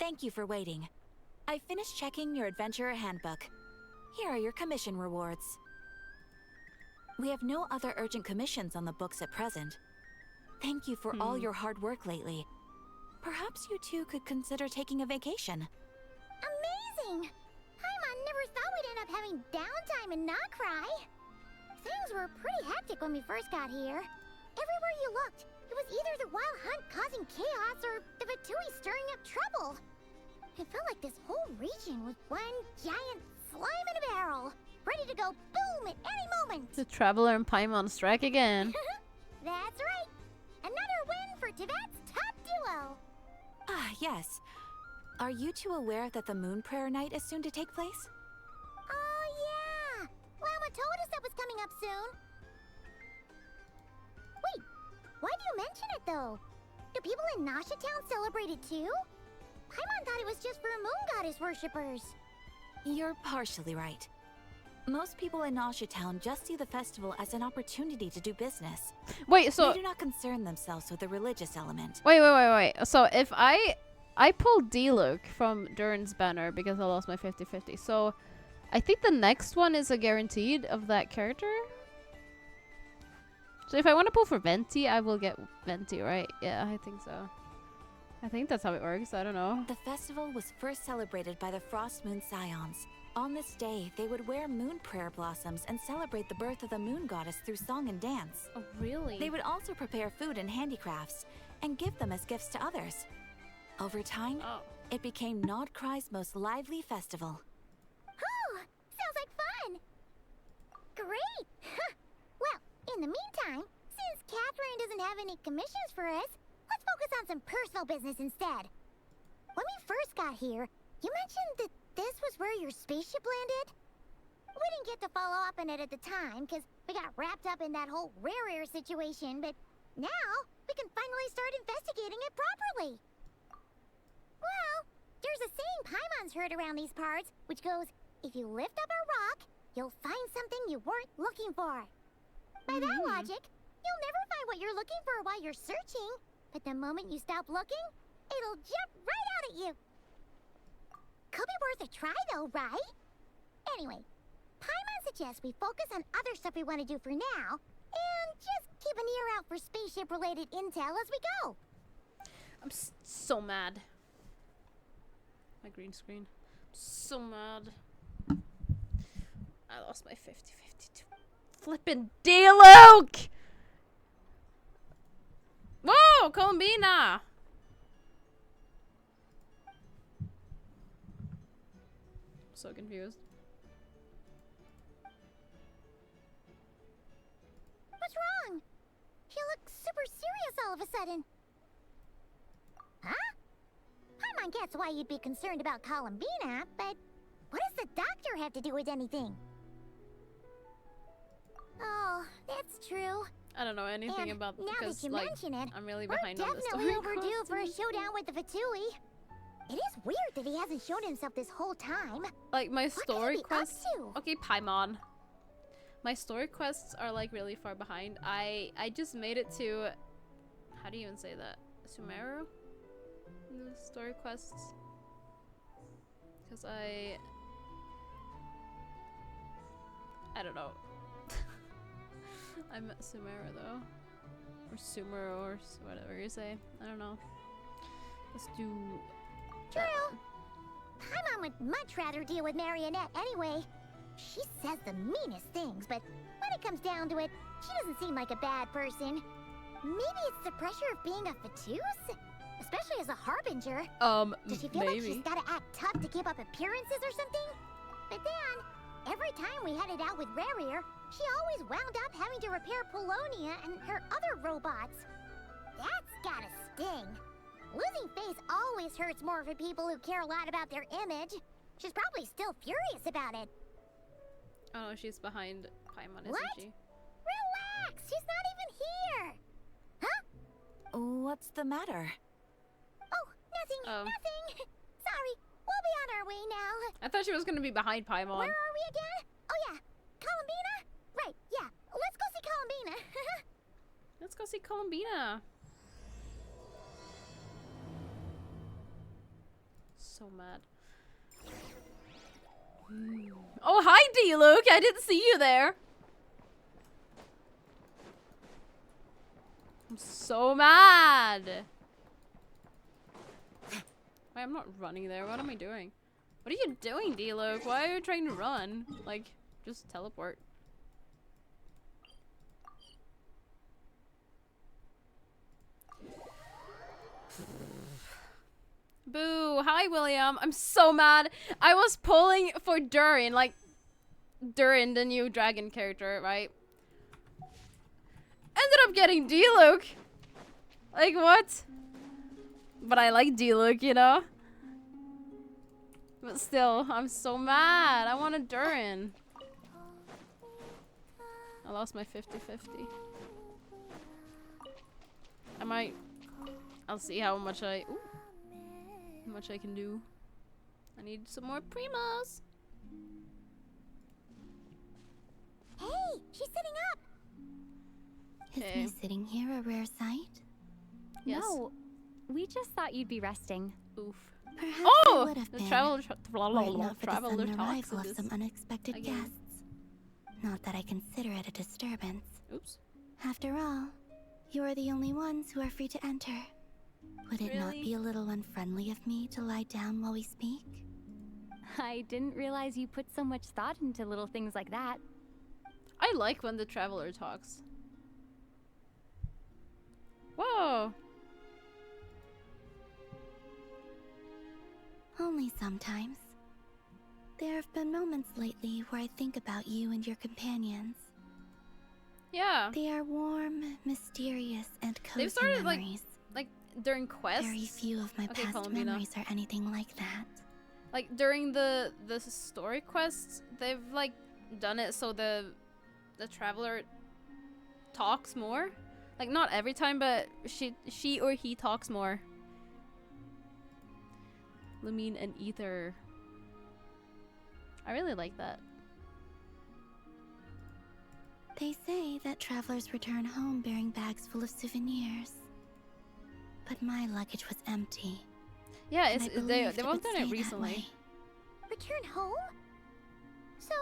Thank you for waiting. I finished checking your adventurer handbook. Here are your commission rewards. We have no other urgent commissions on the books at present. Thank you for all your hard work lately. Perhaps you two could consider taking a vacation. Amazing! Paimon never thought we'd end up having downtime in Nocturne. Things were pretty hectic when we first got here. Everywhere you looked, it was either the wild hunt causing chaos or the Fatui stirring up trouble. It felt like this whole region was one giant slime in a barrel, ready to go boom at any moment. The Traveler and Paimon strike again. That's right. Another win for Tibet's top duo. Ah, yes. Are you two aware that the Moon Prayer Night is soon to take place? Oh, yeah. Llama told us that was coming up soon. Wait, why do you mention it, though? Do people in Nasha Town celebrate it, too? Paimon thought it was just for moon goddess worshippers. You're partially right. Most people in Nasha Town just see the festival as an opportunity to do business. Wait, so... They do not concern themselves with the religious element. Wait. So if I pulled D-Look from Durin's banner because I lost my 50-50. So I think the next one is a guaranteed of that character. So if I want to pull for Venti, I will get Venti, right? Yeah, I think so. I think that's how it works. I don't know. The festival was first celebrated by the Frost Moon Scions. On this day, they would wear moon prayer blossoms and celebrate the birth of the moon goddess through song and dance. Oh, really? They would also prepare food and handicrafts and give them as gifts to others. Over time, it became Nocturne's most lively festival. Oh, sounds like fun. Great. Well, in the meantime, since Catherine doesn't have any commissions for us, let's focus on some personal business instead. When we first got here, you mentioned that this was where your spaceship landed? We didn't get to follow up on it at the time, because we got wrapped up in that whole rare situation, but now we can finally start investigating it properly. Well, there's a saying Paimon's heard around these parts, which goes, if you lift up a rock, you'll find something you weren't looking for. By that logic, you'll never find what you're looking for while you're searching, but the moment you stop looking, it'll jump right out at you. Could be worth a try though, right? Anyway, Paimon suggests we focus on other stuff we want to do for now, and just keep an ear out for spaceship-related intel as we go. I'm so mad. My green screen. I'm so mad. I lost my 50-50 to flippin' D-Luke! Whoa, Columbina! So confused. What's wrong? You look super serious all of a sudden. Huh? Paimon gets why you'd be concerned about Columbina, but what does the doctor have to do with anything? Oh, that's true. I don't know anything about now because that you mention it, I'm really we're behind on the definitely story. overdue for a showdown with the Fatui. It is weird that he hasn't shown himself this whole time. Like my What could story he be up quests. to? Okay, Paimon. My story quests are like really far behind. I just made it to, how do you even say that? Sumeru? The story quests. Because I don't know. I'm at Sumeru though. Or Sumeru or whatever you say. I don't know. Let's do True. Paimon would much rather deal with Marionette anyway. She says the meanest things, but when it comes down to it, she doesn't seem like a bad person. Maybe it's the pressure of being a Fatus? Especially as a Harbinger. Does she feel like she's gotta act tough to keep up appearances or something? But then, every time we headed out with Rarier, she always wound up having to repair Polonia and her other robots. That's gotta sting. Losing face always hurts more for people who care a lot about their image. She's probably still furious about it. Oh, she's behind Paimon, isn't What? she? Relax, she's not even here. Huh? What's the matter? Oh, nothing. Sorry, we'll be on our way now. I thought she was gonna be behind Paimon. Where are we again? Oh yeah, Columbina? Right, yeah. Let's go see Columbina. Let's go see Columbina. so mad. Oh, hi, D-Luke. I didn't see you there. I'm so mad. Wait, I'm not running there. What am I doing? What are you doing, D-Luke? Why are you trying to run? Like, just teleport. Boo. Hi, William. I'm so mad. I was pulling for Durin, like, Durin, the new dragon character, right? Ended up getting D-Luke. Like, what? But I like D-Luke, you know? But still, I'm so mad. I want a Durin. I lost my 50-50. I'll see how much I can do. I need some more Primas. Hey, she's sitting up. Is me sitting here a rare sight? Yes. No, we just thought you'd be resting. Oof. Perhaps Oh! I would have The been, traveler were it not for the traveler sudden talks arrival in of this some unexpected again. guests. Not that I consider it a disturbance. Oops. After all, you are the only ones who are free to enter. Would it not Really? be a little unfriendly of me to lie down while we speak? I didn't realize you put so much thought into little things like that. I like when the traveler talks. Whoa. Only sometimes. There have been moments lately where I think about you and your companions. Yeah. They are warm, mysterious, and cozy They've started, like, memories. During quests. Very few of my Okay, past Columbina. memories are anything like that. Like during the story quests, they've like done it so the traveler talks more. Like not every time, but she or he talks more. Lumine and Ether. I really like that. They say that travelers return home bearing bags full of souvenirs. But my luggage was empty. Yeah, and it's I they believed it both would done stay it that recently. way. Return home? So,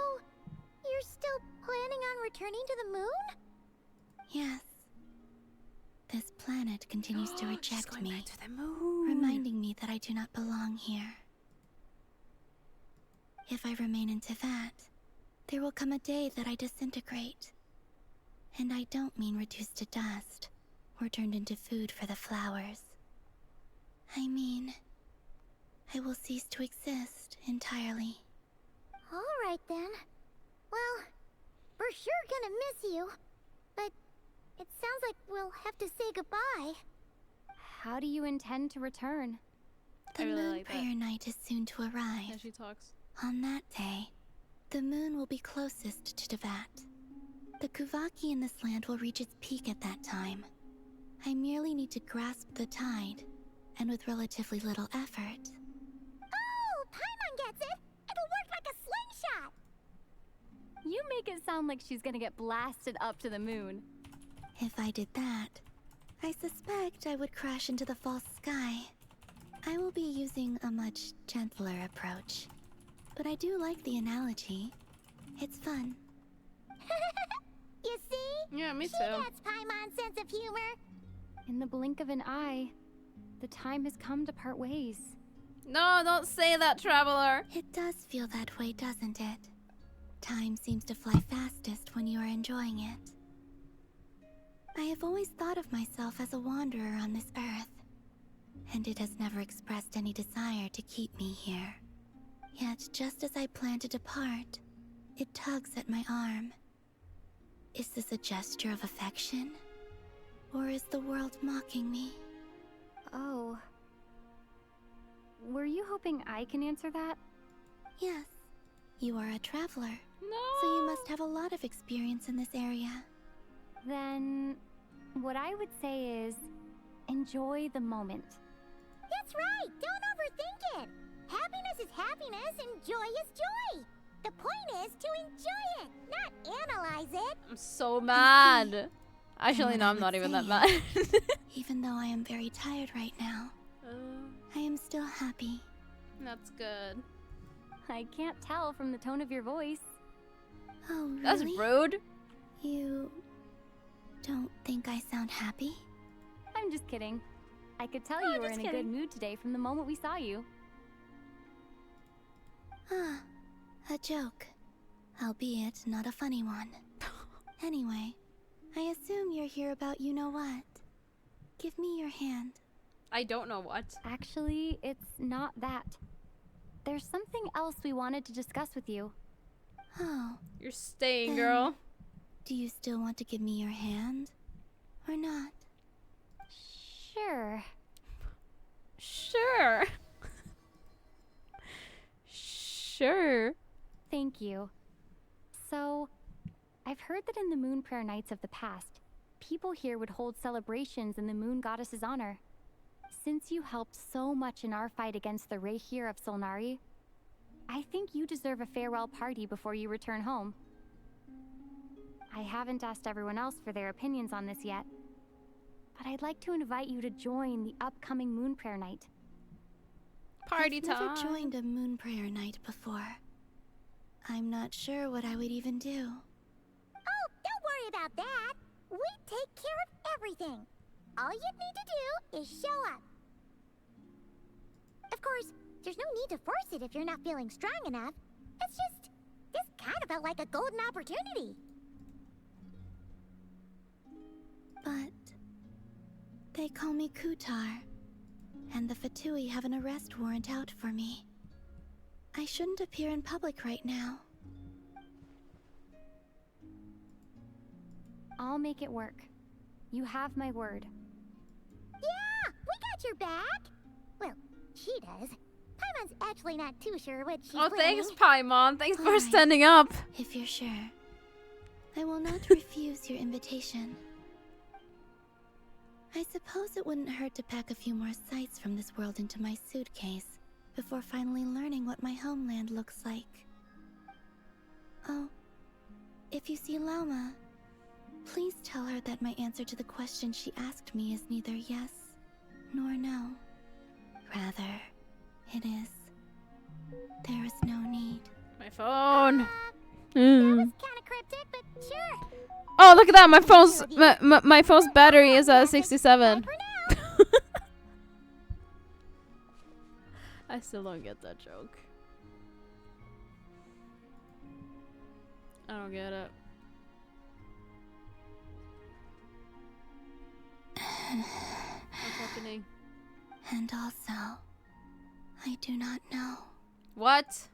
you're still planning on returning to the moon? Yes. This planet continues to She's reject going me, back to the moon. reminding me that I do not belong here. If I remain in Teyvat, there will come a day that I disintegrate. And I don't mean reduced to dust, or turned into food for the flowers. I mean, I will cease to exist entirely. Alright then. Well, we're sure gonna miss you. But it sounds like we'll have to say goodbye. How do you intend to return? The I really moon like that. prayer night is soon to arrive. Yeah, she talks. On that day, the moon will be closest to Teyvat. The Kuvaki in this land will reach its peak at that time. I merely need to grasp the tide, and with relatively little effort. Oh, Paimon gets it! It'll work like a slingshot! You make it sound like she's gonna get blasted up to the moon. If I did that, I suspect I would crash into the false sky. I will be using a much gentler approach. But I do like the analogy. It's fun. You see? Yeah, me She too. gets Paimon's sense of humor. In the blink of an eye, the time has come to part ways. No, don't say that, traveler. It does feel that way, doesn't it? Time seems to fly fastest when you are enjoying it. I have always thought of myself as a wanderer on this earth, and it has never expressed any desire to keep me here. Yet, just as I plan to depart, it tugs at my arm. Is this a gesture of affection? Or is the world mocking me? Oh. Were you hoping I can answer that? Yes, you are a traveler, No. so you must have a lot of experience in this area. Then, what I would say is, enjoy the moment. That's right! Don't overthink it! Happiness is happiness and joy is joy! The point is to enjoy it, not analyze it! I'm so mad. Actually, what no, I I'm would not even say that mad. Even though I am very tired right now, I am still happy. That's good. I can't tell from the tone of your voice. Oh, really? That's rude. You don't think I sound happy? I'm just kidding. I could tell Oh, you were just in a good kidding. mood today from the moment we saw you. Ah, a joke. Albeit not a funny one. Anyway, I assume you're here about you-know-what. Give me your hand. I don't know what. Actually, it's not that. There's something else we wanted to discuss with you. Oh, You're staying, Then- girl. do you still want to give me your hand? Or not? Sure. Sure. Sure. Thank you. So, I've heard that in the Moon Prayer Nights of the past, people here would hold celebrations in the Moon Goddess's honor. Since you helped so much in our fight against the Reihir of Solnari, I think you deserve a farewell party before you return home. I haven't asked everyone else for their opinions on this yet, but I'd like to invite you to join the upcoming Moon Prayer Night. Party I've time. never joined a moon prayer night before. I'm not sure what I would even do. Oh, don't worry about that. We take care of everything. All you need to do is show up. Of course, there's no need to force it if you're not feeling strong enough. It's just, this kind of felt like a golden opportunity. But they call me Kutar, and the Fatui have an arrest warrant out for me. I shouldn't appear in public right now. I'll make it work. You have my word. Yeah, we got your back. Well, she does. Paimon's actually not too sure what she's Oh, planning. thanks, Paimon. Thanks for Alright. standing up. If you're sure. I will not refuse your invitation. I suppose it wouldn't hurt to pack a few more sights from this world into my suitcase before finally learning what my homeland looks like. Oh, if you see Lauma, please tell her that my answer to the question she asked me is neither yes nor no. Rather, it is. There is no need. My phone. That Mm. was kind of cryptic, but sure. Oh, look at that! My phone's battery is at 67. Bye for now. I still don't get that joke. I don't get it. What's happening? And also, I do not know. What?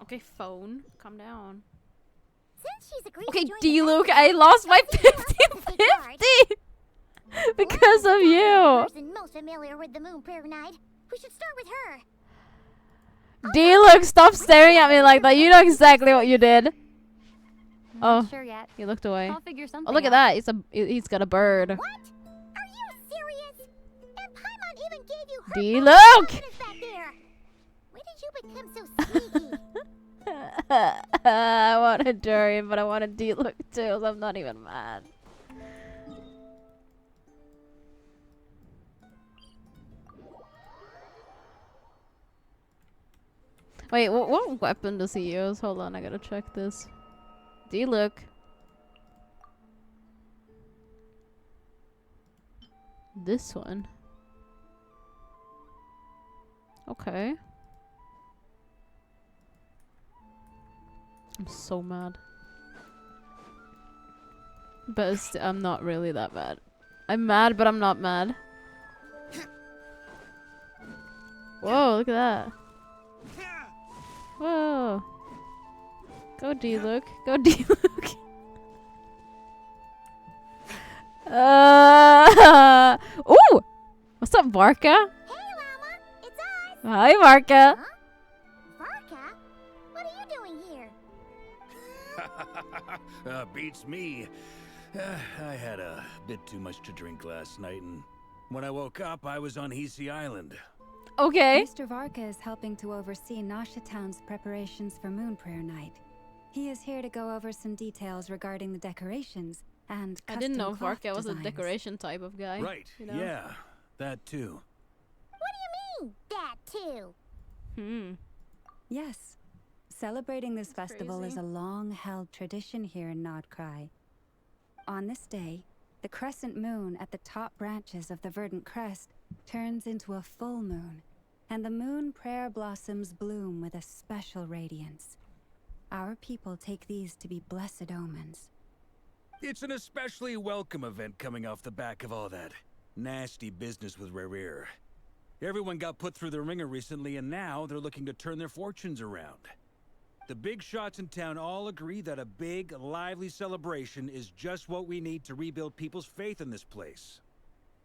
Okay, phone. Calm down. Since she's agreed Okay, to join the D-Luke, festival, I lost my I'll see you out at the guard. 50-50 because of The you. person most familiar with the Moon Prayer Night. We should start with her. D-Luke, stop staring at me like that. You know exactly what you did. Oh, Not sure yet. he looked away. I'll figure something Oh, look at out. that. He's got a bird. What? Are you serious? And Paimon even gave you her D-Luke! confidence back there. When did you become so sneaky? I want a durian, but I want a D-Luke too, so I'm not even mad. Wait, what weapon does he use? Hold on, I gotta check this. D-Luke. This one. Okay. I'm so mad. But I'm not really that mad. I'm mad, but I'm not mad. Whoa, look at that. Whoa. Go D-Luke. Go D-Luke. Ooh! What's up, Varka? Hey, Llama, it's us. Hi, Varka. Huh? Varka? What are you doing here? Beats me. I had a bit too much to drink last night, and when I woke up, I was on Hisi Island. Okay. Mr. Varka is helping to oversee Nasha Town's preparations for Moon Prayer Night. He is here to go over some details regarding the decorations and I didn't know custom cloth Varka was a designs. decoration type of guy. Right, you know? yeah, that too. What do you mean, that too? Yes. Celebrating this That's festival is crazy. a long-held tradition here in Nodcry. On this day, the crescent moon at the top branches of the verdant crest turns into a full moon, and the moon prayer blossoms bloom with a special radiance. Our people take these to be blessed omens. It's an especially welcome event coming off the back of all that nasty business with Rare. Everyone got put through the ringer recently, and now they're looking to turn their fortunes around. The big shots in town all agree that a big, lively celebration is just what we need to rebuild people's faith in this place.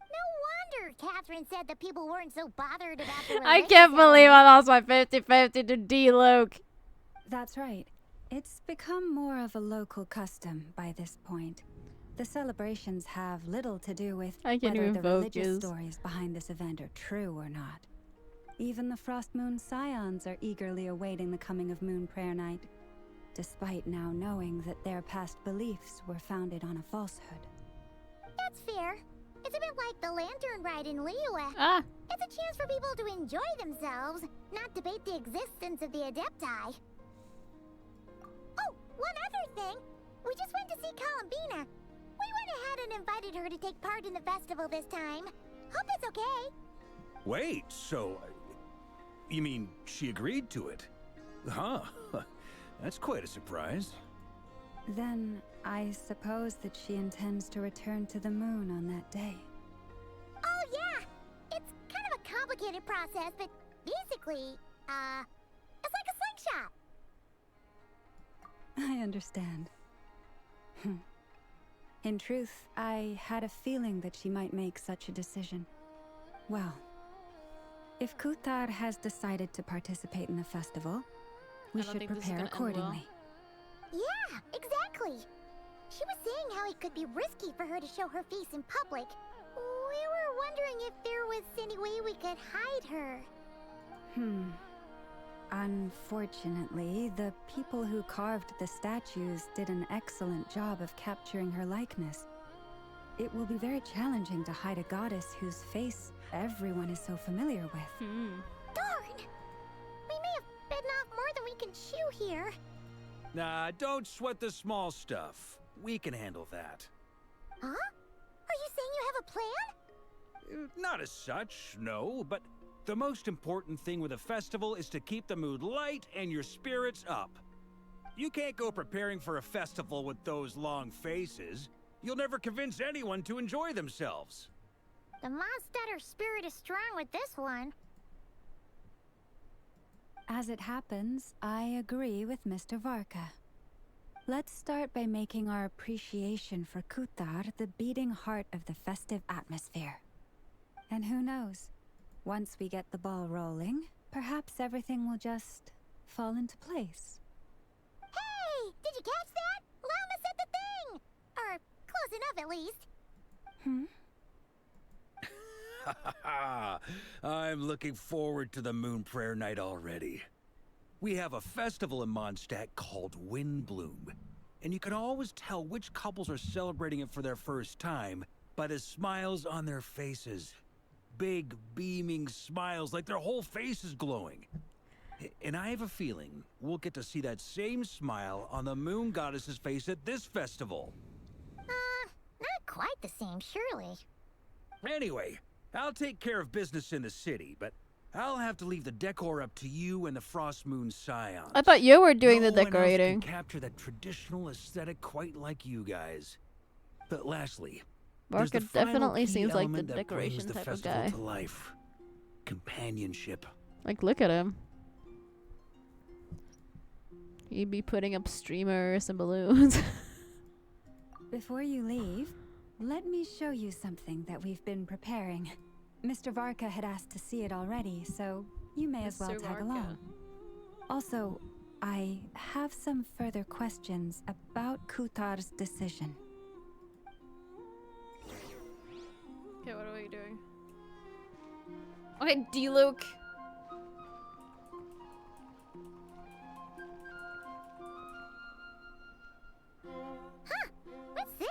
No wonder Catherine said the people weren't so bothered about the I religious can't believe I element. lost my 50-50 to D-Luke. That's right. It's become more of a local custom by this point. The celebrations have little to do with I can't whether even the religious focus. stories behind this event are true or not. Even the Frost Moon Scions are eagerly awaiting the coming of Moon Prayer Night, despite now knowing that their past beliefs were founded on a falsehood. That's fair. It's a bit like the lantern ride in Liyue. Ah, It's a chance for people to enjoy themselves, not debate the existence of the Adepti. Oh, one other thing. We just went to see Columbina. We went ahead and invited her to take part in the festival this time. Hope it's okay. Wait, so... you mean she agreed to it? Huh. That's quite a surprise. Then I suppose that she intends to return to the moon on that day. Oh, yeah. It's kind of a complicated process, but basically, it's like a slingshot. I understand. In truth, I had a feeling that she might make such a decision. Well, if Kuthar has decided to participate in the festival, we I don't should think this is prepare gonna end well. accordingly. Yeah, exactly. She was saying how it could be risky for her to show her face in public. We were wondering if there was any way we could hide her. Unfortunately, the people who carved the statues did an excellent job of capturing her likeness. It will be very challenging to hide a goddess whose face everyone is so familiar with. Darn! We may have bitten off more than we can chew here. Nah, don't sweat the small stuff. We can handle that. Huh? Are you saying you have a plan? Not as such, no, but the most important thing with a festival is to keep the mood light and your spirits up. You can't go preparing for a festival with those long faces. You'll never convince anyone to enjoy themselves. The Mondstatter spirit is strong with this one. As it happens, I agree with Mr. Varka. Let's start by making our appreciation for Kuthar the beating heart of the festive atmosphere. And who knows? Once we get the ball rolling, perhaps everything will just fall into place. Hey! Did you catch that? Lama said the thing! Or close enough at least. I'm looking forward to the Moon Prayer Night already. We have a festival in Mondstadt called Windbloom, and you can always tell which couples are celebrating it for their first time by the smiles on their faces. Big, beaming smiles like their whole face is glowing. And I have a feeling we'll get to see that same smile on the Moon Goddess's face at this festival. Not quite the same, surely. Anyway, I'll take care of business in the city, but I'll have to leave the decor up to you and the Frost Moon Scions. I thought you were doing No the one else decorating. can capture that traditional aesthetic quite like you guys. But lastly, there's Varka the final definitely key seems like the element that brings decoration the type of festival guy. to life. Companionship. Like, look at him. He'd be putting up streamers and balloons. Before you leave, let me show you something that we've been preparing. Mr. Varka had asked to see it already, so you may as well Mr. tag Varka. along. Also, I have some further questions about Kuthar's decision. Okay, what are we doing? Okay, D-Luke. Huh? What's this?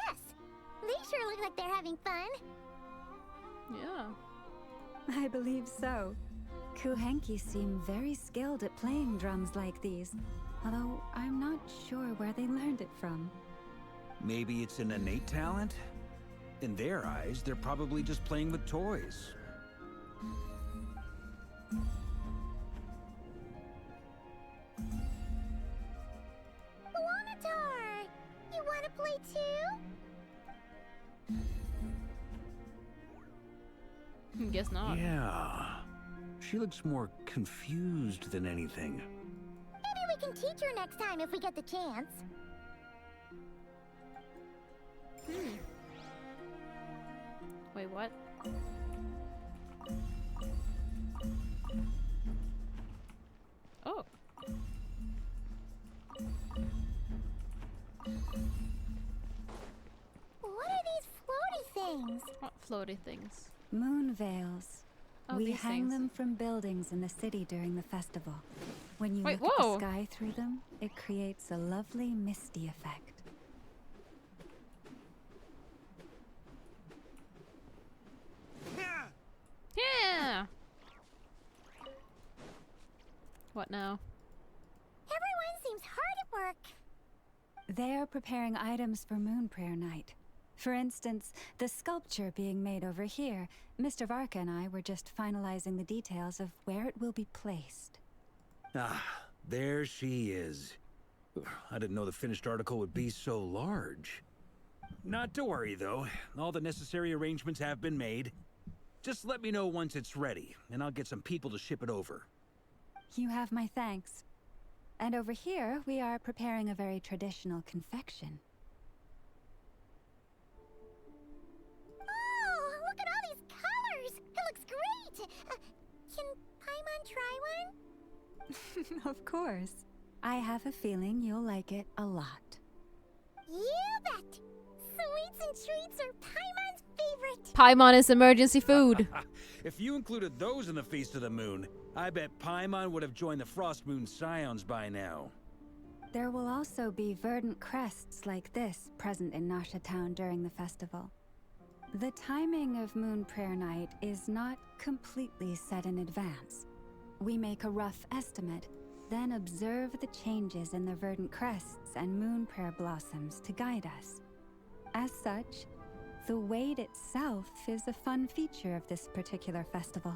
They sure look like they're having fun. Yeah. I believe so. Kuhenki seem very skilled at playing drums like these, although I'm not sure where they learned it from. Maybe it's an innate talent? In their eyes, they're probably just playing with toys. Luanatar! You wanna play too? Guess not. Yeah. She looks more confused than anything. Maybe we can teach her next time if we get the chance. Wait, what? Oh. What are these floaty things? What floaty things? Moon veils. Oh, We these hang things. them from buildings in the city during the festival. When you Wait, look whoa. at the sky through them, it creates a lovely misty effect. Yeah! What now? Everyone seems hard at work. They are preparing items for Moon Prayer Night. For instance, the sculpture being made over here, Mr. Varka and I were just finalizing the details of where it will be placed. Ah, there she is. I didn't know the finished article would be so large. Not to worry, though. All the necessary arrangements have been made. Just let me know once it's ready, and I'll get some people to ship it over. You have my thanks. And over here, we are preparing a very traditional confection. Oh, look at all these colors! It looks great! Can Paimon try one? Of course. I have a feeling you'll like it a lot. You bet! Sweets and treats are Paimon's favorite! Paimon is emergency food. If you included those in the Feast of the Moon, I bet Paimon would have joined the Frost Moon Scions by now. There will also be verdant crests like this present in Nasha Town during the festival. The timing of Moon Prayer Night is not completely set in advance. We make a rough estimate, then observe the changes in the verdant crests and moon prayer blossoms to guide us. As such, the wait itself is a fun feature of this particular festival.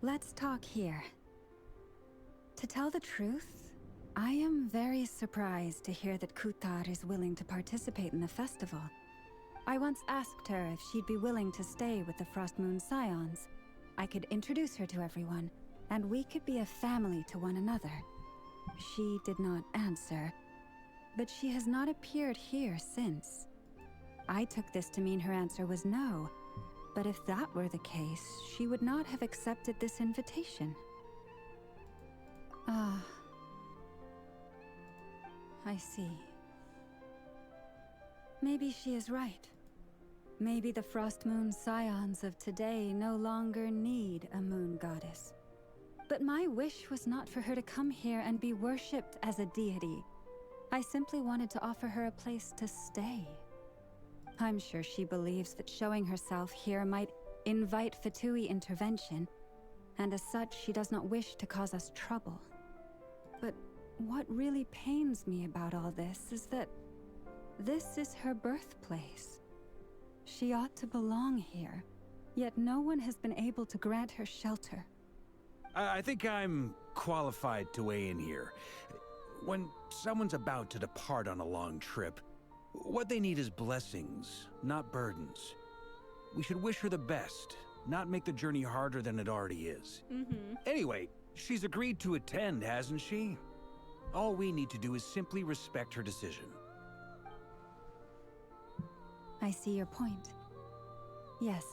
Let's talk here. To tell the truth, I am very surprised to hear that Kutar is willing to participate in the festival. I once asked her if she'd be willing to stay with the Frost Moon Scions. I could introduce her to everyone, and we could be a family to one another. She did not answer, but she has not appeared here since. I took this to mean her answer was no, but if that were the case, she would not have accepted this invitation. Ah. I see. Maybe she is right. Maybe the Frost Moon Scions of today no longer need a moon goddess. But my wish was not for her to come here and be worshipped as a deity. I simply wanted to offer her a place to stay. I'm sure she believes that showing herself here might invite Fatui intervention, and as such, she does not wish to cause us trouble. But what really pains me about all this is that this is her birthplace. She ought to belong here, yet no one has been able to grant her shelter. I think I'm qualified to weigh in here. When someone's about to depart on a long trip, what they need is blessings, not burdens. We should wish her the best, not make the journey harder than it already is. Anyway, she's agreed to attend, hasn't she? All we need to do is simply respect her decision. I see your point. Yes,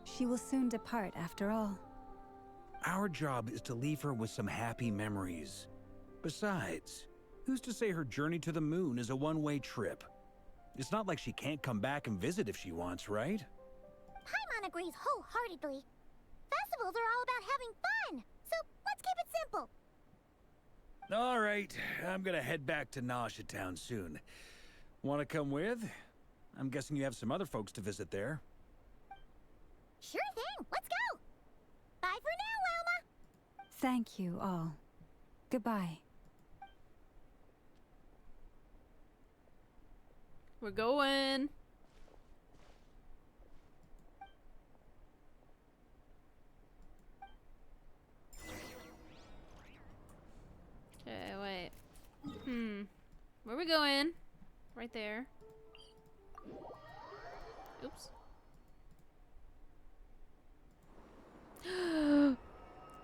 she will soon depart after all. Our job is to leave her with some happy memories. Besides, who's to say her journey to the moon is a one-way trip? It's not like she can't come back and visit if she wants, right? Paimon agrees wholeheartedly. festivals are all about having fun. So let's keep it simple. All right, I'm gonna head back to Nasha Town soon. Want to come with? I'm guessing you have some other folks to visit there. Sure thing. Let's go. Bye for now, Wilma. Thank you all. Goodbye. We're going. Okay, wait. Where are we going? Right there. Oops.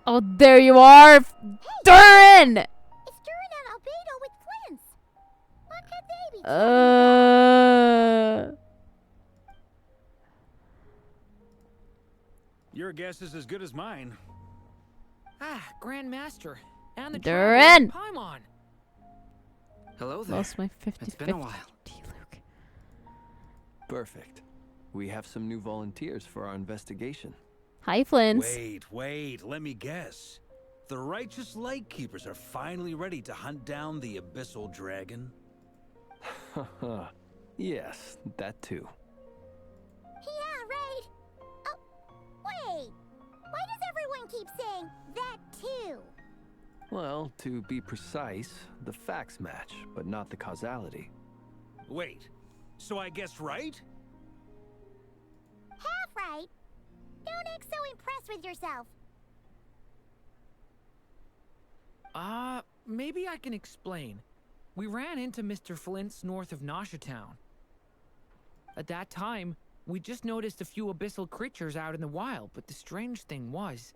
Oh, there you are! Durin! It's Durin and Albedo with Flints. What could they be Your guess is as good as mine. Ah, Grand Master. And the Durin! Paimon. Hello there. Lost my 50. It's been a while. Luke. Perfect. We have some new volunteers for our investigation. Hi, Flint. Wait, let me guess. The righteous Lightkeepers are finally ready to hunt down the Abyssal Dragon? Haha. Yes, that too. Yeah, right. Oh, wait. Why does everyone keep saying that too? Well, to be precise, the facts match, but not the causality. Wait, so I guessed right? Half right. Don't act so impressed with yourself. Maybe I can explain. We ran into Mr. Flint's north of Nasha Town. At that time, we just noticed a few abyssal creatures out in the wild, but the strange thing was,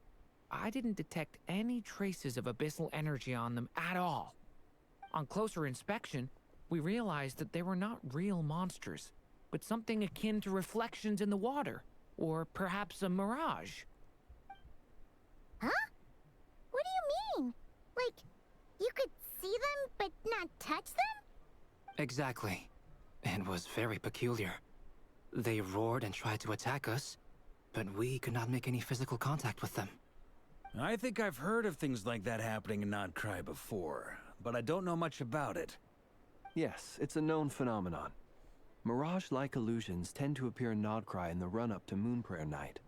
I didn't detect any traces of abyssal energy on them at all. On closer inspection, we realized that they were not real monsters, but something akin to reflections in the water, or perhaps a mirage. Huh? What do you mean? Like, you could see them but not touch them? Exactly. It was very peculiar. They roared and tried to attack us, but we could not make any physical contact with them. I think I've heard of things like that happening in Nocturne before, but I don't know much about it. Yes, it's a known phenomenon. Mirage-like illusions tend to appear in Nocturne in the run-up to Moonprayer Night.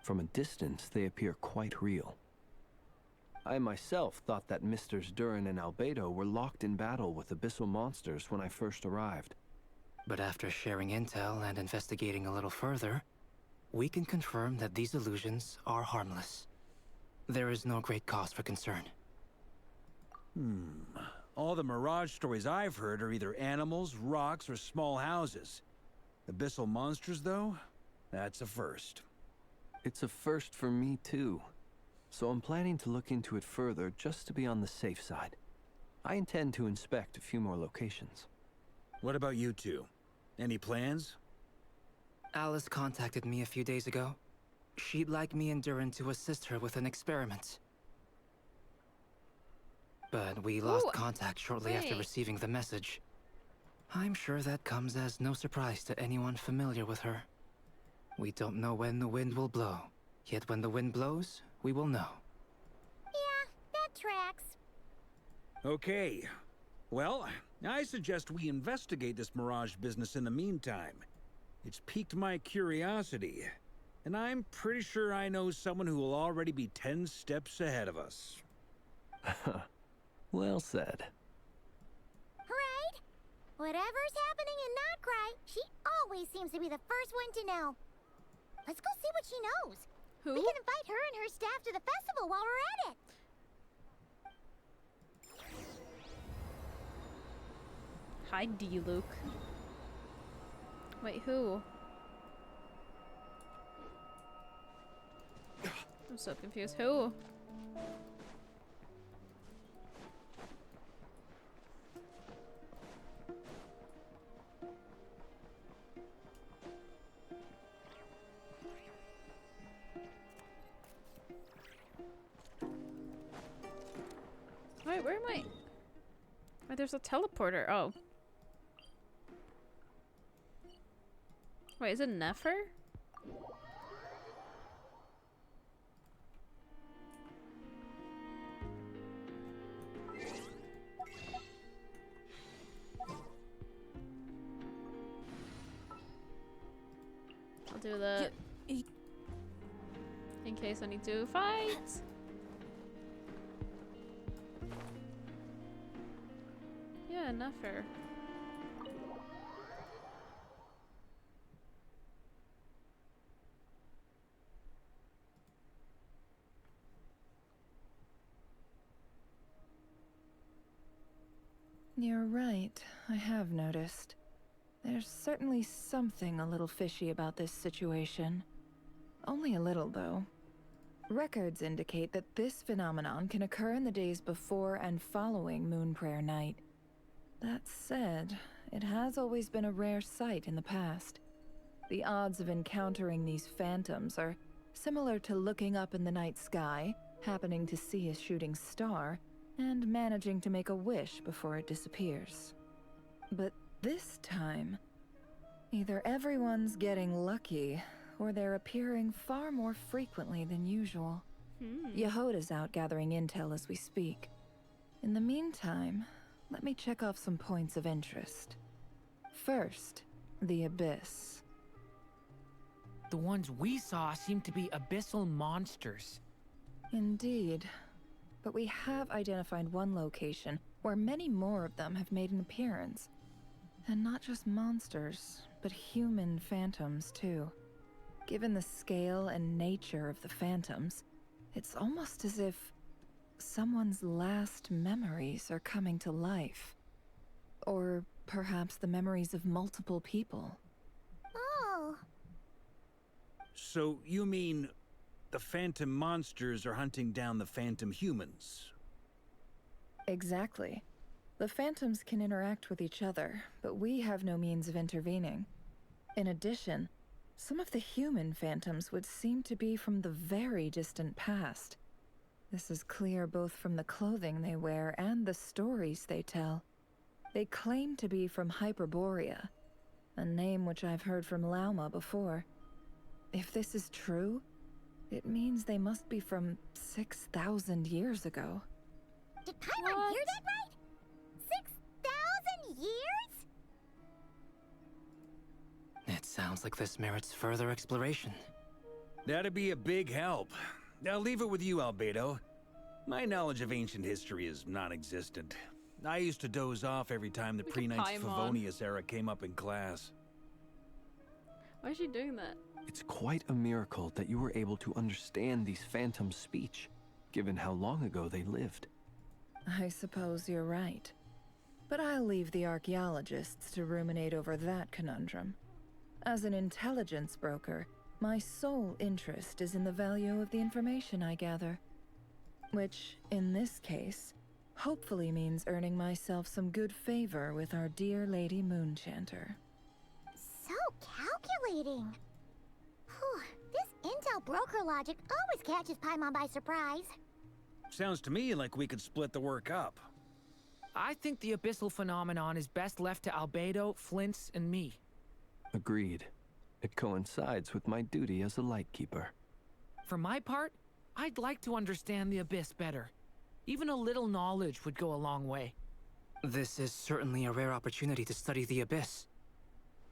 From a distance, they appear quite real. I myself thought that Misters Durin and Albedo were locked in battle with abyssal monsters when I first arrived. But after sharing intel and investigating a little further, we can confirm that these illusions are harmless. There is no great cause for concern. All the Mirage stories I've heard are either animals, rocks, or small houses. Abyssal monsters, though? That's a first. It's a first for me, too. So I'm planning to look into it further just to be on the safe side. I intend to inspect a few more locations. What about you two? Any plans? Alice contacted me a few days ago. She'd like me and Durin to assist her with an experiment. But we lost contact shortly after receiving the message. I'm sure that comes as no surprise to anyone familiar with her. We don't know when the wind will blow. Yet when the wind blows, we will know. Yeah, that tracks. Okay. Well, I suggest we investigate this Mirage business in the meantime. It's piqued my curiosity, and I'm pretty sure I know someone who will already be 10 steps ahead of us. Well said. Right? Whatever's happening in Nocturne, she always seems to be the first one to know. Let's go see what she knows. Who? We can invite her and her staff to the festival while we're at it. Hi, D. Luke. Wait, who? I'm so confused. Who? Wait, where am I? Wait, there's a teleporter. Oh. Wait, is it Nefer? do that. In case I need to fight. Yeah, not fair. You're right, I have noticed. There's certainly something a little fishy about this situation. Only a little, though. Records indicate that this phenomenon can occur in the days before and following Moon Prayer Night. That said, it has always been a rare sight in the past. The odds of encountering these phantoms are similar to looking up in the night sky, happening to see a shooting star, and managing to make a wish before it disappears. But this time, either everyone's getting lucky, or they're appearing far more frequently than usual. Yehoda's out gathering intel as we speak. In the meantime, let me check off some points of interest. First, the Abyss. The ones we saw seem to be abyssal monsters. Indeed. But we have identified one location where many more of them have made an appearance. And not just monsters, but human phantoms too. Given the scale and nature of the phantoms, it's almost as if someone's last memories are coming to life. Or perhaps the memories of multiple people. Oh. So you mean the phantom monsters are hunting down the phantom humans? Exactly. The phantoms can interact with each other, but we have no means of intervening. In addition, some of the human phantoms would seem to be from the very distant past. This is clear both from the clothing they wear and the stories they tell. They claim to be from Hyperborea, a name which I've heard from Lauma before. If this is true, it means they must be from 6,000 years ago. Did Paimon hear that right? 6,000 years? It sounds like this merits further exploration. That'd be a big help. I'll leave it with you, Albedo. My knowledge of ancient history is non-existent. I used to doze off every time the pre-Knights Favonius era came up in class. Why is she doing that? It's quite a miracle that you were able to understand these phantoms' speech, given how long ago they lived. I suppose you're right. But I'll leave the archaeologists to ruminate over that conundrum. As an intelligence broker, my sole interest is in the value of the information I gather. Which, in this case, hopefully means earning myself some good favor with our dear Lady Moonchanter. So calculating. Whew, this intel broker logic always catches Paimon by surprise. Sounds to me like we could split the work up. I think the abyssal phenomenon is best left to Albedo, Flints, and me. Agreed. It coincides with my duty as a lightkeeper. For my part, I'd like to understand the Abyss better. Even a little knowledge would go a long way. This is certainly a rare opportunity to study the Abyss.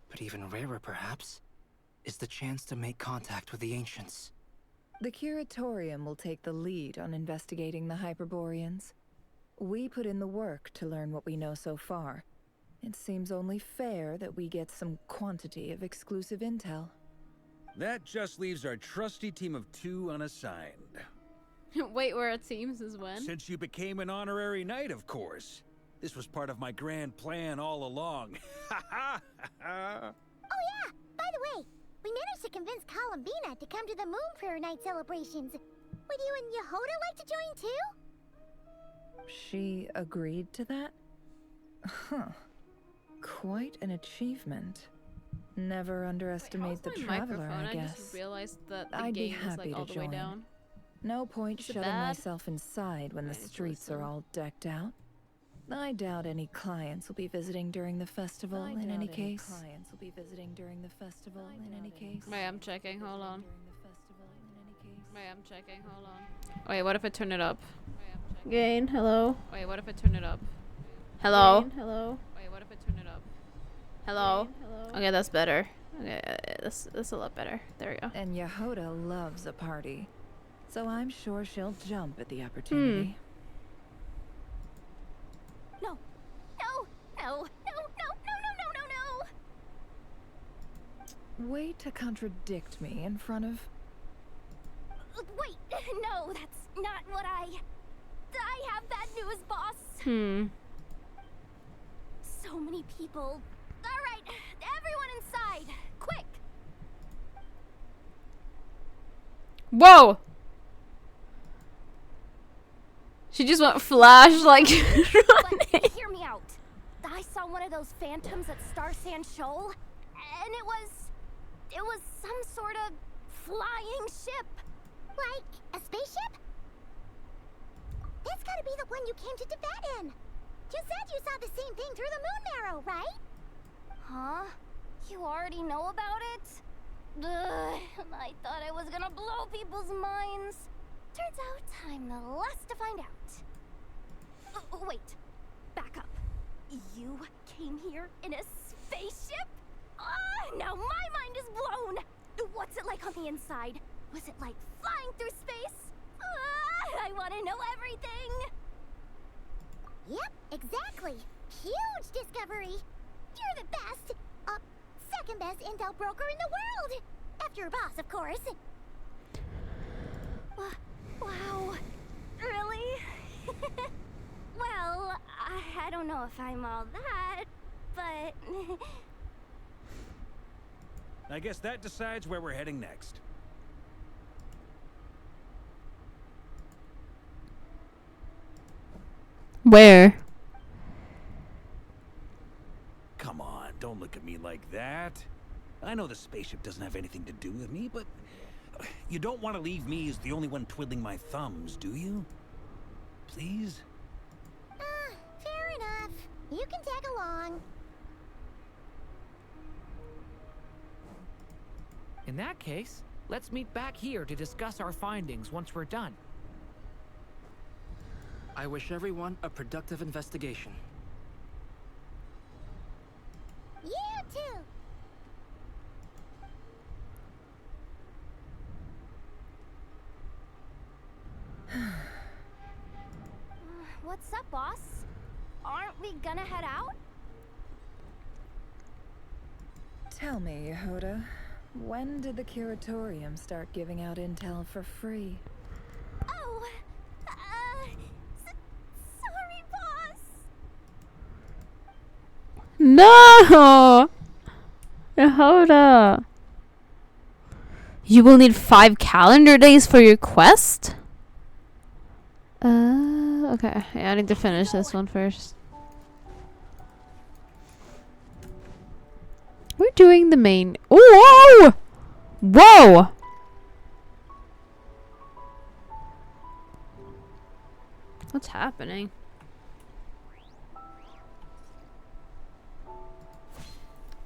But even rarer, perhaps, is the chance to make contact with the Ancients. The Curatorium will take the lead on investigating the Hyperboreans. We put in the work to learn what we know so far. It seems only fair that we get some quantity of exclusive intel. That just leaves our trusty team of 2 unassigned. Wait, we're a team since when? Since you became an honorary knight, of course. This was part of my grand plan all along. Oh yeah, by the way, we managed to convince Columbina to come to the Moon Prayer Night celebrations. Would you and Yehoda like to join too? She agreed to that? Huh. Quite an achievement. Never underestimate the traveler, I guess. I just realized that the I'd be game is happy like all to the way join. down. No point Is it shutting bad? myself inside when the streets are all decked out. I doubt any clients will be visiting during the festival in any case. Wait, I'm checking, hold on. Wait, I'm checking, hold on. Wait, what if I turn it up? Gain, hello? Wait, what if I turn it up? Hello? Hello? Wait, what if I turn it up? Hello? Hello? Okay, that's better. Okay, that's a lot better. There we go. And Yehoda loves a party, so I'm sure she'll jump at the opportunity. No. No. No. No. No. No. No. No. No. No. Way to contradict me in front of... Wait. No, that's not what I have bad news, boss. So many people. All right, everyone inside, quick. Whoa! She just went flash like But hear me out. I saw one of those phantoms at Star Sand Shoal, and it was some sort of flying ship. Like a spaceship? That's gotta be the one you came to Tibet in. You said you saw the same thing through the moon marrow, right? Huh? You already know about it? Ugh, I thought I was gonna blow people's minds. Turns out I'm the last to find out. Wait. Back up. You came here in a spaceship? Now my mind is blown! What's it like on the inside? Was it like flying through space? I want to know everything! Yep, exactly. Huge discovery. You're the best, second best intel broker in the world. After your boss, of course. Wow. Really? Well, I don't know if I'm all that, but... I guess that decides where we're heading next. Where? Come on, don't look at me like that. I know the spaceship doesn't have anything to do with me, but you don't want to leave me as the only one twiddling my thumbs, do you? Please? Fair enough. You can tag along. In that case, let's meet back here to discuss our findings once we're done. I wish everyone a productive investigation. You too. What's up, boss? Aren't we gonna head out? Tell me, Yehoda, when did the curatorium start giving out intel for free? Oh, sorry, boss. No! Yehoda. You will need 5 calendar days for your quest? Okay. Yeah, I need to finish this one first. We're doing the main... Whoa! Whoa! What's happening?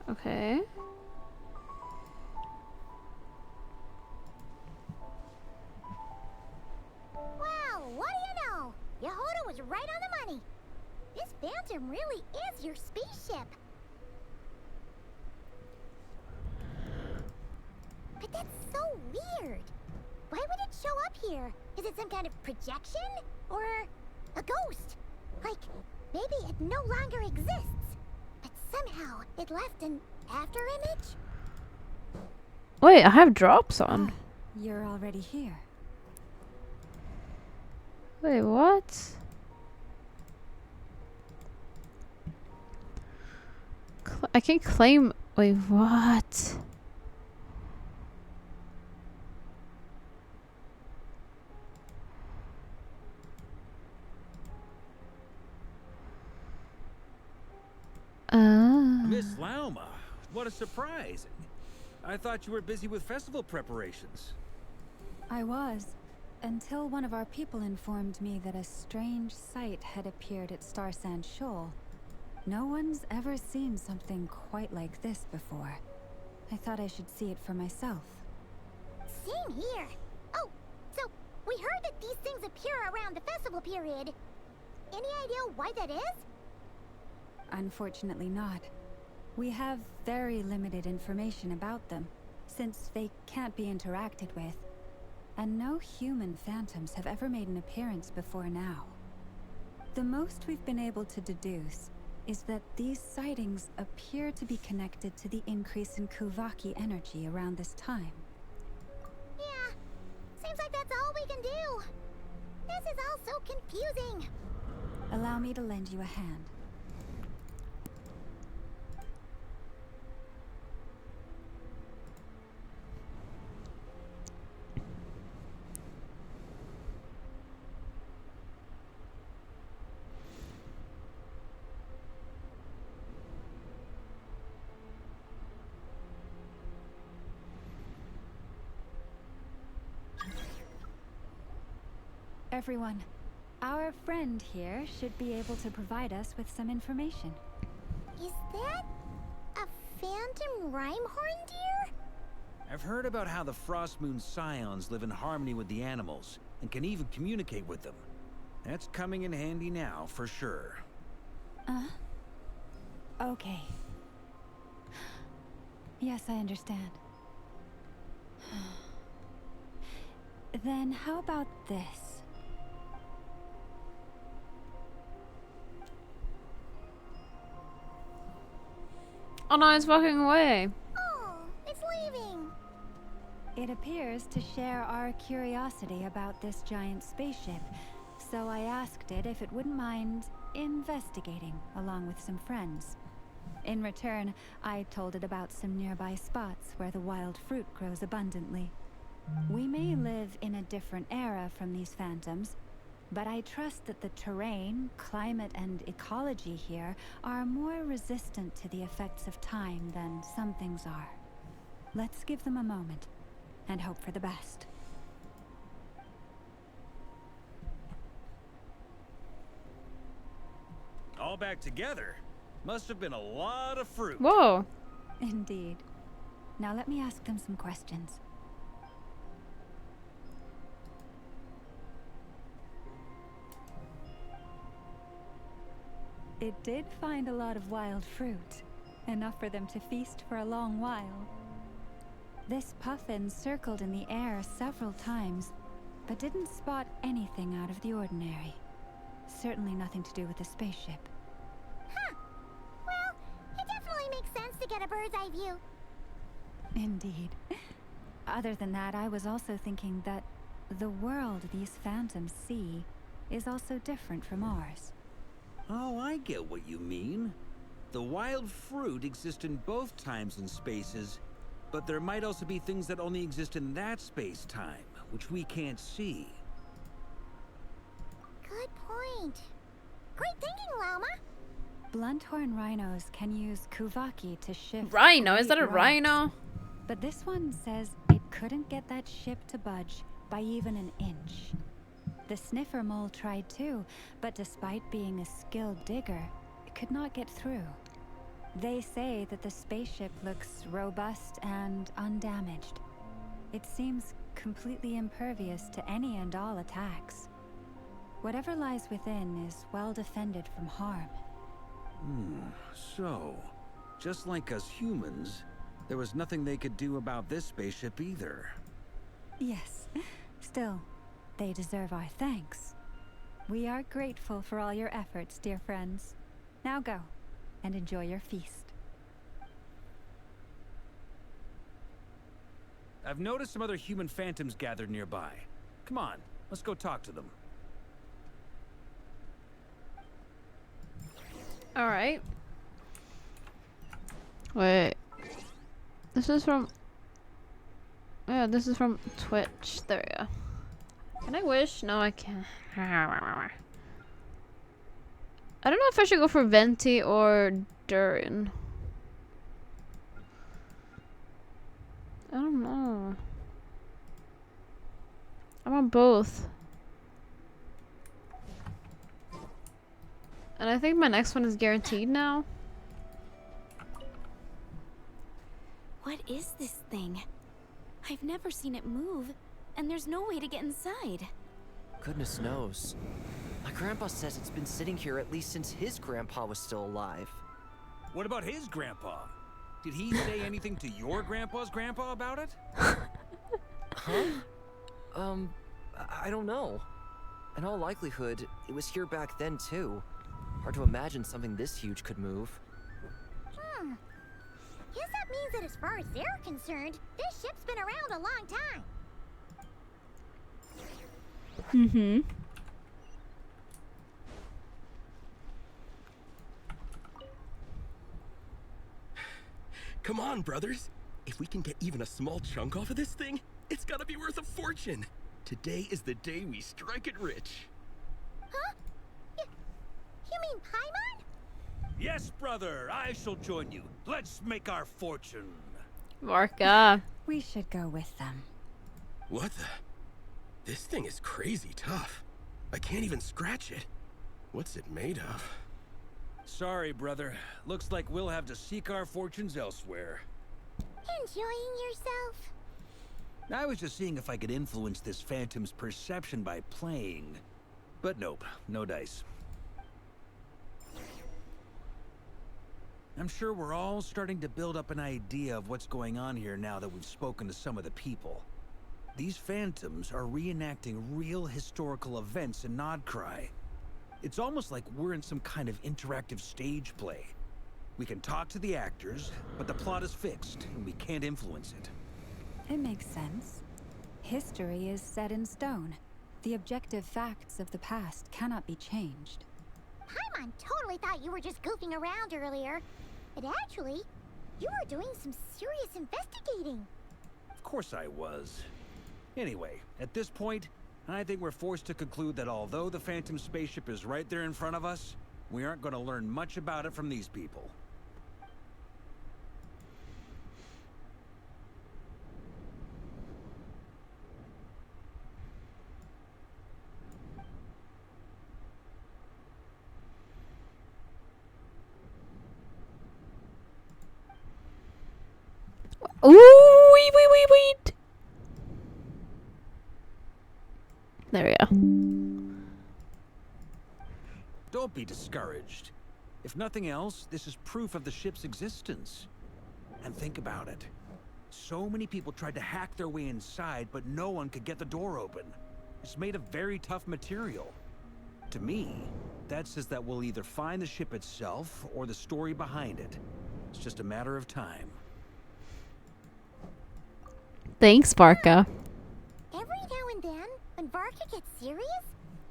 Okay. Well, what do you know? Yehoda was right on the money. This phantom really is your spaceship. But that's so weird. Why would it show up here? Is it some kind of projection? Or a ghost? Like, maybe it no longer exists, but somehow it left an after image? Wait, I have drops on. You're already here. Wait, what? I can claim... Wait, what? Miss Lauma, what a surprise. I thought you were busy with festival preparations. I was, until one of our people informed me that a strange sight had appeared at Star Sand Shoal. No one's ever seen something quite like this before. I thought I should see it for myself. Same here. Oh, so we heard that these things appear around the festival period. Any idea why that is? Unfortunately not. We have very limited information about them, since they can't be interacted with. And no human phantoms have ever made an appearance before now. The most we've been able to deduce is that these sightings appear to be connected to the increase in Kuvaki energy around this time. Yeah, seems like that's all we can do. This is all so confusing. Allow me to lend you a hand. Everyone, our friend here should be able to provide us with some information. Is that a phantom Rhyme-horn deer? I've heard about how the Frost Moon Scions live in harmony with the animals and can even communicate with them. That's coming in handy now, for sure. Okay. Yes, I understand. Then how about this? Oh no, it's walking away. Oh, it's leaving. It appears to share our curiosity about this giant spaceship, so I asked it if it wouldn't mind investigating along with some friends. In return, I told it about some nearby spots where the wild fruit grows abundantly. We may live in a different era from these phantoms, but I trust that the terrain, climate, and ecology here are more resistant to the effects of time than some things are. Let's give them a moment and hope for the best. All back together? Must have been a lot of fruit. Whoa. Indeed. Now let me ask them some questions. It did find a lot of wild fruit, enough for them to feast for a long while. This puffin circled in the air several times, but didn't spot anything out of the ordinary. Certainly nothing to do with the spaceship. Huh. Well, it definitely makes sense to get a bird's eye view. Indeed. Other than that, I was also thinking that the world these phantoms see is also different from ours. Oh, I get what you mean. The wild fruit exists in both times and spaces, but there might also be things that only exist in that space-time, which we can't see. Good point. Great thinking, Lauma. Blunthorn rhinos can use Kuvaki to shift. Rhino? Is that a great rocks. rhino? But this one says it couldn't get that ship to budge by even an inch. The sniffer mole tried too, but despite being a skilled digger, it could not get through. They say that the spaceship looks robust and undamaged. It seems completely impervious to any and all attacks. Whatever lies within is well defended from harm. So, just like us humans, there was nothing they could do about this spaceship either. Yes. Still, they deserve our thanks. We are grateful for all your efforts, dear friends. Now go, and enjoy your feast. I've noticed some other human phantoms gathered nearby. Come on, let's go talk to them. Alright. Wait. This is from... Yeah, this is from Twitch. There we go. Can I wish? No, I can't. I don't know if I should go for Venti or Durin. I don't know. I want both. And I think my next one is guaranteed now. What is this thing? I've never seen it move, and there's no way to get inside. Goodness knows. My grandpa says it's been sitting here at least since his grandpa was still alive. What about his grandpa? Did he say anything to your grandpa's grandpa about it? Huh? I don't know. In all likelihood, it was here back then too. Hard to imagine something this huge could move. Guess that means that as far as they're concerned, this ship's been around a long time. Mm-hmm. Come on, brothers. If we can get even a small chunk off of this thing, it's gotta be worth a fortune. Today is the day we strike it rich. Huh? You mean Paimon? Yes, brother. I shall join you. Let's make our fortune. Varka. We should go with them. What the? This thing is crazy tough. I can't even scratch it. What's it made of? Sorry, brother. Looks like we'll have to seek our fortunes elsewhere. Enjoying yourself? I was just seeing if I could influence this phantom's perception by playing. But nope, no dice. I'm sure we're all starting to build up an idea of what's going on here now that we've spoken to some of the people. These phantoms are reenacting real historical events in Nocturne. It's almost like we're in some kind of interactive stage play. We can talk to the actors, but the plot is fixed, and we can't influence it. It makes sense. History is set in stone. The objective facts of the past cannot be changed. Paimon totally thought you were just goofing around earlier. But actually, you were doing some serious investigating. Of course I was. Anyway, at this point, I think we're forced to conclude that although the Phantom spaceship is right there in front of us, we aren't going to learn much about it from these people. Ooh, wait. There we go. Don't be discouraged. If nothing else, this is proof of the ship's existence. And think about it. So many people tried to hack their way inside, but no one could get the door open. It's made of very tough material. To me, that says that we'll either find the ship itself or the story behind it. It's just a matter of time. Thanks, Varka. Every now and then, when Varka gets serious,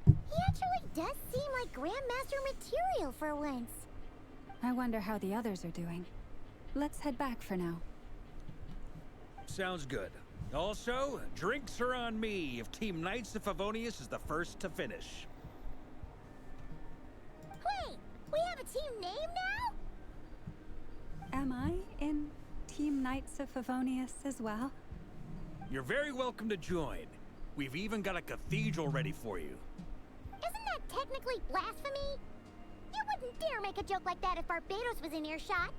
he actually does seem like Grandmaster material for once. I wonder how the others are doing. Let's head back for now. Sounds good. Also, drinks are on me if Team Knights of Favonius is the first to finish. Wait, we have a team name now? Am I in Team Knights of Favonius as well? You're very welcome to join. We've even got a cathedral ready for you. Isn't that technically blasphemy? You wouldn't dare make a joke like that if Barbados was in earshot.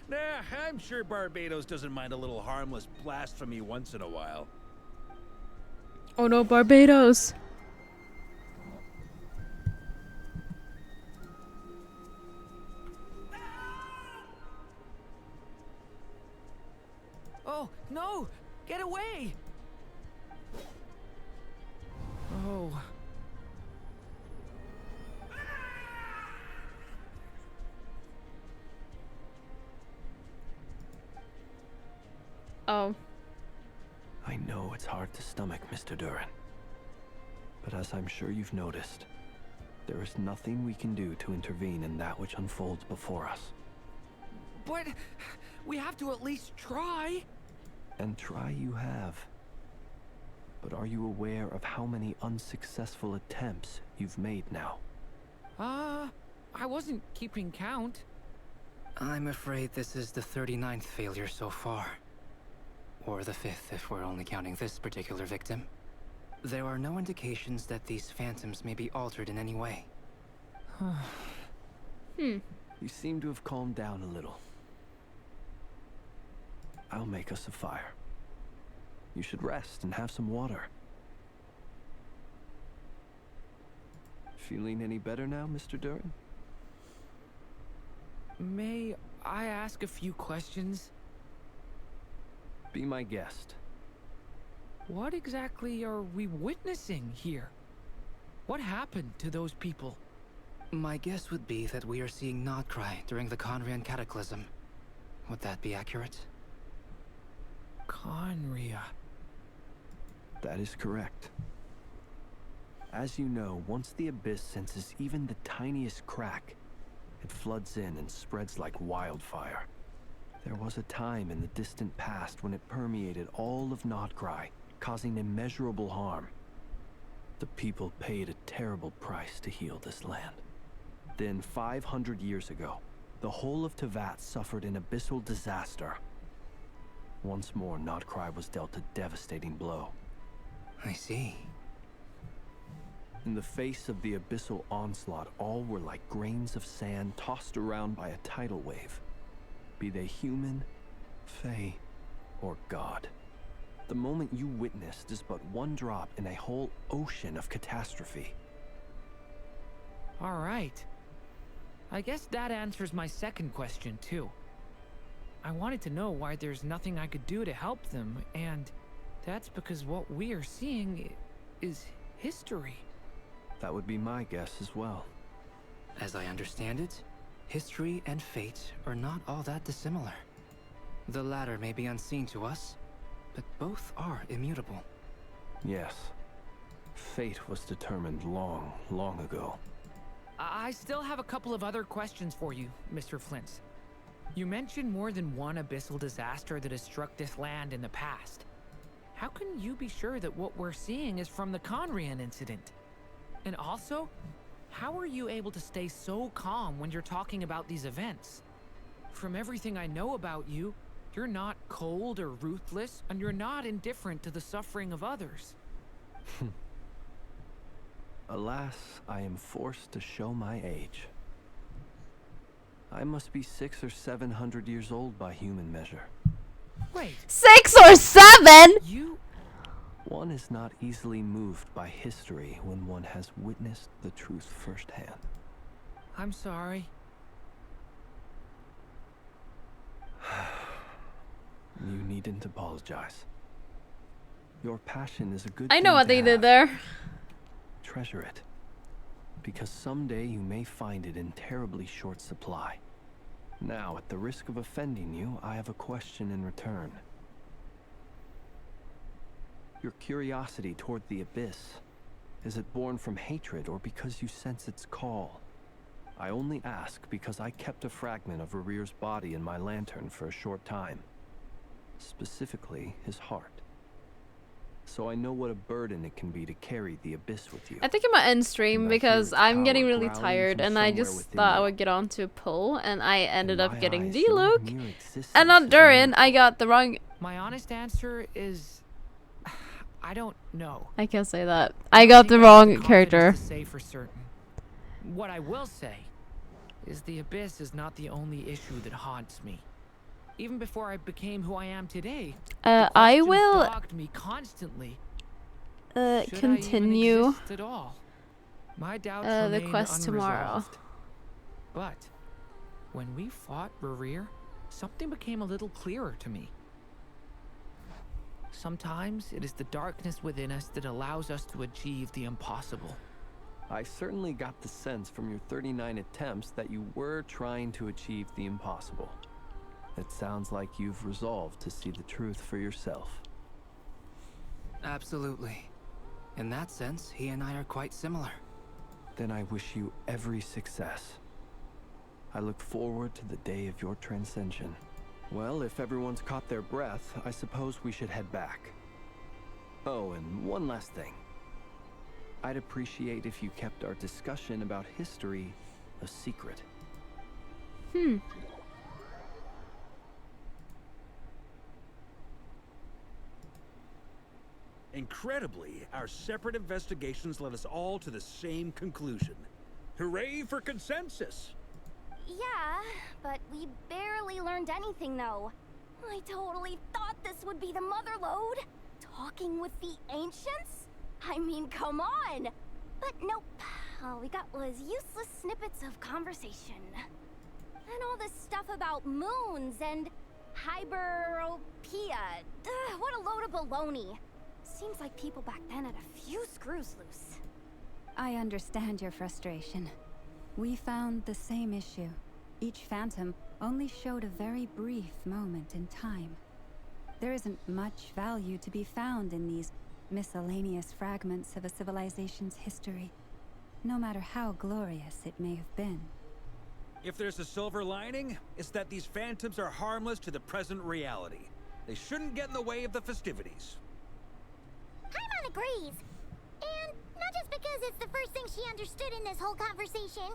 Nah, I'm sure Barbados doesn't mind a little harmless blasphemy once in a while. Oh no, Barbados. Oh, no! Get away! Oh. Oh. I know it's hard to stomach, Mr. Duran. But as I'm sure you've noticed, there is nothing we can do to intervene in that which unfolds before us. But we have to at least try. And try you have. But are you aware of how many unsuccessful attempts you've made now? I wasn't keeping count. I'm afraid this is the 39th failure so far. Or the 5th if we're only counting this particular victim. There are no indications that these phantoms may be altered in any way. You seem to have calmed down a little. I'll make us a fire. You should rest and have some water. Feeling any better now, Mr. Duran? May I ask a few questions? Be my guest. What exactly are we witnessing here? What happened to those people? My guess would be that we are seeing Nocturne during the Conrian Cataclysm. Would that be accurate? Conria. That is correct. As you know, once the Abyss senses even the tiniest crack, it floods in and spreads like wildfire. There was a time in the distant past when it permeated all of Nocturne, causing immeasurable harm. The people paid a terrible price to heal this land. Then, 500 years ago, the whole of Tevat suffered an abyssal disaster. Once more, Nocturne was dealt a devastating blow. I see. In the face of the abyssal onslaught, all were like grains of sand tossed around by a tidal wave. Be they human, fae, or god. The moment you witnessed is but one drop in a whole ocean of catastrophe. All right. I guess that answers my second question, too. I wanted to know why there's nothing I could do to help them, and that's because what we are seeing is history. That would be my guess as well. As I understand it, history and fate are not all that dissimilar. The latter may be unseen to us, but both are immutable. Yes. Fate was determined long, long ago. I still have a couple of other questions for you, Mr. Flint. You mentioned more than one abyssal disaster that has struck this land in the past. How can you be sure that what we're seeing is from the Conrian incident? And also, how are you able to stay so calm when you're talking about these events? From everything I know about you, you're not cold or ruthless, and you're not indifferent to the suffering of others. Alas, I am forced to show my age. I must be 600 or 700 years old by human measure. Wait. 6 or 7? One is not easily moved by history when one has witnessed the truth firsthand. I'm sorry. You needn't apologize. Your passion is a good I know thing what to they did have. there. Treasure it. Because someday you may find it in terribly short supply. Now, at the risk of offending you, I have a question in return. Your curiosity toward the Abyss, is it born from hatred or because you sense its call? I only ask because I kept a fragment of Rerear's body in my lantern for a short time. Specifically, his heart. So I know what a burden it can be to carry the Abyss with you. I think I'm gonna end stream because I'm getting really tired, and I just thought I would get on to pull, and I ended up getting D-Luke. And Nocturne, I got the wrong... My honest answer is... I don't know. I can't say that. I got the wrong character. To say for certain. What I will say is the Abyss is not the only issue that haunts me. Even before I became who I am today, I will dogged me constantly. Continue at all? My doubts the quest tomorrow. unresolved. But when we fought Rerear, something became a little clearer to me. Sometimes it is the darkness within us that allows us to achieve the impossible. I certainly got the sense from your 39 attempts that you were trying to achieve the impossible. It sounds like you've resolved to see the truth for yourself. Absolutely. In that sense, he and I are quite similar. Then I wish you every success. I look forward to the day of your transcension. Well, if everyone's caught their breath, I suppose we should head back. Oh, and one last thing. I'd appreciate if you kept our discussion about history a secret. Incredibly, our separate investigations led us all to the same conclusion. Hooray for consensus! Yeah, but we barely learned anything, though. I totally thought this would be the mother lode. Talking with the ancients? I mean, come on! But nope. All we got was useless snippets of conversation. And all this stuff about moons and hyperopia. What a load of baloney. Seems like people back then had a few screws loose. I understand your frustration. We found the same issue. Each phantom only showed a very brief moment in time. There isn't much value to be found in these miscellaneous fragments of a civilization's history, no matter how glorious it may have been. If there's a silver lining, it's that these phantoms are harmless to the present reality. They shouldn't get in the way of the festivities. Paimon agrees. And not just because it's the first thing she understood in this whole conversation.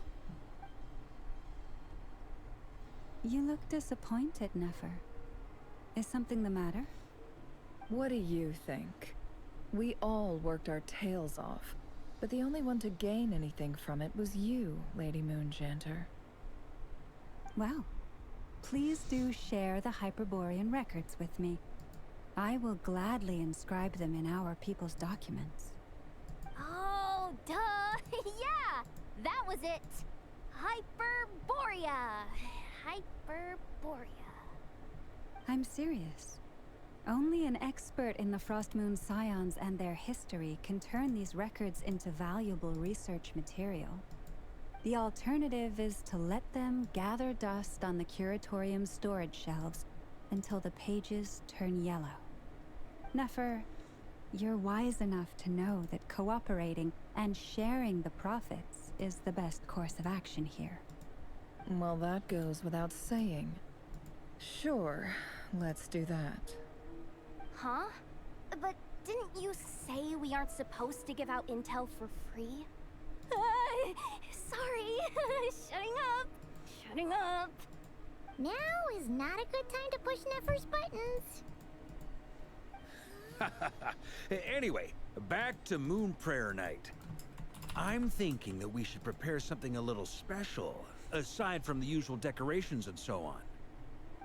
You look disappointed, Nefer. Is something the matter? What do you think? We all worked our tails off, but the only one to gain anything from it was you, Lady Moonjanter. Well, please do share the Hyperborean records with me. I will gladly inscribe them in our people's documents. Oh, duh! Yeah! That was it! Hyperborea! Hyperborea. I'm serious. Only an expert in the Frostmoon Scions and their history can turn these records into valuable research material. The alternative is to let them gather dust on the Curatorium's storage shelves until the pages turn yellow. Nefer, you're wise enough to know that cooperating and sharing the profits is the best course of action here. Well, that goes without saying. Sure, let's do that. Huh? But didn't you say we aren't supposed to give out intel for free? Sorry. Shutting up. Now is not a good time to push Nefer's buttons. Anyway, back to Moon Prayer Night. I'm thinking that we should prepare something a little special, aside from the usual decorations and so on.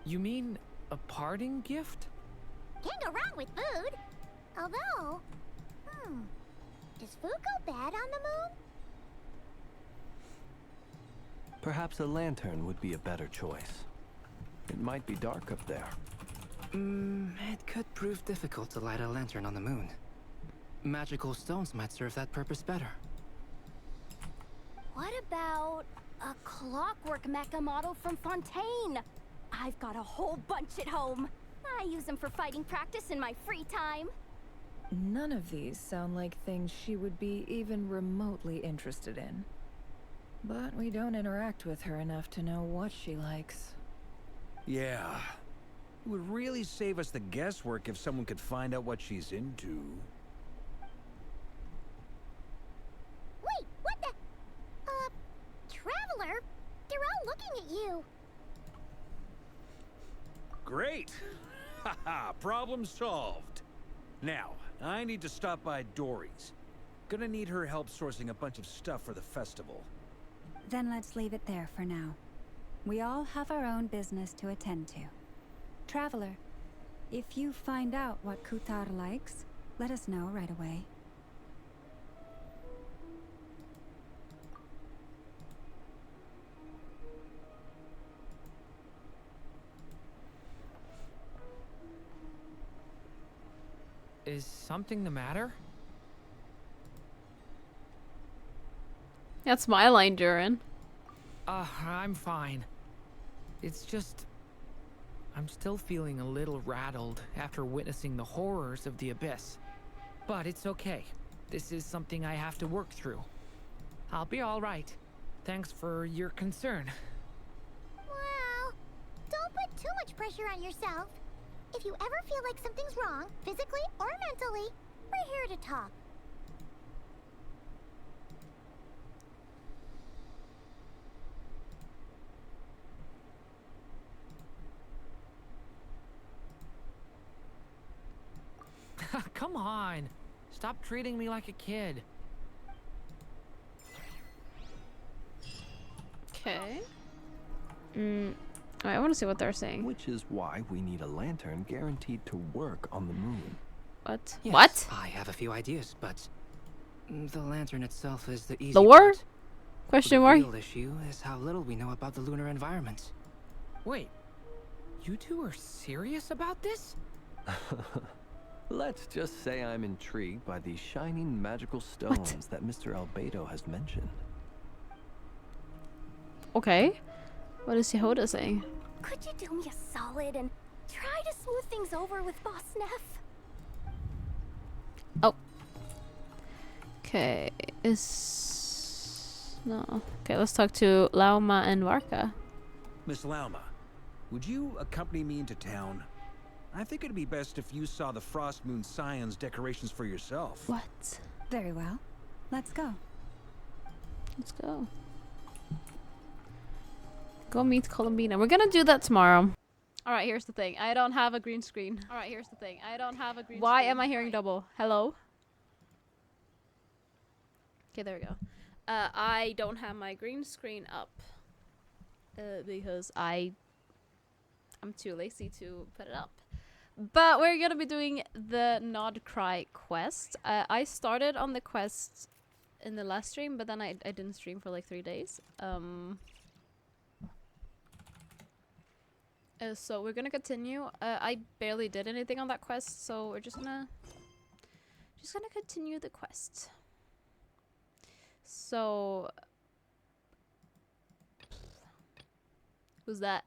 You mean a parting gift? Can't go wrong with food. Although, does food go bad on the moon? Perhaps a lantern would be a better choice. It might be dark up there. It could prove difficult to light a lantern on the moon. Magical stones might serve that purpose better. What about a clockwork mecha model from Fontaine? I've got a whole bunch at home. I use them for fighting practice in my free time. None of these sound like things she would be even remotely interested in. But we don't interact with her enough to know what she likes. Yeah. It would really save us the guesswork if someone could find out what she's into. Wait, what the? Traveler? They're all looking at you. Great! Haha, problem solved. Now, I need to stop by Dory's. Gonna need her help sourcing a bunch of stuff for the festival. Then let's leave it there for now. We all have our own business to attend to. Traveler, if you find out what Kutar likes, let us know right away. Is something the matter? That's my line, Durin. I'm fine. It's just... I'm still feeling a little rattled after witnessing the horrors of the Abyss. But it's okay. This is something I have to work through. I'll be alright. Thanks for your concern. Well, don't put too much pressure on yourself. If you ever feel like something's wrong, physically or mentally, we're here to talk. Come on. Stop treating me like a kid. Okay. I want to see what they're saying. Which is why we need a lantern guaranteed to work on the moon. What? Yes, What? I have a few ideas, but the lantern itself is the easy The war? part. Question The mark? real issue is how little we know about the lunar environment. Wait, you two are serious about this? Let's just say I'm intrigued by the shining magical stones that Mr. Albedo has mentioned. Okay. What is Yehoda saying? Could you do me a solid and try to smooth things over with Boss Neff? Oh. Okay. No. Okay, let's talk to Lauma and Varka. Miss Lauma, would you accompany me into town? I think it'd be best if you saw the Frost Moon Scion's decorations for yourself. What? Very well. Let's go. Let's go. Go meet Columbina. We're gonna do that tomorrow. Alright, here's the thing. I don't have a green screen. Alright, here's the thing. I don't have a green screen. Why am I hearing double? Hello? Okay, there we go. I don't have my green screen up. Because I'm too lazy to put it up. But we're gonna be doing the Nod Cry quest. I started on the quest in the last stream, but then I didn't stream for like 3 days. So we're gonna continue. I barely did anything on that quest, so we're just gonna continue the quest. So who's that?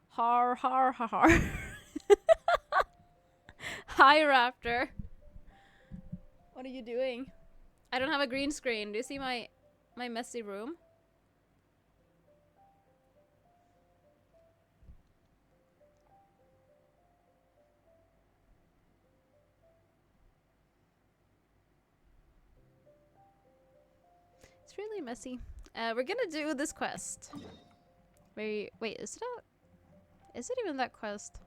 Har har har har. Hi Raptor. What are you doing? I don't have a green screen. Do you see my messy room? It's really messy. We're gonna do this quest. Wait, is it even that quest?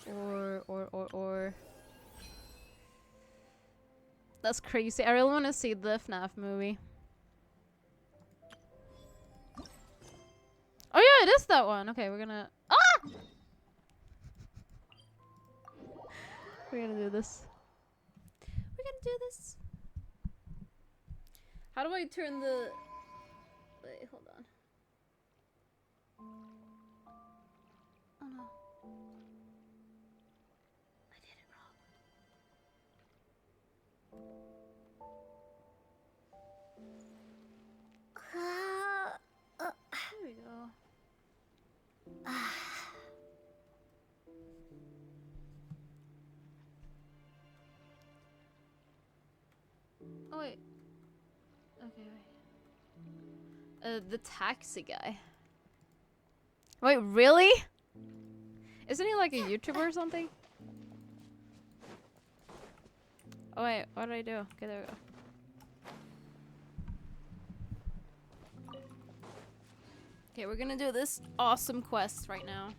Or that's crazy. I really want to see the FNAF movie. Oh yeah, it is that one. Okay, we're gonna we're gonna do this. We're gonna do this. How do I turn the... Wait, hold on. Oh no. I did it wrong. There we go. Oh wait. Okay, wait. The taxi guy. Wait, really? Isn't he like a YouTuber or something? Oh wait, what did I do? Okay, there we go. Okay, we're gonna do this awesome quest right now.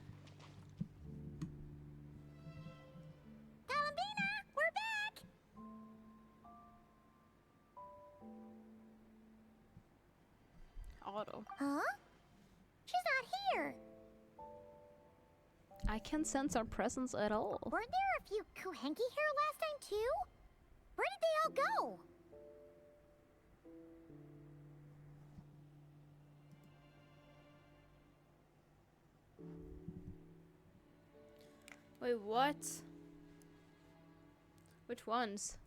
Columbina, we're back! Auto. Huh? She's not here. I can't sense our presence at all. Weren't there a few Kuhenki here last time too? Where did they all go? Wait, what? Which ones?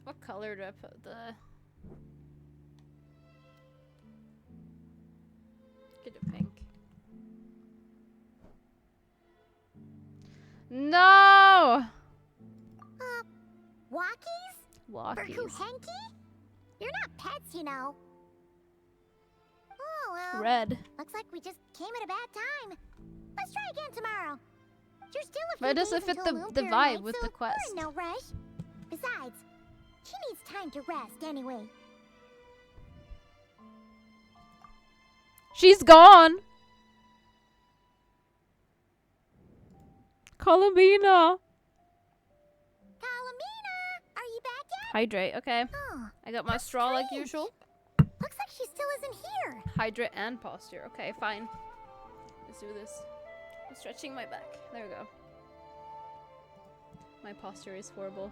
What color do I put the... Get a pink. No! Walkies? Walkies. For Kuhenki? You're not pets, you know. Oh, well. Red. Looks like we just came at a bad time. Let's try again tomorrow. You're still a few But it doesn't days fit until the Moonfire vibe Night, with so the quest. we're in no rush. Besides, she needs time to rest anyway. She's gone! Columbina! Columbina, are you back yet? Hydrate, okay. Oh, I got my straw like usual. looks like she still isn't here. Hydrate and posture. Okay, fine. Let's do this. I'm stretching my back. There we go. My posture is horrible.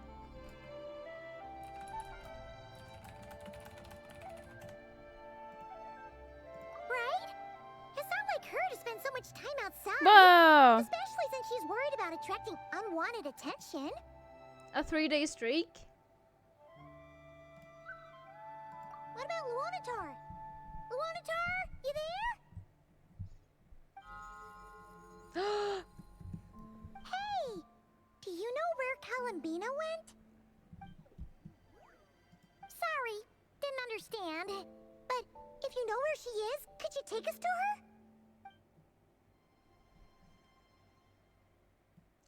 Right? It's not like her to spend so much time outside. Whoa! Especially since she's worried about attracting unwanted attention. A 3-day streak? What about Luonatar? Luonatar, you there? Hey! Do you know where Columbina went? Sorry, didn't understand. But if you know where she is, could you take us to her?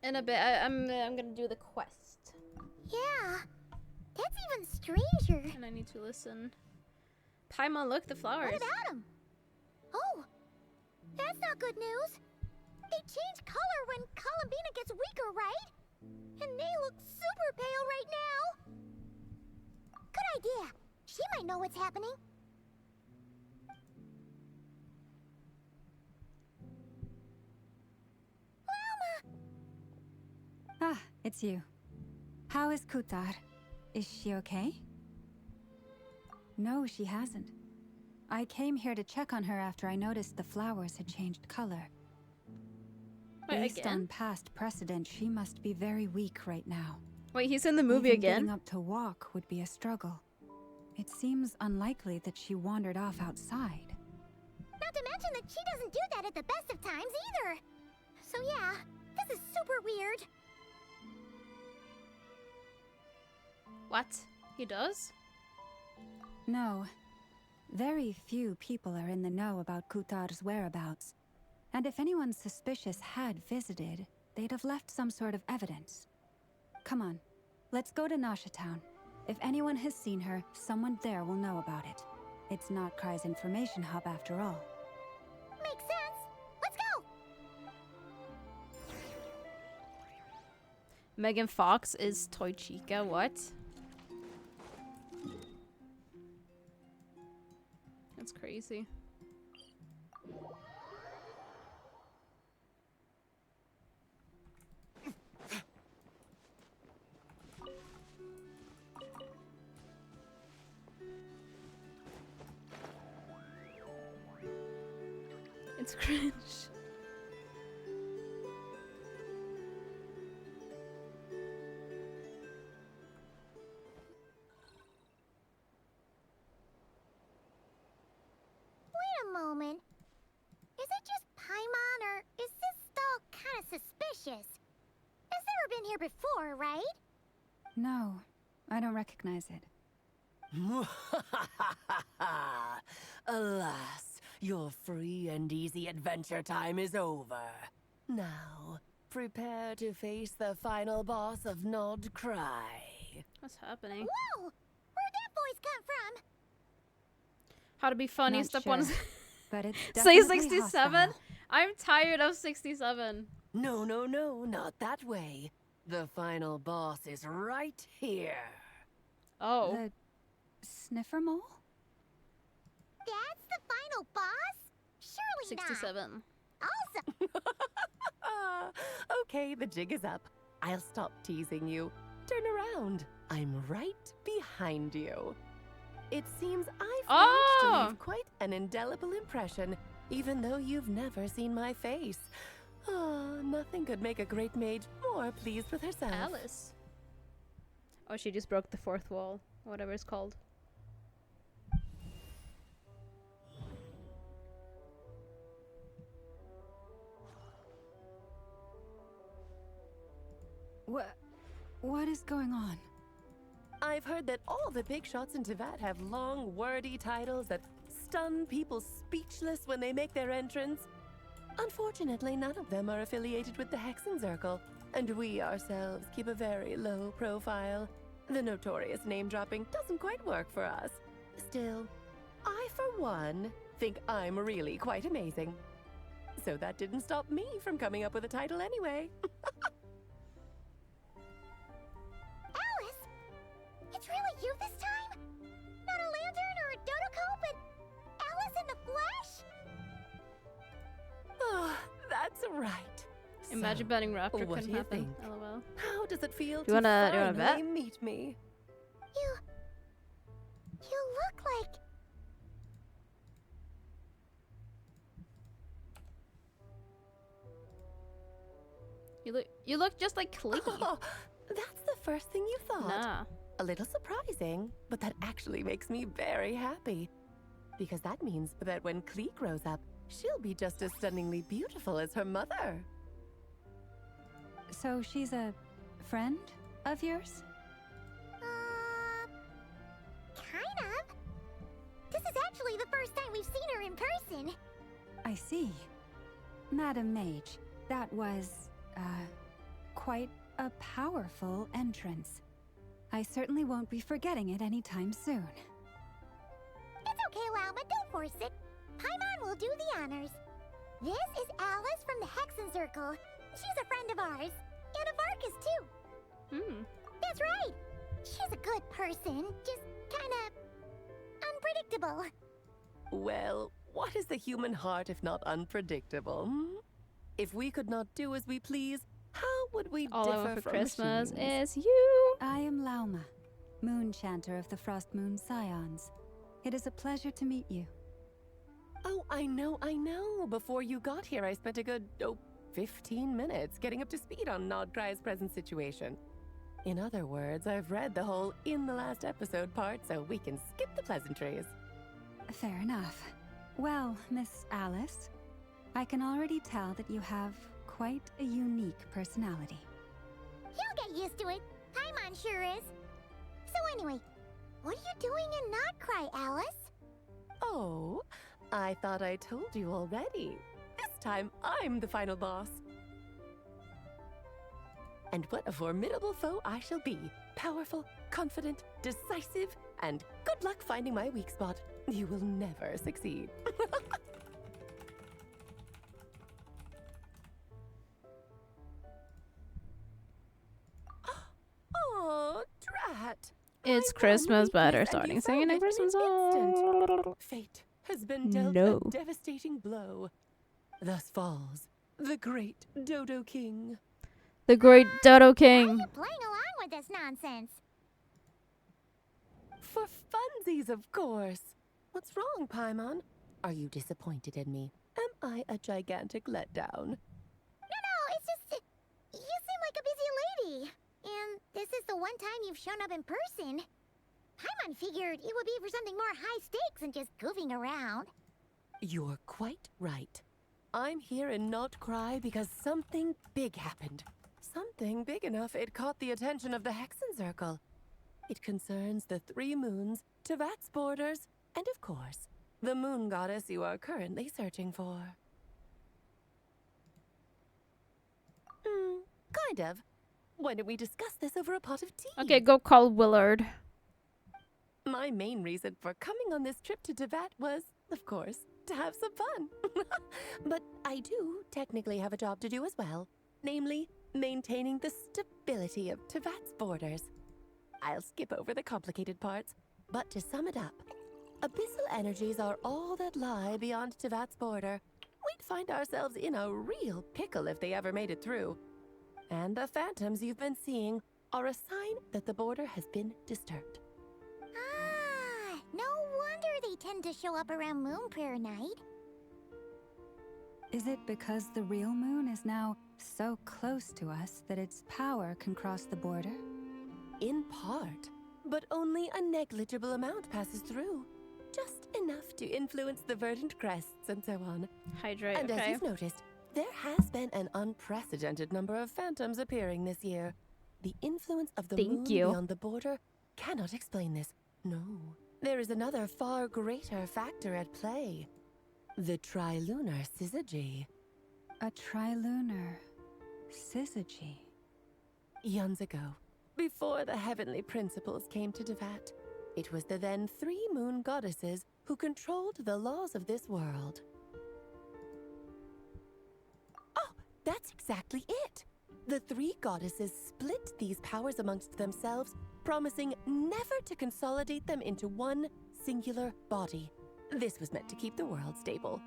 In a bit, I'm gonna do the quest. Yeah, that's even stranger. And I need to listen. Paimon, look, the flowers. What about them? Oh, that's not good news. They change color when Columbina gets weaker, right? And they look super pale right now. Good idea. She might know what's happening. Ah, it's you. How is Kutar? Is she okay? No, she hasn't. I came here to check on her after I noticed the flowers had changed color. Wait, Based again? on past precedent, she must be very weak right now. Wait, he's in the movie Even again? Getting up to walk would be a struggle. It seems unlikely that she wandered off outside. Not to mention that she doesn't do that at the best of times either. So yeah, this is super weird. What? He does? No. Very few people are in the know about Kutar's whereabouts. And if anyone suspicious had visited, they'd have left some sort of evidence. Come on, let's go to Nasha Town. If anyone has seen her, someone there will know about it. It's not Cry's information hub after all. Makes sense. Let's go. Megan Fox is Toy Chica, what? That's crazy. It's cringe. Wait a moment. Is it just Paimon, or is this stall kind of suspicious? It's never been here before, right? No, I don't recognize it. Alas, your free and easy adventure time is over. Now, prepare to face the final boss of Nod Cry. What's happening? Whoa! Where'd that voice come from? How to be funny, Not step sure, 1. but it's Say definitely 67? hostile. I'm tired of 67. No, no, no, not that way. The final boss is right here. Oh. The sniffer mole? That's the final boss? Surely not. 67. Also, Okay, the jig is up. I'll stop teasing you. Turn around. I'm right behind you. It seems I've managed to leave quite an indelible impression, even though you've never seen my face. Oh, nothing could make a great mage more pleased with herself. Alice. Oh, she just broke the fourth wall. Whatever it's called. What is going on? I've heard that all the big shots in Teyvat have long, wordy titles that stun people speechless when they make their entrance. Unfortunately, none of them are affiliated with the Hexenzirkel, and we ourselves keep a very low profile. The notorious name-dropping doesn't quite work for us. Still, I, for one, think I'm really quite amazing. So that didn't stop me from coming up with a title anyway. Alice! It's really you this time? Not a lantern or a dodo but flesh? Oh, that's right. Imagine betting Raptor what couldn't do you happen. think? LOL. How does it feel Do you wanna to bet? finally meet me? You look like... You look just like Klee. Oh, that's the first thing you thought. Nah. A little surprising, but that actually makes me very happy. Because that means that when Klee grows up, she'll be just as stunningly beautiful as her mother. So she's a friend of yours? Kind of. This is actually the first time we've seen her in person. I see. Madam Mage, that was, quite a powerful entrance. I certainly won't be forgetting it anytime soon. It's okay, Lauma, don't force it. Paimon will do the honors. This is Alice from the Hexen Circle. She's a friend of ours. And of Arcus, too. That's right. She's a good person, just kinda... unpredictable. Well, what is the human heart if not unpredictable? If we could not do as we please, how would we All I differ want for from Christmas machines? is you. I am Lauma, Moon Chanter of the Frost Moon Scions. It is a pleasure to meet you. Oh, I know. Before you got here, I spent a good, 15 minutes getting up to speed on Nodcry's present situation. In other words, I've read the whole in the last episode part, so we can skip the pleasantries. Fair enough. Well, Miss Alice, I can already tell that you have quite a unique personality. He'll get used to it. Paimon sure is. So anyway, what are you doing in Nodcry, Alice? Oh, I thought I told you already. This time, I'm the final boss. And what a formidable foe I shall be. Powerful, confident, decisive, and good luck finding my weak spot. You will never succeed. Oh, drat. It's Christmas, but they're starting singing a Christmas song. Fate has been dealt No. a devastating blow. Thus falls the great Dodo King. The great Dodo King. Playing along with this nonsense. For funsies, of course. What's wrong, Paimon? Are you disappointed in me? Am I a gigantic letdown? No, it's just... you seem like a busy lady. And this is the one time you've shown up in person. Paimon figured it would be for something more high stakes than just goofing around. You're quite right. I'm here in Nocturne because something big happened. Something big enough it caught the attention of the Hexen Circle. It concerns the 3 moons, Tevat's borders, and of course, the moon goddess you are currently searching for. Kind of. Why don't we discuss this over a pot of tea? Okay, go call Willard. My main reason for coming on this trip to Tevat was, of course, to have some fun. But I do technically have a job to do as well. Namely, maintaining the stability of Tevat's borders. I'll skip over the complicated parts, but to sum it up, abyssal energies are all that lie beyond Tevat's border. We'd find ourselves in a real pickle if they ever made it through. And the phantoms you've been seeing are a sign that the border has been disturbed. Ah, no wonder they tend to show up around Moon Prayer Night. Is it because the real moon is now so close to us that its power can cross the border? In part, but only a negligible amount passes through. Just enough to influence the verdant crests and so on. Hydrate, And okay. as you've noticed, there has been an unprecedented number of phantoms appearing this year. The influence of the moon beyond the border cannot explain this. No, there is another far greater factor at play. The trilunar syzygy. A trilunar syzygy. Eons ago, before the heavenly principles came to Tevat, it was the then 3 moon goddesses who controlled the laws of this world. Oh, that's exactly it! The 3 goddesses split these powers amongst themselves, promising never to consolidate them into one singular body. This was meant to keep the world stable.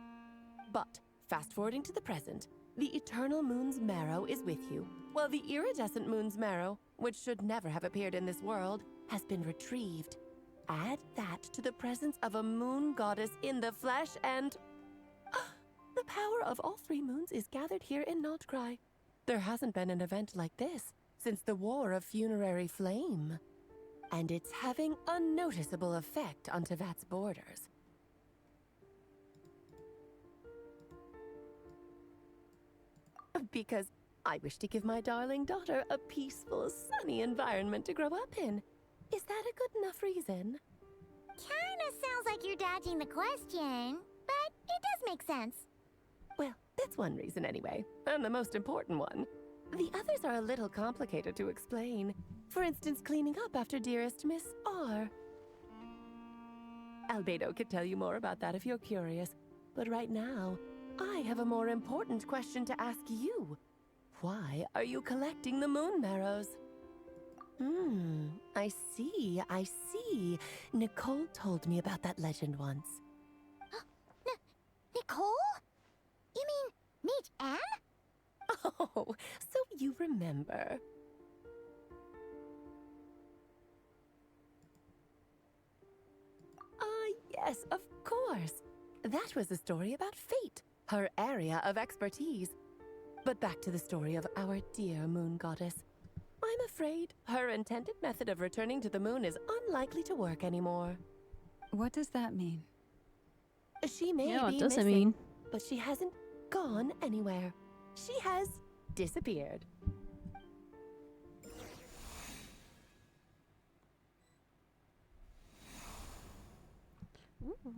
But, fast forwarding to the present, the eternal moon's marrow is with you, while the iridescent moon's marrow, which should never have appeared in this world, has been retrieved. Add that to the presence of a moon goddess in the flesh and... the power of all three moons is gathered here in Nocturne. There hasn't been an event like this since the War of Funerary Flame. And it's having a noticeable effect on Tevat's borders. Because I wish to give my darling daughter a peaceful, sunny environment to grow up in. Is that a good enough reason? Kinda sounds like you're dodging the question, but it does make sense. Well, that's one reason anyway, and the most important one. The others are a little complicated to explain. For instance, cleaning up after dearest Miss R. Albedo could tell you more about that if you're curious, but right now, I have a more important question to ask you. Why are you collecting the moon marrows? I see. Nicole told me about that legend once. Nicole? You mean Mage Anne? Oh, so you remember. Yes, of course. That was a story about fate, her area of expertise. But back to the story of our dear moon goddess. I'm afraid her intended method of returning to the moon is unlikely to work anymore. What does that mean? She may Yeah, what be does it missing, mean? but she hasn't gone anywhere. She has disappeared. Ooh.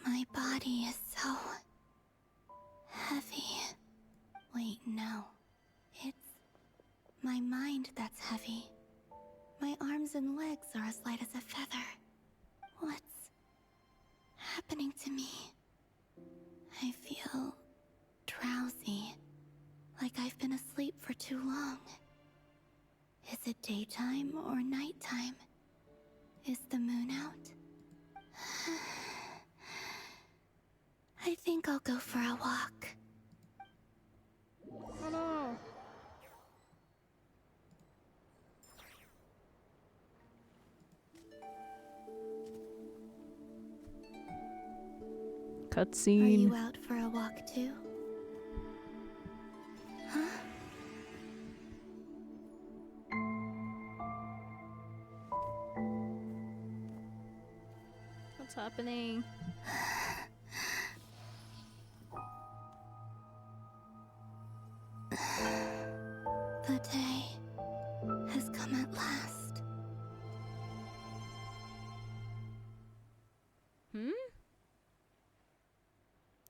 My body is so heavy. Wait, no. It's my mind that's heavy. My arms and legs are as light as a feather. What's happening to me? I feel drowsy, like I've been asleep for too long. Is it daytime or nighttime? Is the moon out? I think I'll go for a walk. Oh no. Cutscene. Are you out for a walk too? Huh? What's happening? The day has come at last.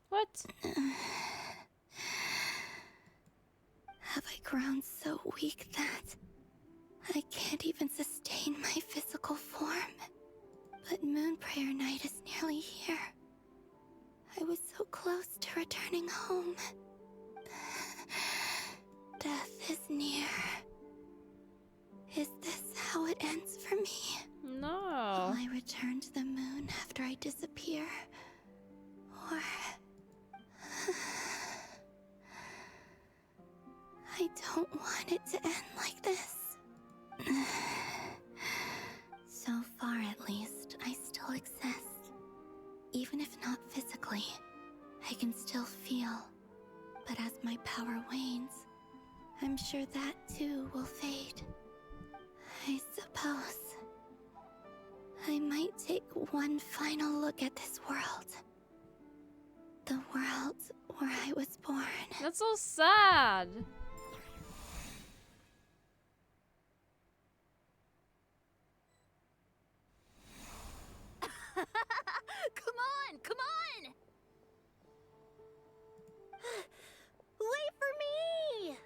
What? Have I grown so weak that I can't even sustain my physical form? But Moon Prayer Night is nearly here. I was so close to returning home. Death is near. Is this how it ends for me? No. Will I return to the moon after I disappear? Or... I don't want it to end like this. So far, at least, I still exist. Even if not physically, I can still feel. But as my power wanes, I'm sure that too will fade. I suppose I might take one final look at this world. The world where I was born. That's so sad. Come on! Wait for me!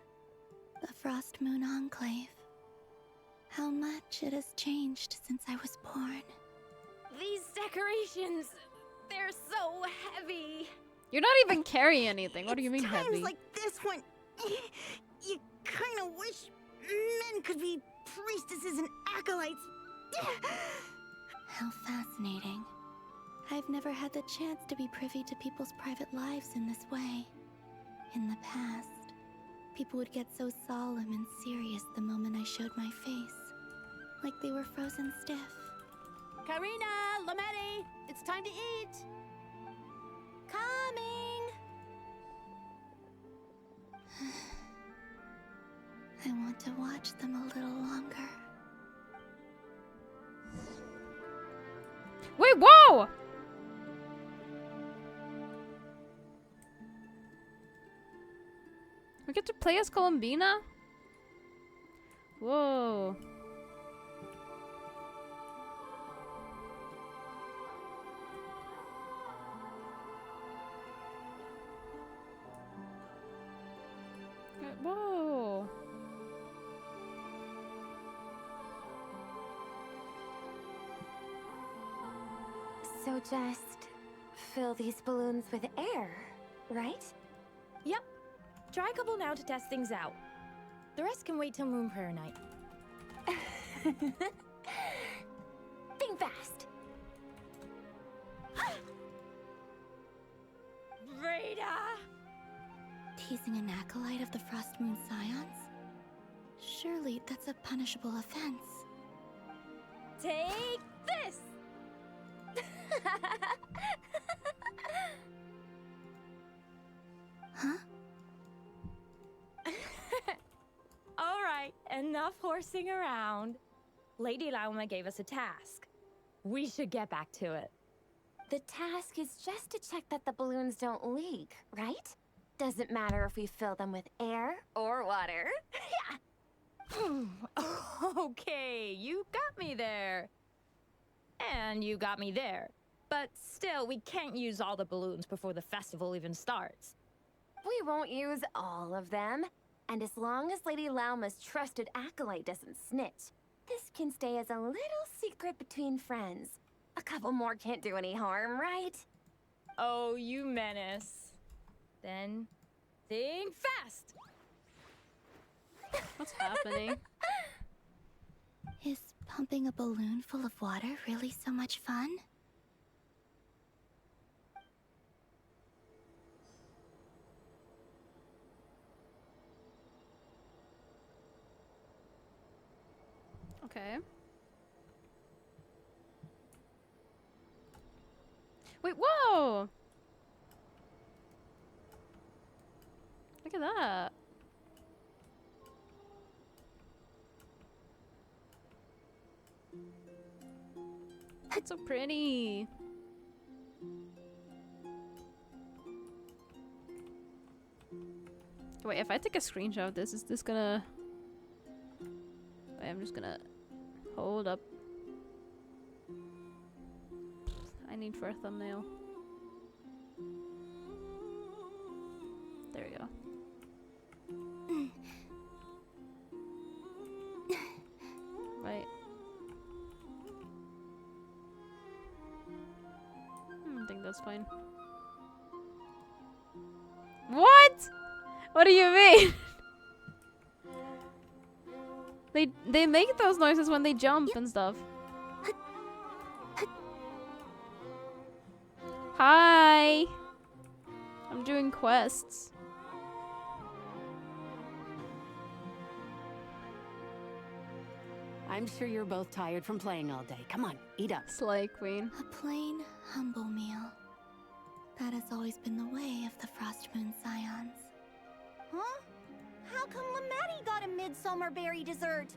The Frost Moon Enclave. How much it has changed since I was born. These decorations, they're so heavy. You're not even carrying anything. What do you mean Times heavy? like this when you kind of wish men could be priestesses and acolytes! How fascinating. I've never had the chance to be privy to people's private lives in this way. In the past, people would get so solemn and serious the moment I showed my face. Like they were frozen stiff. Karina, Lametti, it's time to eat. Coming! I want to watch them a little longer. Wait, whoa! We get to play as Columbina? Whoa. Whoa. So just fill these balloons with air, right? Yep. Try a couple now to test things out. The rest can wait till Moon Prayer night. Think fast. Rita! Teasing an acolyte of the Frost Moon Scions? Surely that's a punishable offense. Take this! Huh? Alright, enough horsing around. Lady Lauma gave us a task. We should get back to it. The task is just to check that the balloons don't leak, right? Doesn't matter if we fill them with air or water. Okay, you got me there. And you got me there. But still, we can't use all the balloons before the festival even starts. We won't use all of them. And as long as Lady Lauma's trusted acolyte doesn't snitch, this can stay as a little secret between friends. A couple more can't do any harm, right? Oh, you menace. Then, think fast! What's happening? Is pumping a balloon full of water really so much fun? Okay. Wait, whoa! Look at that. That's so pretty. Wait, if I take a screenshot of this, is this gonna... Wait, I'm just gonna... Hold up. I need for a thumbnail. There we go. Right. I think that's fine. What? What do you mean? They make those noises when they jump and stuff. Hi. I'm doing quests. I'm sure you're both tired from playing all day. Come on, eat up. Slay Queen. A plain, humble meal. That has always been the way of the Frost Moon Scions. Huh? How come Lametti got a midsummer berry dessert?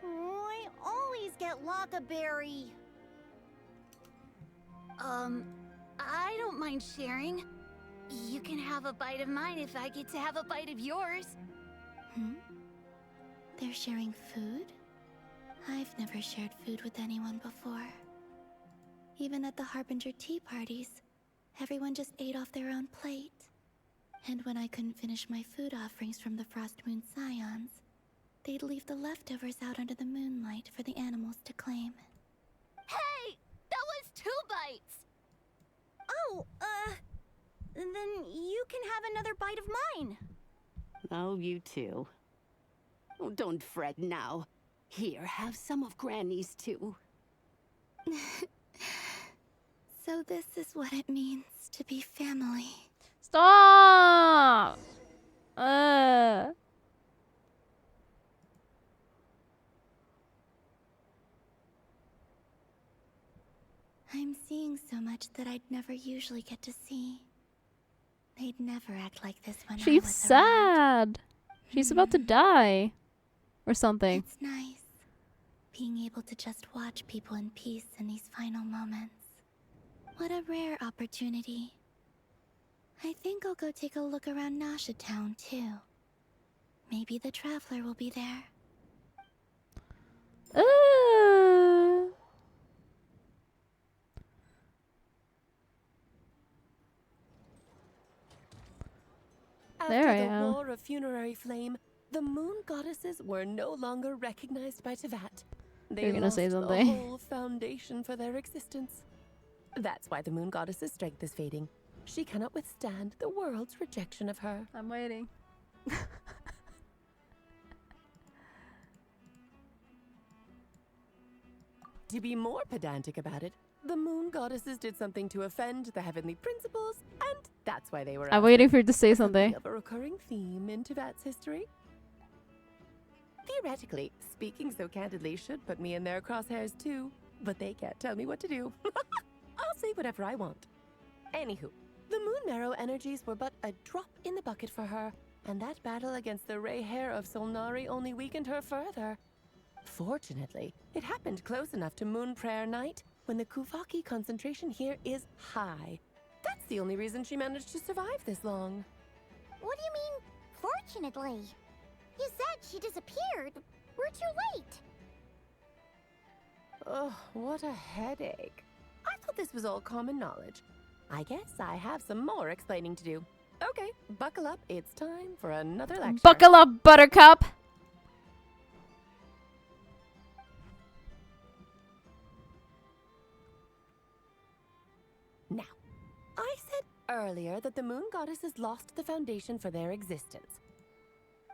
Oh, I always get Lockaberry. I don't mind sharing. You can have a bite of mine if I get to have a bite of yours. Hmm? They're sharing food? I've never shared food with anyone before. Even at the Harbinger tea parties, everyone just ate off their own plate. And when I couldn't finish my food offerings from the Frost Moon Scions, they'd leave the leftovers out under the moonlight for the animals to claim. Hey! That was 2 bites! Oh, then you can have another bite of mine. Oh, you too. Oh, don't fret now. Here, have some of Granny's too. So this is what it means to be family. Stop! I'm seeing so much that I'd never usually get to see. They'd never act like this when I She's was sad. She's about to die. Or something. It's nice being able to just watch people in peace in these final moments. What a rare opportunity. I think I'll go take a look around Nasha Town too. Maybe the Traveler will be there. There I After the am. War of Funerary Flame, the moon goddesses were no longer recognized by Tevat. They You're gonna lost say the something. whole foundation for their existence. That's why the moon goddess's strength is fading. She cannot withstand the world's rejection of her. I'm waiting. To be more pedantic about it, the moon goddesses did something to offend the heavenly principles, and that's why they were I'm waiting for you to say something. of a recurring theme in Tevat's history. Theoretically, speaking so candidly should put me in their crosshairs too, but they can't tell me what to do. I'll say whatever I want. Anywho, the Moon Marrow energies were but a drop in the bucket for her, and that battle against the Ray Hair of Solnari only weakened her further. Fortunately, it happened close enough to Moon Prayer Night when the Kuvaki concentration here is high. That's the only reason she managed to survive this long. What do you mean, fortunately? You said she disappeared. We're too late. Ugh, what a headache. I thought this was all common knowledge. I guess I have some more explaining to do. Okay, buckle up. It's time for another lecture. Buckle up, Buttercup! Now, I said earlier that the moon goddesses lost the foundation for their existence.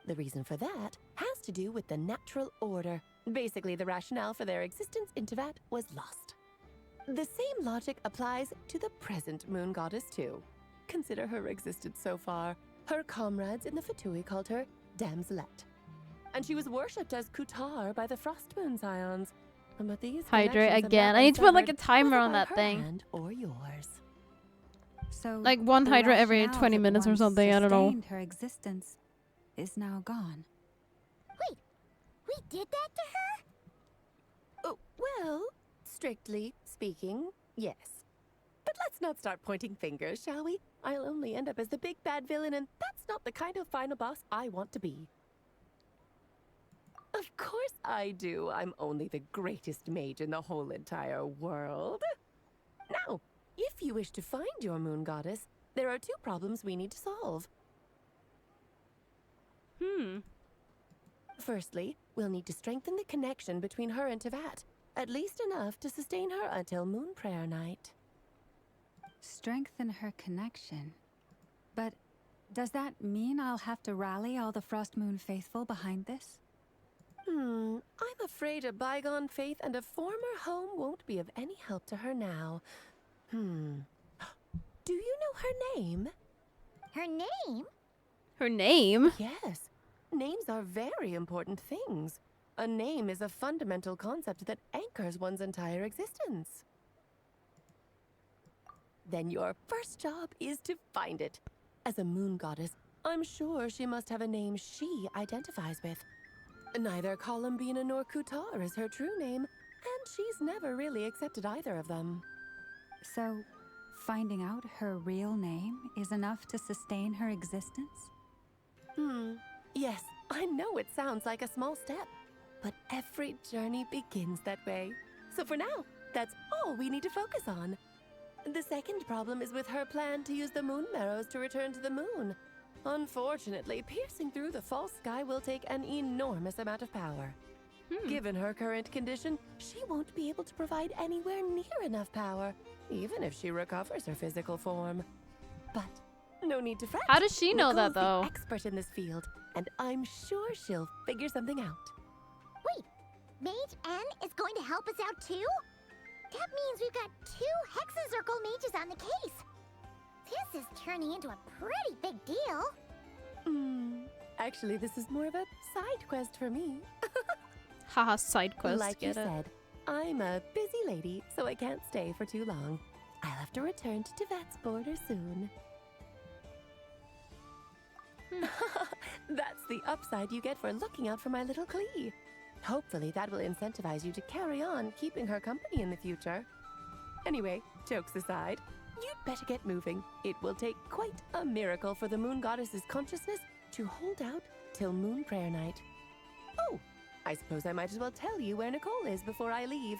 The reason for that has to do with the natural order. Basically, the rationale for their existence in Tevat was lost. The same logic applies to the present moon goddess too. Consider her existence so far. Her comrades in the Fatui called her Damselette. And she was worshipped as Kutar by the Frost Moon Scions. But these Hydrate connections again. have I not need to put like a severed, timer whether on by that her thing. hand or yours. So Like one the Hydra every rationale 20 that minutes or once something, I don't know. sustained her existence is now gone. Wait, we did that to her? Oh, well, strictly speaking, yes. But let's not start pointing fingers, shall we? I'll only end up as the big bad villain, and that's not the kind of final boss I want to be. Of course I do. I'm only the greatest mage in the whole entire world. Now, if you wish to find your moon goddess, there are two problems we need to solve. Firstly, we'll need to strengthen the connection between her and Tevat, at least enough to sustain her until Moon Prayer Night. Strengthen her connection. But does that mean I'll have to rally all the Frost Moon faithful behind this? I'm afraid a bygone faith and a former home won't be of any help to her now. Do you know her name? Her name? Her name? Yes. Names are very important things. A name is a fundamental concept that anchors one's entire existence. Then your first job is to find it. As a moon goddess, I'm sure she must have a name she identifies with. Neither Columbina nor Kutar is her true name, and she's never really accepted either of them. So, finding out her real name is enough to sustain her existence? Yes, I know it sounds like a small step, but every journey begins that way. So for now, that's all we need to focus on. The second problem is with her plan to use the moon marrows to return to the moon. Unfortunately, piercing through the false sky will take an enormous amount of power. Given her current condition, she won't be able to provide anywhere near enough power, even if she recovers her physical form. But no need to fret. How does she know that, Nicole's the though? expert in this field, and I'm sure she'll figure something out. Wait, Mage N is going to help us out too? That means we've got 2 Hexacircle mages on the case. This is turning into a pretty big deal. Actually, this is more of a side quest for me. Haha, side quest. Like you get it. said, I'm a busy lady, so I can't stay for too long. I'll have to return to Tevat's border soon. That's the upside you get for looking out for my little Klee. Hopefully that will incentivize you to carry on keeping her company in the future. Anyway, jokes aside, you'd better get moving. It will take quite a miracle for the Moon Goddess's consciousness to hold out till Moon Prayer Night. Oh, I suppose I might as well tell you where Nicole is before I leave.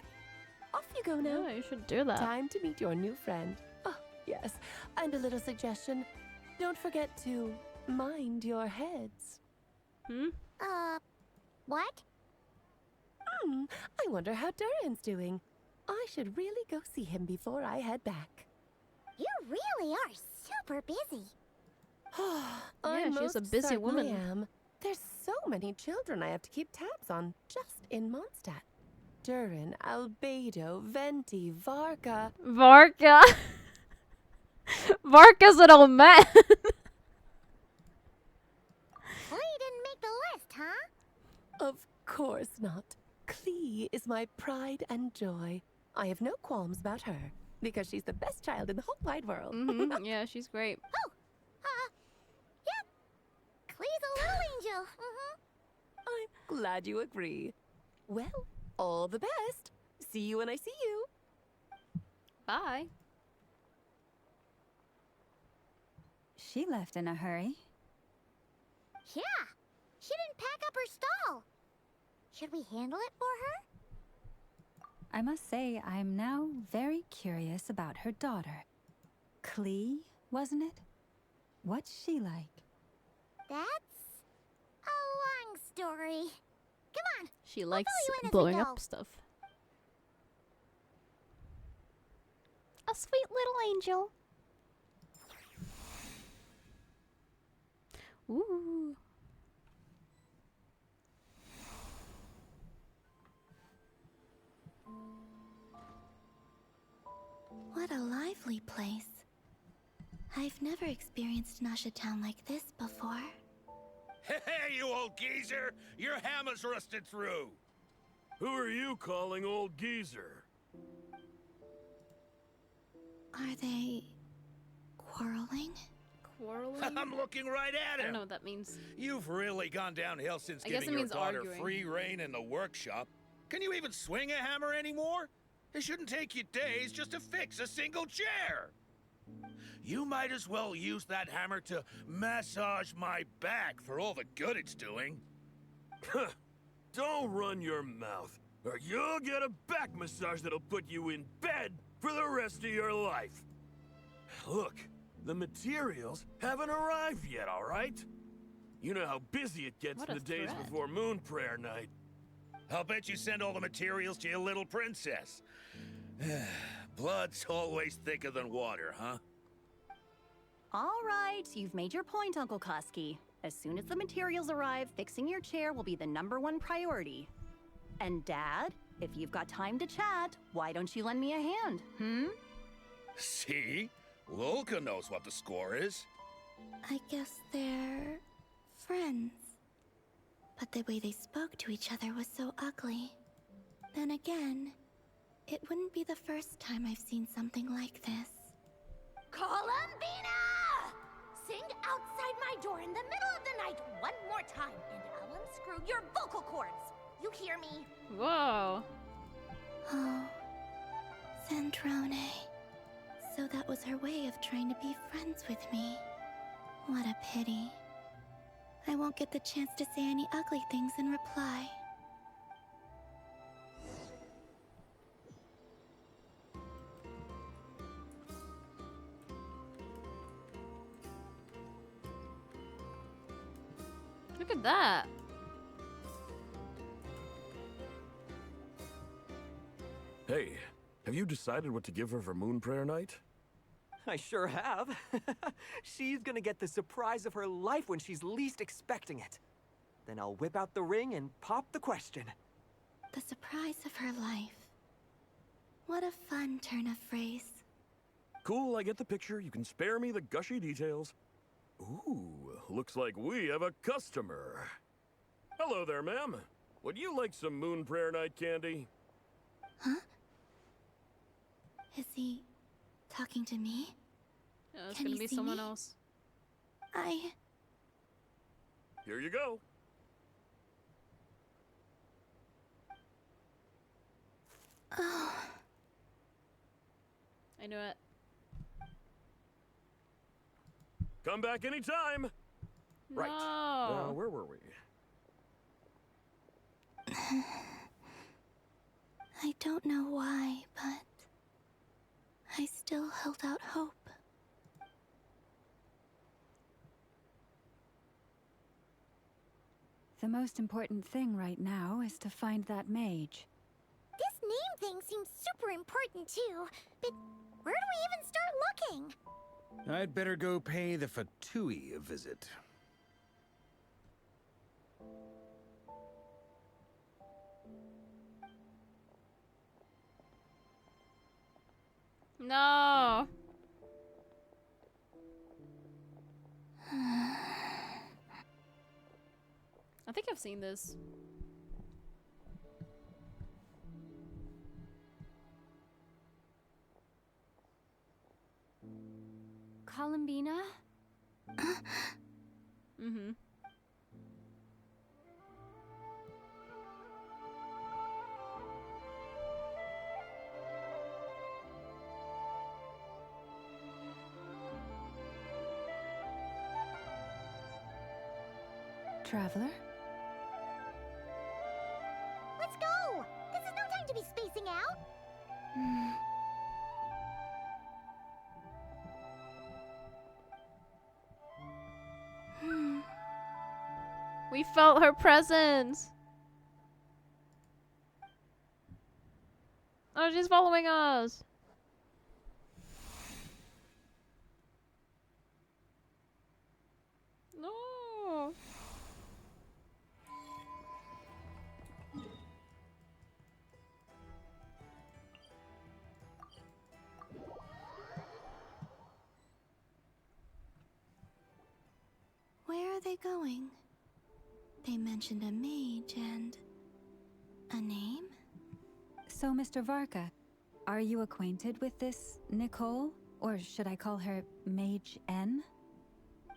Off you go now. Yeah, you should do that. Time to meet your new friend. Oh, yes. And a little suggestion. Don't forget to mind your heads. What? I wonder how Durin's doing. I should really go see him before I head back. You really are super busy. I'm she's a most busy certainly woman. am. There's so many children I have to keep tabs on just in Mondstadt. Durin, Albedo, Venti, Varka. Varka. Varka's an old man. Klee didn't make the list, huh? Of course not. Klee is my pride and joy. I have no qualms about her, because she's the best child in the whole wide world. Yeah, she's great. Yep. Klee's a little angel. I'm glad you agree. Well, all the best. See you when I see you. Bye. She left in a hurry. Yeah. She didn't pack up her stall. Should we handle it for her? I must say, I'm now very curious about her daughter. Klee, wasn't it? What's she like? That's a long story. Come on. She likes fill you in as we blowing go. up stuff. A sweet little angel. Ooh. What a lively place. I've never experienced Nasha Town like this before. Hey, you old geezer! Your hammer's rusted through! Who are you calling old geezer? Are they quarreling? Quarreling? I'm looking right at I him! don't know what that means. You've really gone downhill since I guess giving it your means daughter arguing. free reign in the workshop. Can you even swing a hammer anymore? It shouldn't take you days just to fix a single chair! You might as well use that hammer to massage my back for all the good it's doing. Don't run your mouth, or you'll get a back massage that'll put you in bed for the rest of your life. Look, the materials haven't arrived yet, all right? You know how busy it gets What in a the days threat. before Moon Prayer Night. I'll bet you send all the materials to your little princess. Blood's always thicker than water, huh? All right, you've made your point, Uncle Koski. As soon as the materials arrive, fixing your chair will be the #1 priority. And Dad, if you've got time to chat, why don't you lend me a hand, See? Lolka knows what the score is. I guess they're friends. But the way they spoke to each other was so ugly. Then again, it wouldn't be the first time I've seen something like this. Columbina! Sing outside my door in the middle of the night one more time, and I'll unscrew your vocal cords. You hear me? Whoa. Oh, Zandrone. So that was her way of trying to be friends with me. What a pity. I won't get the chance to say any ugly things in reply. Look at that. Hey, have you decided what to give her for Moon Prayer Night? I sure have. She's gonna get the surprise of her life when she's least expecting it. Then I'll whip out the ring and pop the question. the surprise of her life. What a fun turn of phrase. Cool, I get the picture. You can spare me the gushy details. Ooh, looks like we have a customer. Hello there, ma'am. Would you like some Moon Prayer Night candy? Huh? Is he talking to me? Yeah, it's Can gonna he be see someone me? else. Here you go. Oh. I knew it. Come back anytime. Right. No. Where were we? I don't know why, but I still held out hope. The most important thing right now is to find that mage. This name thing seems super important too, but where do we even start looking? I'd better go pay the Fatui a visit. No. I think I've seen this. Columbina? Mm-hmm. Traveler? Let's go! This is no time to be spacing out! We felt her presence. Oh, she's following us. No. Where are they going? They mentioned a mage and a name? So, Mr. Varka, are you acquainted with this Nicole? Or should I call her Mage N?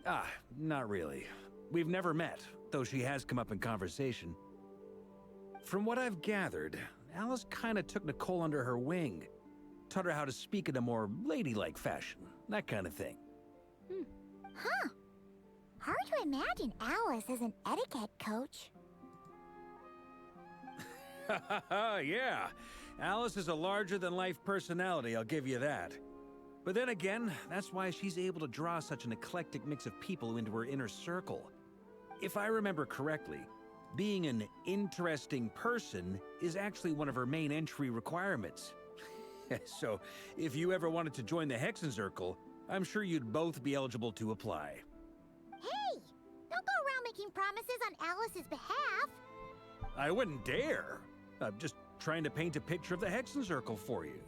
Ah, not really. We've never met, though she has come up in conversation. From what I've gathered, Alice kinda took Nicole under her wing. Taught her how to speak in a more ladylike fashion, that kind of thing. Huh. Hard to imagine Alice as an etiquette coach. Yeah, Alice is a larger-than-life personality, I'll give you that. But then again, that's why she's able to draw such an eclectic mix of people into her inner circle. If I remember correctly, being an interesting person is actually one of her main entry requirements. So, if you ever wanted to join the Hexenzirkel, I'm sure you'd both be eligible to apply. Hey! Don't go around making promises on Alice's behalf! I wouldn't dare. I'm just trying to paint a picture of the Hexenzirkel for you.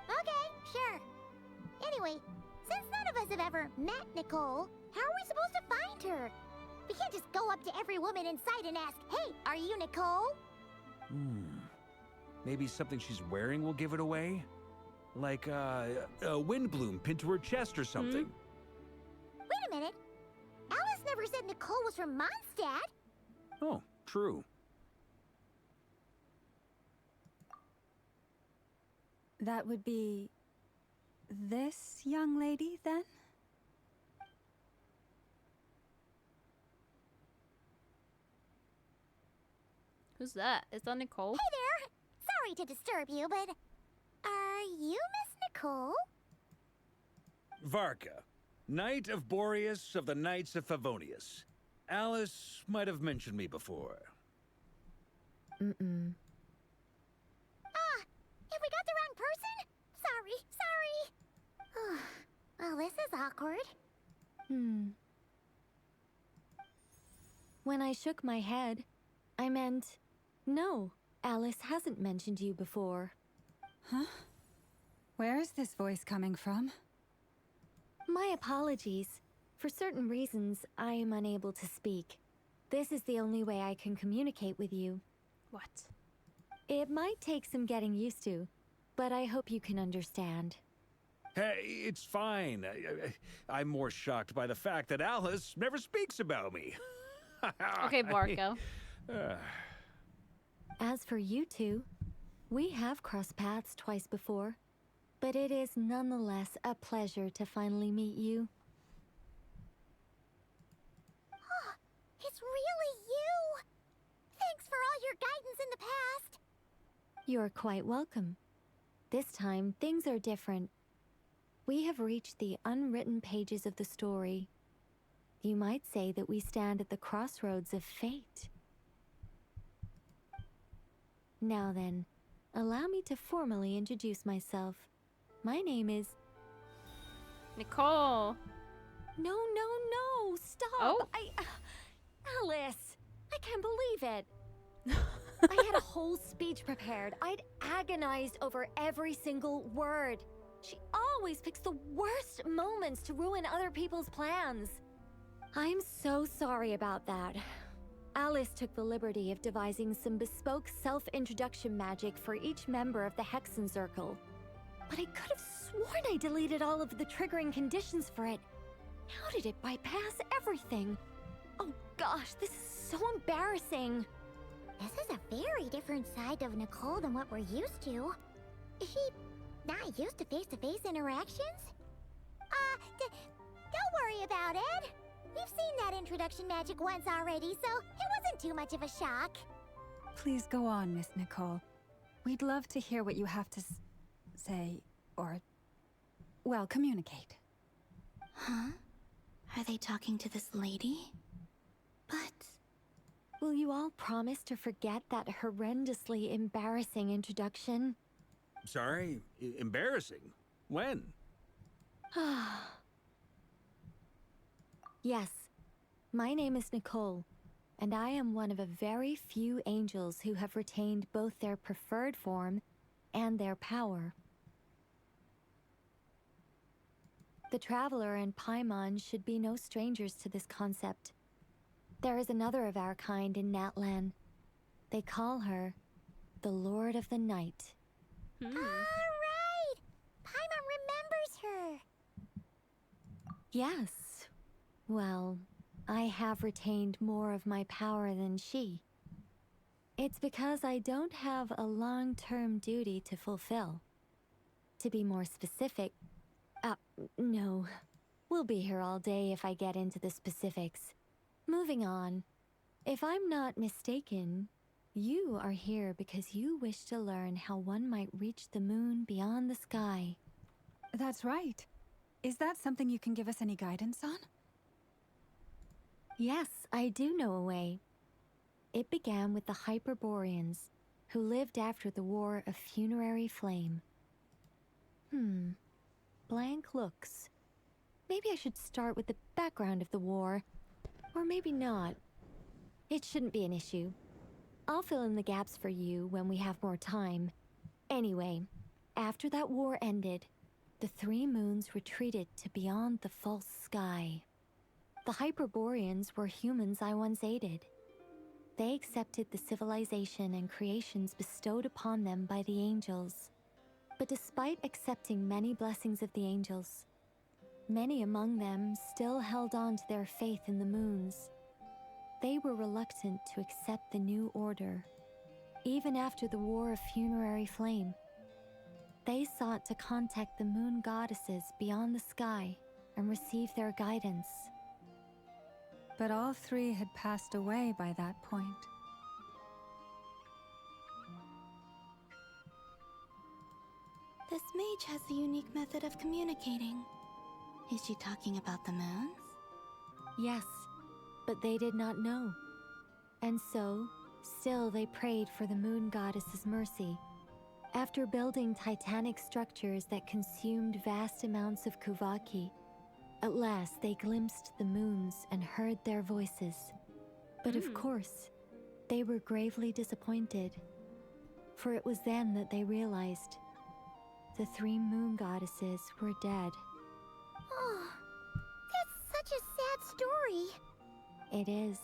Okay, sure. Anyway, since none of us have ever met Nicole, how are we supposed to find her? We can't just go up to every woman in sight and ask, "Hey, are you Nicole?" Maybe something she's wearing will give it away? Like, a wind bloom pinned to her chest or something. Wait a minute. Alice never said Nicole was from Mondstadt. Oh, true. That would be... this young lady, then? Who's that? Is that Nicole? Hey there! Sorry to disturb you, but... are you Miss Nicole? Varka, Knight of Boreas of the Knights of Favonius. Alice might have mentioned me before. Mm-mm. Ah! If we got the wrong person? Sorry. Well, this is awkward. When I shook my head, I meant No, Alice hasn't mentioned you before. Huh? Where is this voice coming from? My apologies. For certain reasons, I am unable to speak. This is the only way I can communicate with you. What? It might take some getting used to, but I hope you can understand. Hey, it's fine. I'm more shocked by the fact that Alice never speaks about me. Okay, Barco. As for you two, we have crossed paths twice before, but it is nonetheless a pleasure to finally meet you. It's really you! Thanks for all your guidance in the past! You're quite welcome. This time, things are different. We have reached the unwritten pages of the story. You might say that we stand at the crossroads of fate. Now then, allow me to formally introduce myself. My name is... Nicole! No, stop! Oh? Alice! I can't believe it! I had a whole speech prepared. I'd agonized over every single word. She always picks the worst moments to ruin other people's plans. I'm so sorry about that. Alice took the liberty of devising some bespoke self-introduction magic for each member of the Hexen Circle. But I could have sworn I deleted all of the triggering conditions for it. How did it bypass everything? Oh gosh, this is so embarrassing. This is a very different side of Nicole than what we're used to. Is she not used to face-to-face interactions? Don't worry about it. We've seen that introduction magic once already, so it wasn't too much of a shock. Please go on, Miss Nicole. We'd love to hear what you have to say, or, well, communicate. Huh? Are they talking to this lady? But... Will you all promise to forget that horrendously embarrassing introduction? Sorry? Embarrassing? When? Yes, my name is Nicole, and I am one of a very few angels who have retained both their preferred form and their power. The Traveler and Paimon should be no strangers to this concept. There is another of our kind in Natlan. They call her the Lord of the Night. All right! Paimon remembers her! Yes. Well, I have retained more of my power than she. It's because I don't have a long-term duty to fulfill. To be more specific... no. We'll be here all day if I get into the specifics. Moving on. If I'm not mistaken, you are here because you wish to learn how one might reach the moon beyond the sky. That's right. Is that something you can give us any guidance on? Yes, I do know a way. It began with the Hyperboreans, who lived after the War of Funerary Flame. Blank looks. Maybe I should start with the background of the war. Or maybe not. It shouldn't be an issue. I'll fill in the gaps for you when we have more time. Anyway, after that war ended, the three moons retreated to beyond the false sky. The Hyperboreans were humans I once aided. They accepted the civilization and creations bestowed upon them by the angels. But despite accepting many blessings of the angels, many among them still held on to their faith in the moons. They were reluctant to accept the new order, even after the War of Funerary Flame. They sought to contact the moon goddesses beyond the sky and receive their guidance. But all three had passed away by that point. This mage has a unique method of communicating. Is she talking about the moons? Yes, but they did not know. And so, still they prayed for the moon goddess's mercy. After building titanic structures that consumed vast amounts of Kuvaki, at last they glimpsed the moons and heard their voices. But of course, They were gravely disappointed, for it was then that they realized the 3 moon goddesses were dead. Oh, that's such a sad story. It is.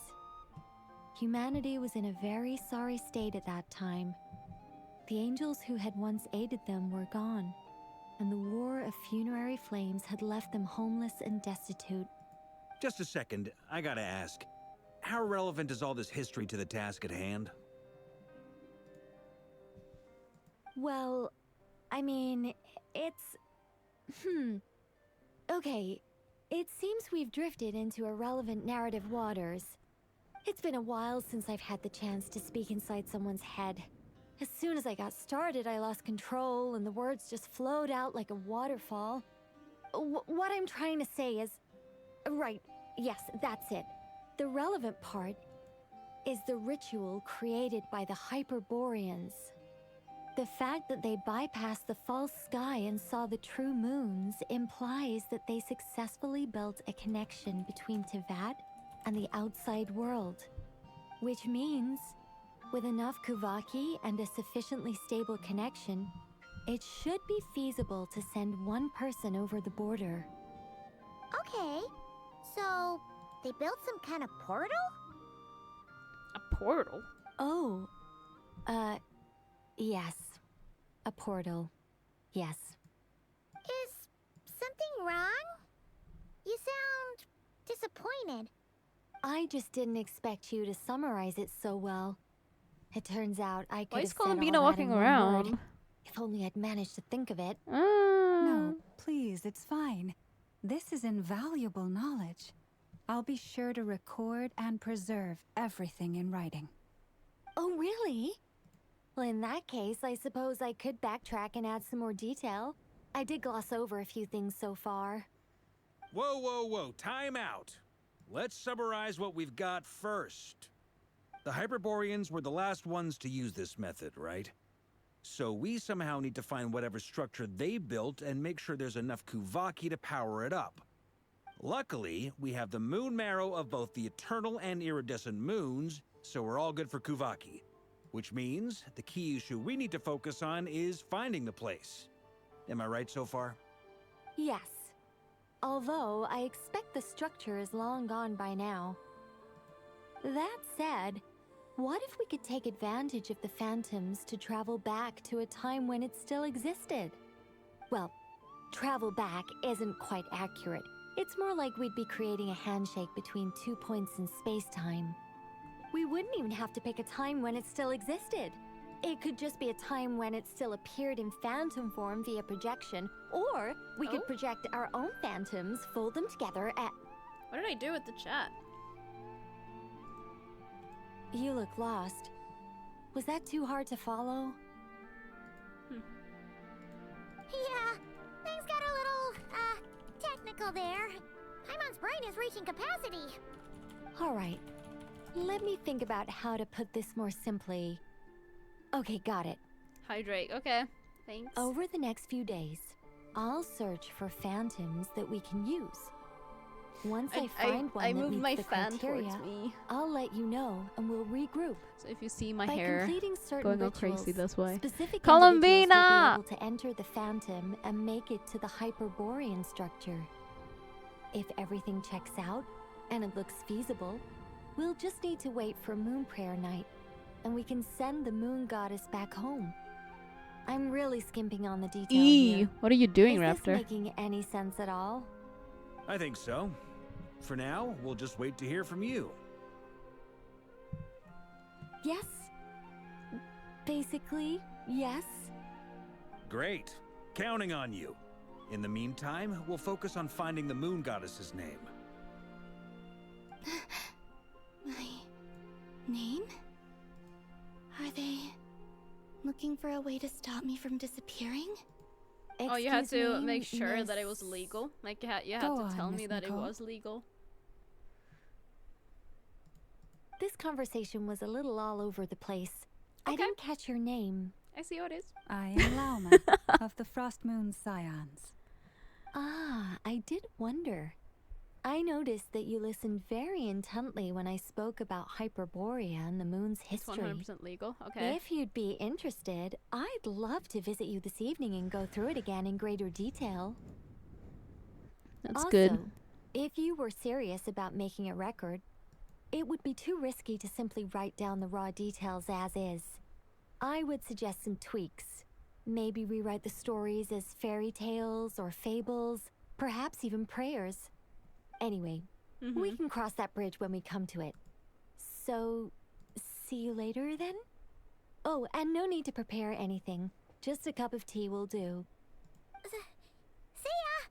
Humanity was in a very sorry state at that time. The angels who had once aided them were gone, and the war of funerary flames had left them homeless and destitute. Just a second, I gotta ask. How relevant is all this history to the task at hand? Well, I mean, it's... Okay, it seems we've drifted into irrelevant narrative waters. It's been a while since I've had the chance to speak inside someone's head. As soon as I got started, I lost control, and the words just flowed out like a waterfall. What I'm trying to say is... Right, yes, that's it. The relevant part is the ritual created by the Hyperboreans. The fact that they bypassed the false sky and saw the true moons implies that they successfully built a connection between Teyvat and the outside world. Which means, with enough Kuvaki and a sufficiently stable connection, it should be feasible to send one person over the border. Okay, so they built some kind of portal? A portal? Oh, yes. A portal. Yes. Is something wrong? You sound disappointed. I just didn't expect you to summarize it so well. It turns out I could Why have is said all Columbina that walking in one around? word. If only I'd managed to think of it. No, please, it's fine. This is invaluable knowledge. I'll be sure to record and preserve everything in writing. Oh, really? Well, in that case, I suppose I could backtrack and add some more detail. I did gloss over a few things so far. Whoa, whoa, whoa, time out. Let's summarize what we've got first. The Hyperboreans were the last ones to use this method, right? So we somehow need to find whatever structure they built and make sure there's enough Kuvaki to power it up. Luckily, we have the moon marrow of both the eternal and iridescent moons, so we're all good for Kuvaki. Which means the key issue we need to focus on is finding the place. Am I right so far? Yes. Although I expect the structure is long gone by now. That said, what if we could take advantage of the phantoms to travel back to a time when it still existed? Well, travel back isn't quite accurate. It's more like we'd be creating a handshake between 2 points in space-time. We wouldn't even have to pick a time when it still existed. It could just be a time when it still appeared in phantom form via projection, or we could project our own phantoms, fold them together, and... What did I do with the chat? You look lost. Was that too hard to follow? Yeah, things got a little, technical there. Paimon's brain is reaching capacity. Alright. Let me think about how to put this more simply. Okay, got it. Hydrate. Okay. Thanks. Over the next few days, I'll search for phantoms that we can use. Once I find one that moved meets my the fan criteria, towards me. I'll let you know and we'll regroup. So if you see my By hair completing certain going all rituals, crazy, that's why. specific Columbina! individuals will be able to enter the phantom and make it to the Hyperborean structure. If everything checks out and it looks feasible, we'll just need to wait for Moon Prayer Night, and we can send the Moon Goddess back home. I'm really skimping on the details here. What are you doing, Is Raptor? this making any sense at all? I think so. For now, we'll just wait to hear from you. Yes. Basically, yes. Great. Counting on you. In the meantime, we'll focus on finding the Moon Goddess's name. My name? Are they looking for a way to stop me from disappearing? Oh, you had Excuse to me, make sure that it Miss- was legal. Like you had Go to on, tell me Miss that it Nicole. was legal. This conversation was a little all over the place. I didn't catch your name. I see what it is. I am Lauma, of the Frost Moon Scions. Ah, I did wonder. I noticed that you listened very intently when I spoke about Hyperborea and the moon's It's history. 100% legal. Okay. If you'd be interested, I'd love to visit you this evening and go through it again in greater detail. That's also, good. If you were serious about making a record, it would be too risky to simply write down the raw details as is. I would suggest some tweaks. Maybe rewrite the stories as fairy tales or fables, perhaps even prayers. Anyway, we can cross that bridge when we come to it. So, see you later then? Oh, and no need to prepare anything. Just a cup of tea will do. See ya!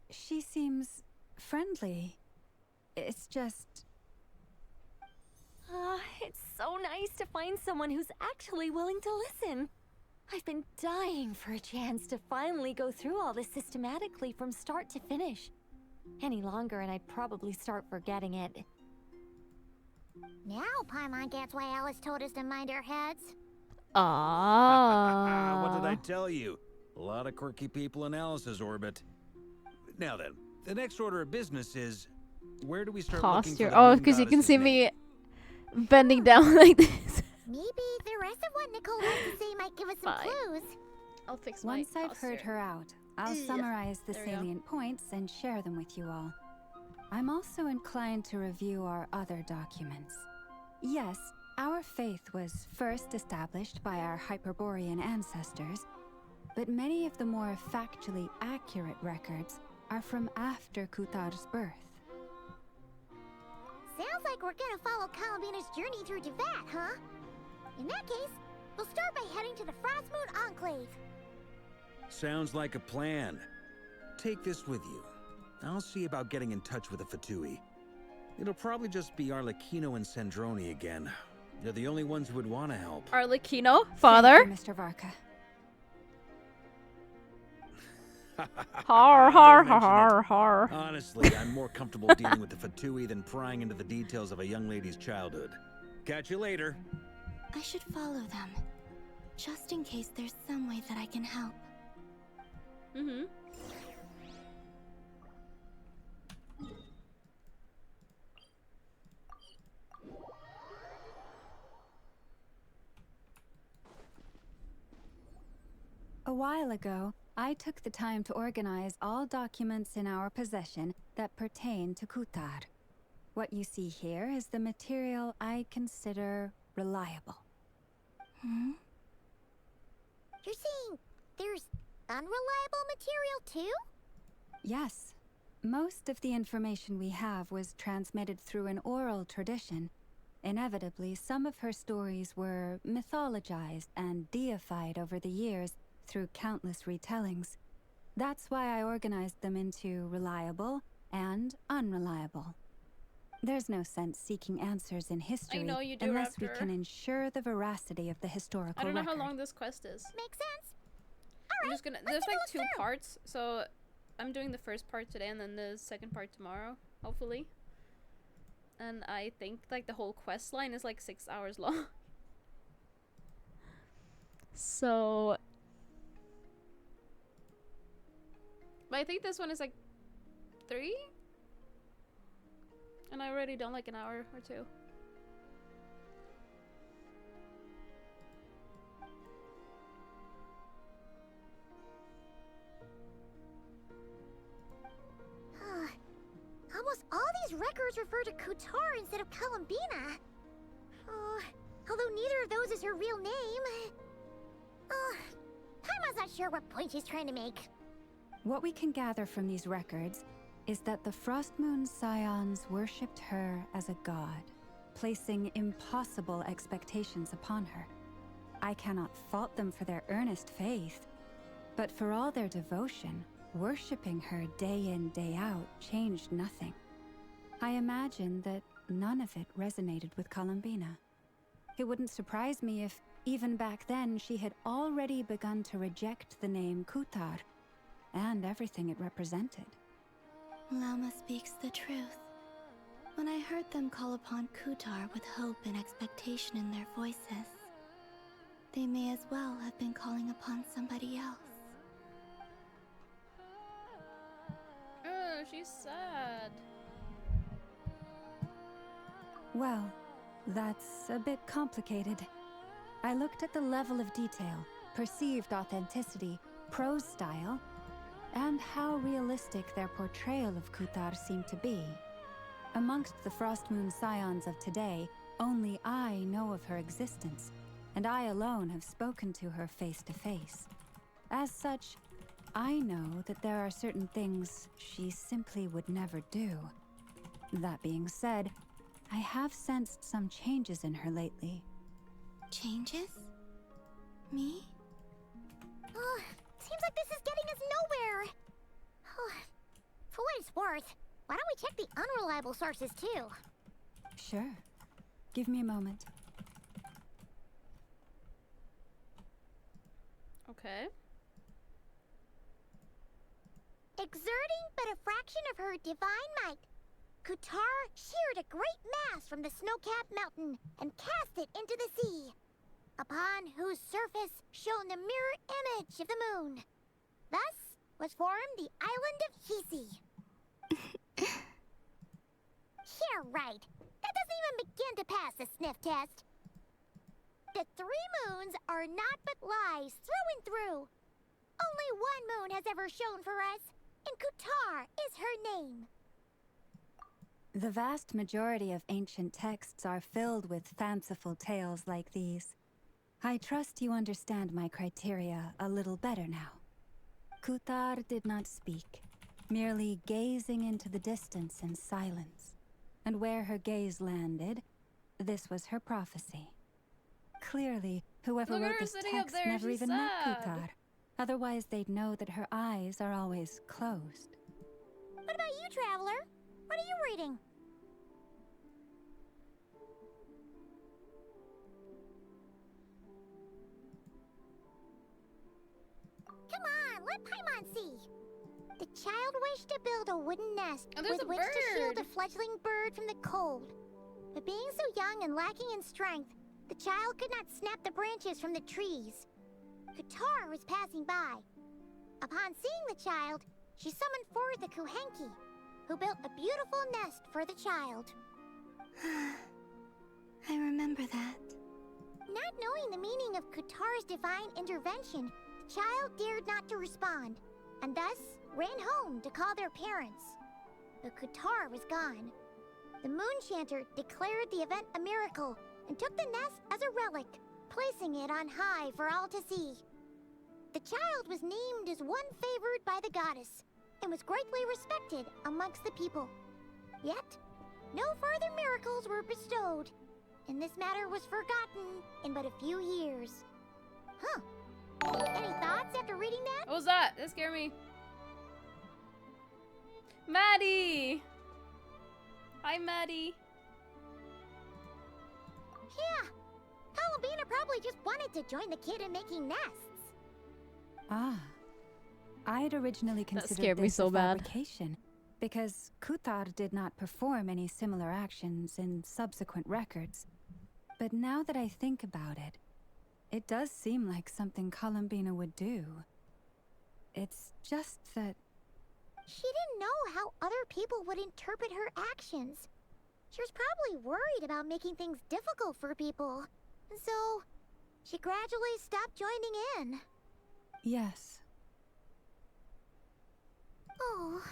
She seems friendly. It's just... It's so nice to find someone who's actually willing to listen. I've been dying for a chance to finally go through all this systematically from start to finish. Any longer and I'd probably start forgetting it. Now Paimon gets why Alice told us to mind our heads. Ah. What did I tell you? A lot of quirky people in Alice's orbit. Now then, the next order of business is, where do we start looking for Posture. the Oh, moon because you can goddess's see name? me bending down like this. Maybe the rest of what Nicole has to say might give us some clues. I'll fix my Once I've heard her out, I'll summarize the There we go. salient points and share them with you all. I'm also inclined to review our other documents. Yes, our faith was first established by our Hyperborean ancestors, but many of the more factually accurate records are from after Kutar's birth. Sounds like we're gonna follow Columbina's journey through Devat, huh? In that case, we'll start by heading to the Frostmoon Enclave. Sounds like a plan. Take this with you. I'll see about getting in touch with the Fatui. It'll probably just be Arlecchino and Sandroni again. They're the only ones who would want to help. Arlecchino? Father? Thank you, Mr. Varka. Har, har, har, har. Honestly, I'm more comfortable dealing with the Fatui than prying into the details of a young lady's childhood. Catch you later. I should follow them, just in case there's some way that I can help. A while ago, I took the time to organize all documents in our possession that pertain to Kutar. What you see here is the material I consider reliable. You're saying there's unreliable material too? Yes. Most of the information we have was transmitted through an oral tradition. Inevitably, some of her stories were mythologized and deified over the years through countless retellings. That's why I organized them into reliable and unreliable. There's no sense seeking answers in history know you do, unless we Raptor. can ensure the veracity of the historical I don't know record. how long this quest is. Makes sense. I'm just gonna. There's like 2 parts, so I'm doing the first part today and then the second part tomorrow, hopefully. And I think like the whole quest line is like 6 hours long. So, but I think this one is like 3, and I already done like an hour or 2. Almost all these records refer to Kutar instead of Columbina. Although neither of those is her real name. Paimon's not sure what point she's trying to make. What we can gather from these records is that the Frostmoon Scions worshipped her as a god, placing impossible expectations upon her. I cannot fault them for their earnest faith, but for all their devotion, worshipping her day in, day out changed nothing. I imagine that none of it resonated with Columbina. It wouldn't surprise me if, even back then, she had already begun to reject the name Kutar and everything it represented. Lama speaks the truth. When I heard them call upon Kutar with hope and expectation in their voices, they may as well have been calling upon somebody else. sad. Well, that's a bit complicated. I looked at the level of detail, perceived authenticity, prose style, and how realistic their portrayal of Kuthar seemed to be. Amongst the Frostmoon scions of today, only I know of her existence, and I alone have spoken to her face to face. As such, I know that there are certain things she simply would never do. That being said, I have sensed some changes in her lately. Changes? Me? Oh, seems like this is getting us nowhere. Oh, for what it's worth, why don't we check the unreliable sources too? Sure. Give me a moment. Okay. Exerting but a fraction of her divine might, Kuthar sheared a great mass from the snow-capped mountain and cast it into the sea, upon whose surface shone the mirror image of the moon. Thus was formed the island of Hisi. Yeah, right. That doesn't even begin to pass the sniff test. The 3 moons are naught but lies through and through. Only one moon has ever shone for us, and Kuthar is her name. The vast majority of ancient texts are filled with fanciful tales like these. I trust you understand my criteria a little better now. Kuthar did not speak, merely gazing into the distance in silence. And where her gaze landed, this was her prophecy. Clearly, whoever Look at wrote her this sitting up text there, never she's even met sad. Kuthar. Otherwise, they'd know that her eyes are always closed. What about you, Traveler? What are you reading? Come on, let Paimon see. The child wished to build a wooden nest Oh, there's with a which to shield bird. a fledgling bird from the cold. But being so young and lacking in strength, the child could not snap the branches from the trees. Kuthar was passing by. Upon seeing the child, she summoned forth a Kuhenki, who built a beautiful nest for the child. I remember that. Not knowing the meaning of Kuthar's divine intervention, the child dared not to respond, and thus ran home to call their parents. But Kuthar was gone. The Moon Chanter declared the event a miracle and took the nest as a relic, placing it on high for all to see. The child was named as one favored by the goddess and was greatly respected amongst the people. Yet, no further miracles were bestowed, and this matter was forgotten in but a few years. Huh. Any thoughts after reading that? What was that? That scared me. Maddie! Hi, Maddie. Yeah. Columbina probably just wanted to join the kid in making nests. Ah. I'd originally considered scared me this so a bad. fabrication, because Kuthar did not perform any similar actions in subsequent records. But now that I think about it, it does seem like something Columbina would do. It's just that... She didn't know how other people would interpret her actions. She was probably worried about making things difficult for people. And so, she gradually stopped joining in. Yes. Oh,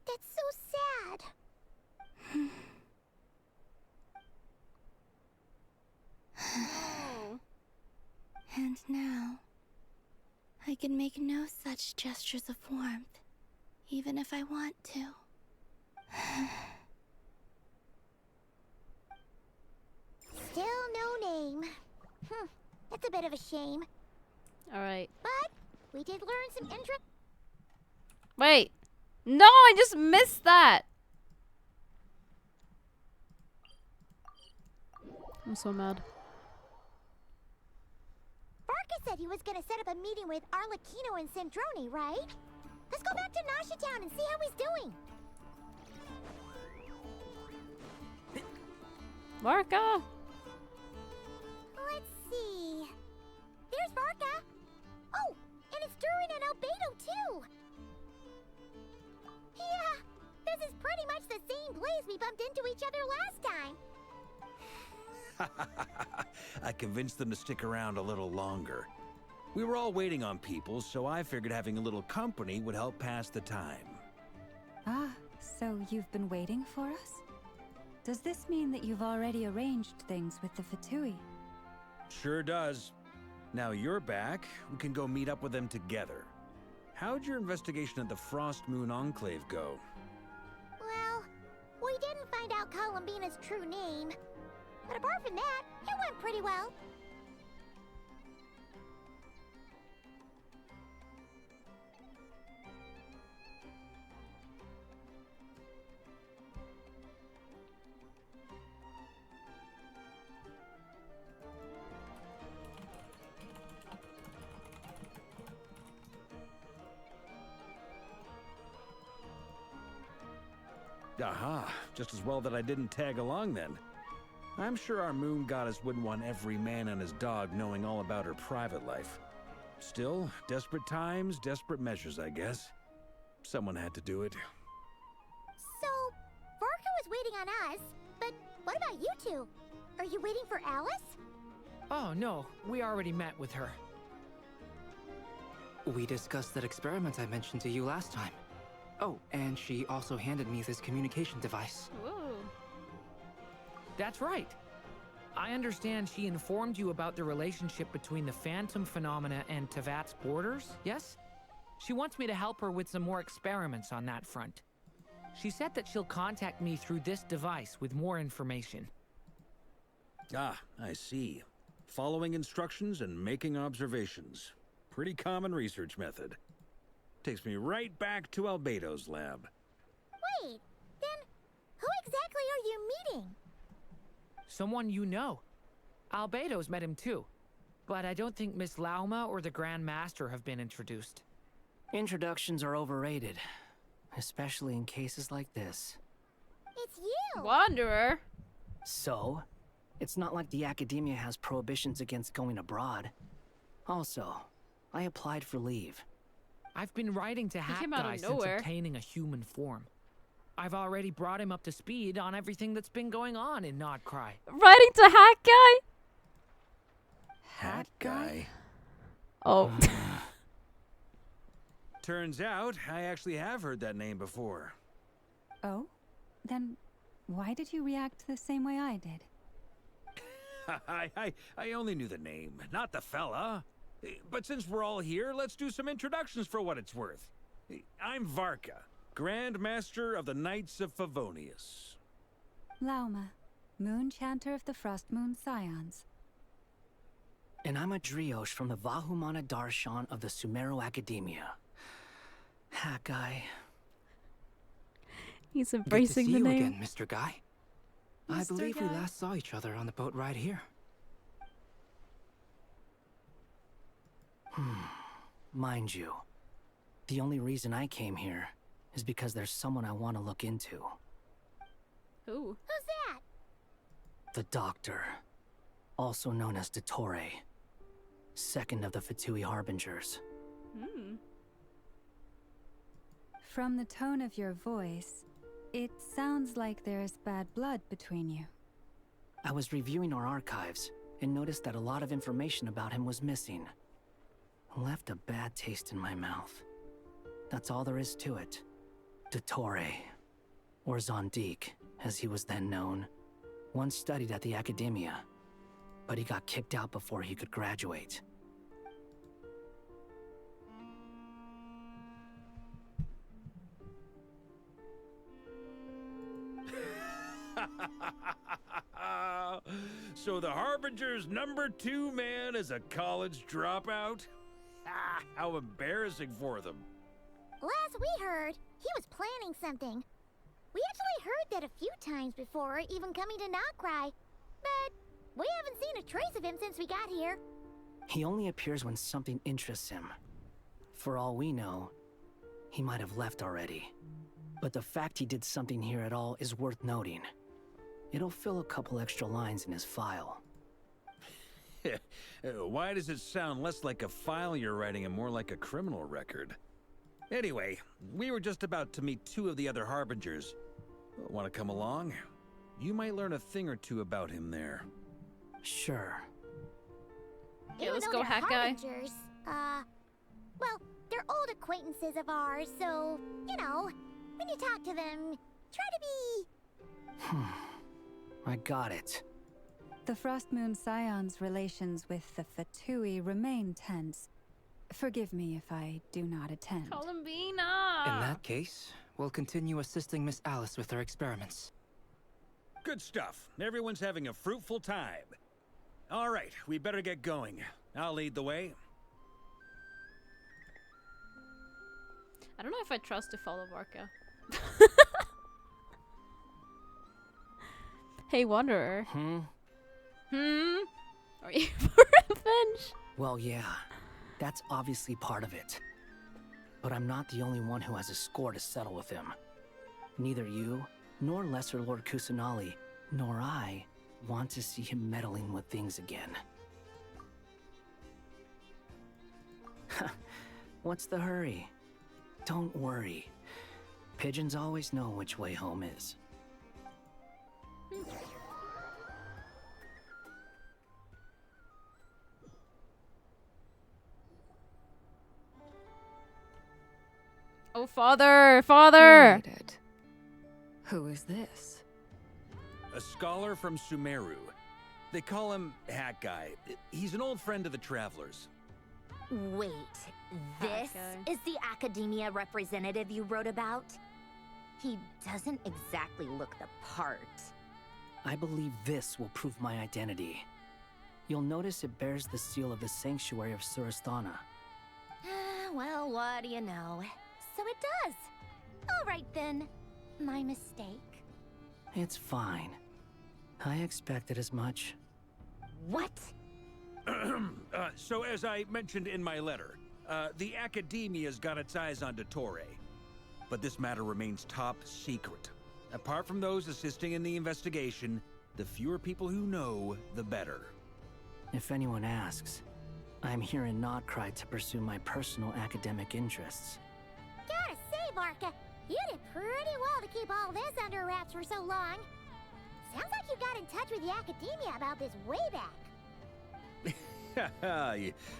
that's so sad. And now, I can make no such gestures of warmth, even if I want to. Still no name. That's a bit of a shame. Alright. But we did learn some interest. Wait. No, I just missed that. I'm so mad. Barca said he was gonna set up a meeting with Arlecchino and Sandrone, right? Let's go back to Nasha Town and see how he's doing. Marka! Let's see. There's Barca. Oh, and it's Durin and Albedo too. Yeah, surprised we bumped into each other last time. I convinced them to stick around a little longer. We were all waiting on people, so I figured having a little company would help pass the time. Ah, so you've been waiting for us? Does this mean that you've already arranged things with the Fatui? Sure does. Now you're back, we can go meet up with them together. How'd your investigation at the Frost Moon Enclave go? Well, we didn't find out Columbina's true name. But apart from that, it went pretty well. Aha, just as well that I didn't tag along then. I'm sure our moon goddess wouldn't want every man and his dog knowing all about her private life. Still, desperate times, desperate measures, I guess. Someone had to do it. So, Varka was waiting on us, but what about you two? Are you waiting for Alice? Oh, no. We already met with her. We discussed that experiment I mentioned to you last time. Oh, and she also handed me this communication device. Whoa. That's right. I understand she informed you about the relationship between the phantom phenomena and Tevat's borders, yes? She wants me to help her with some more experiments on that front. She said that she'll contact me through this device with more information. Ah, I see. Following instructions and making observations. Pretty common research method. Takes me right back to Albedo's lab. Wait, then who exactly are you meeting? Someone you know. Albedo's met him too. But I don't think Miss Lauma or the Grand Master have been introduced. Introductions are overrated, especially in cases like this. It's you! Wanderer? So, it's not like the Academia has prohibitions against going abroad. Also, I applied for leave. I've been writing to Hat Guy since obtaining a human form. I've already brought him up to speed on everything that's been going on in Nodcry. Writing to Hat Guy? Hat Guy? Oh. Turns out, I actually have heard that name before. Oh? Then why did you react the same way I did? I only knew the name, not the fella. But since we're all here, let's do some introductions for what it's worth. I'm Varka, Grand Master of the Knights of Favonius. Lauma, Moon Chanter of the Frost Moon Scions. And I'm a Drioche from the Vahumana Darshan of the Sumero Academia. Hat Guy. He's embracing the name. Good to see you again, Mr. Guy. I Mr. believe Guy. we last saw each other on the boat right here. Mind you, the only reason I came here is because there's someone I want to look into. Who? Who's that? The Doctor, also known as Dottore, second of the Fatui Harbingers. From the tone of your voice, it sounds like there's bad blood between you. I was reviewing our archives and noticed that a lot of information about him was missing. Left a bad taste in my mouth. That's all there is to it. Dottore, or Zondique, as he was then known, once studied at the Academia, but he got kicked out before he could graduate. So the Harbinger's #2 man is a college dropout? Ah, how embarrassing for them. Last we heard, he was planning something. We actually heard that a few times before, even coming to Nocturne, but we haven't seen a trace of him since we got here. He only appears when something interests him. For all we know, he might have left already. But the fact he did something here at all is worth noting. It'll fill a couple extra lines in his file. Why does it sound less like a file you're writing and more like a criminal record? Anyway, we were just about to meet 2 of the other Harbingers. Want to come along? You might learn a thing or two about him there. Sure. Yeah, let's Even go, though they're hat guy. harbingers, well, they're old acquaintances of ours, so, you know, when you talk to them, try to be... I got it. The Frost Moon Scion's relations with the Fatui remain tense. Forgive me if I do not attend. Columbina! In that case, we'll continue assisting Miss Alice with her experiments. Good stuff. Everyone's having a fruitful time. All right, we better get going. I'll lead the way. I don't know if I trust to follow Varka. Hey, Wanderer. Are you for revenge? Well, yeah. That's obviously part of it. But I'm not the only one who has a score to settle with him. Neither you, nor Lesser Lord Kusanali, nor I want to see him meddling with things again. What's the hurry? Don't worry. Pigeons always know which way home is. Oh, father! Father! Who is this? A scholar from Sumeru. They call him Hat Guy. He's an old friend of the Travelers. Wait, this is the academia representative you wrote about? He doesn't exactly look the part. I believe this will prove my identity. You'll notice it bears the seal of the Sanctuary of Surasthana. Well, what do you know? So it does. All right then. My mistake. It's fine. I expected as much. What? So as I mentioned in my letter, the Academia's got its eyes on Dottore. But this matter remains top secret. Apart from those assisting in the investigation, the fewer people who know, the better. If anyone asks, I'm here in Nocturne to pursue my personal academic interests. Gotta say, Varka, you did pretty well to keep all this under wraps for so long. Sounds like you got in touch with the Academia about this way back.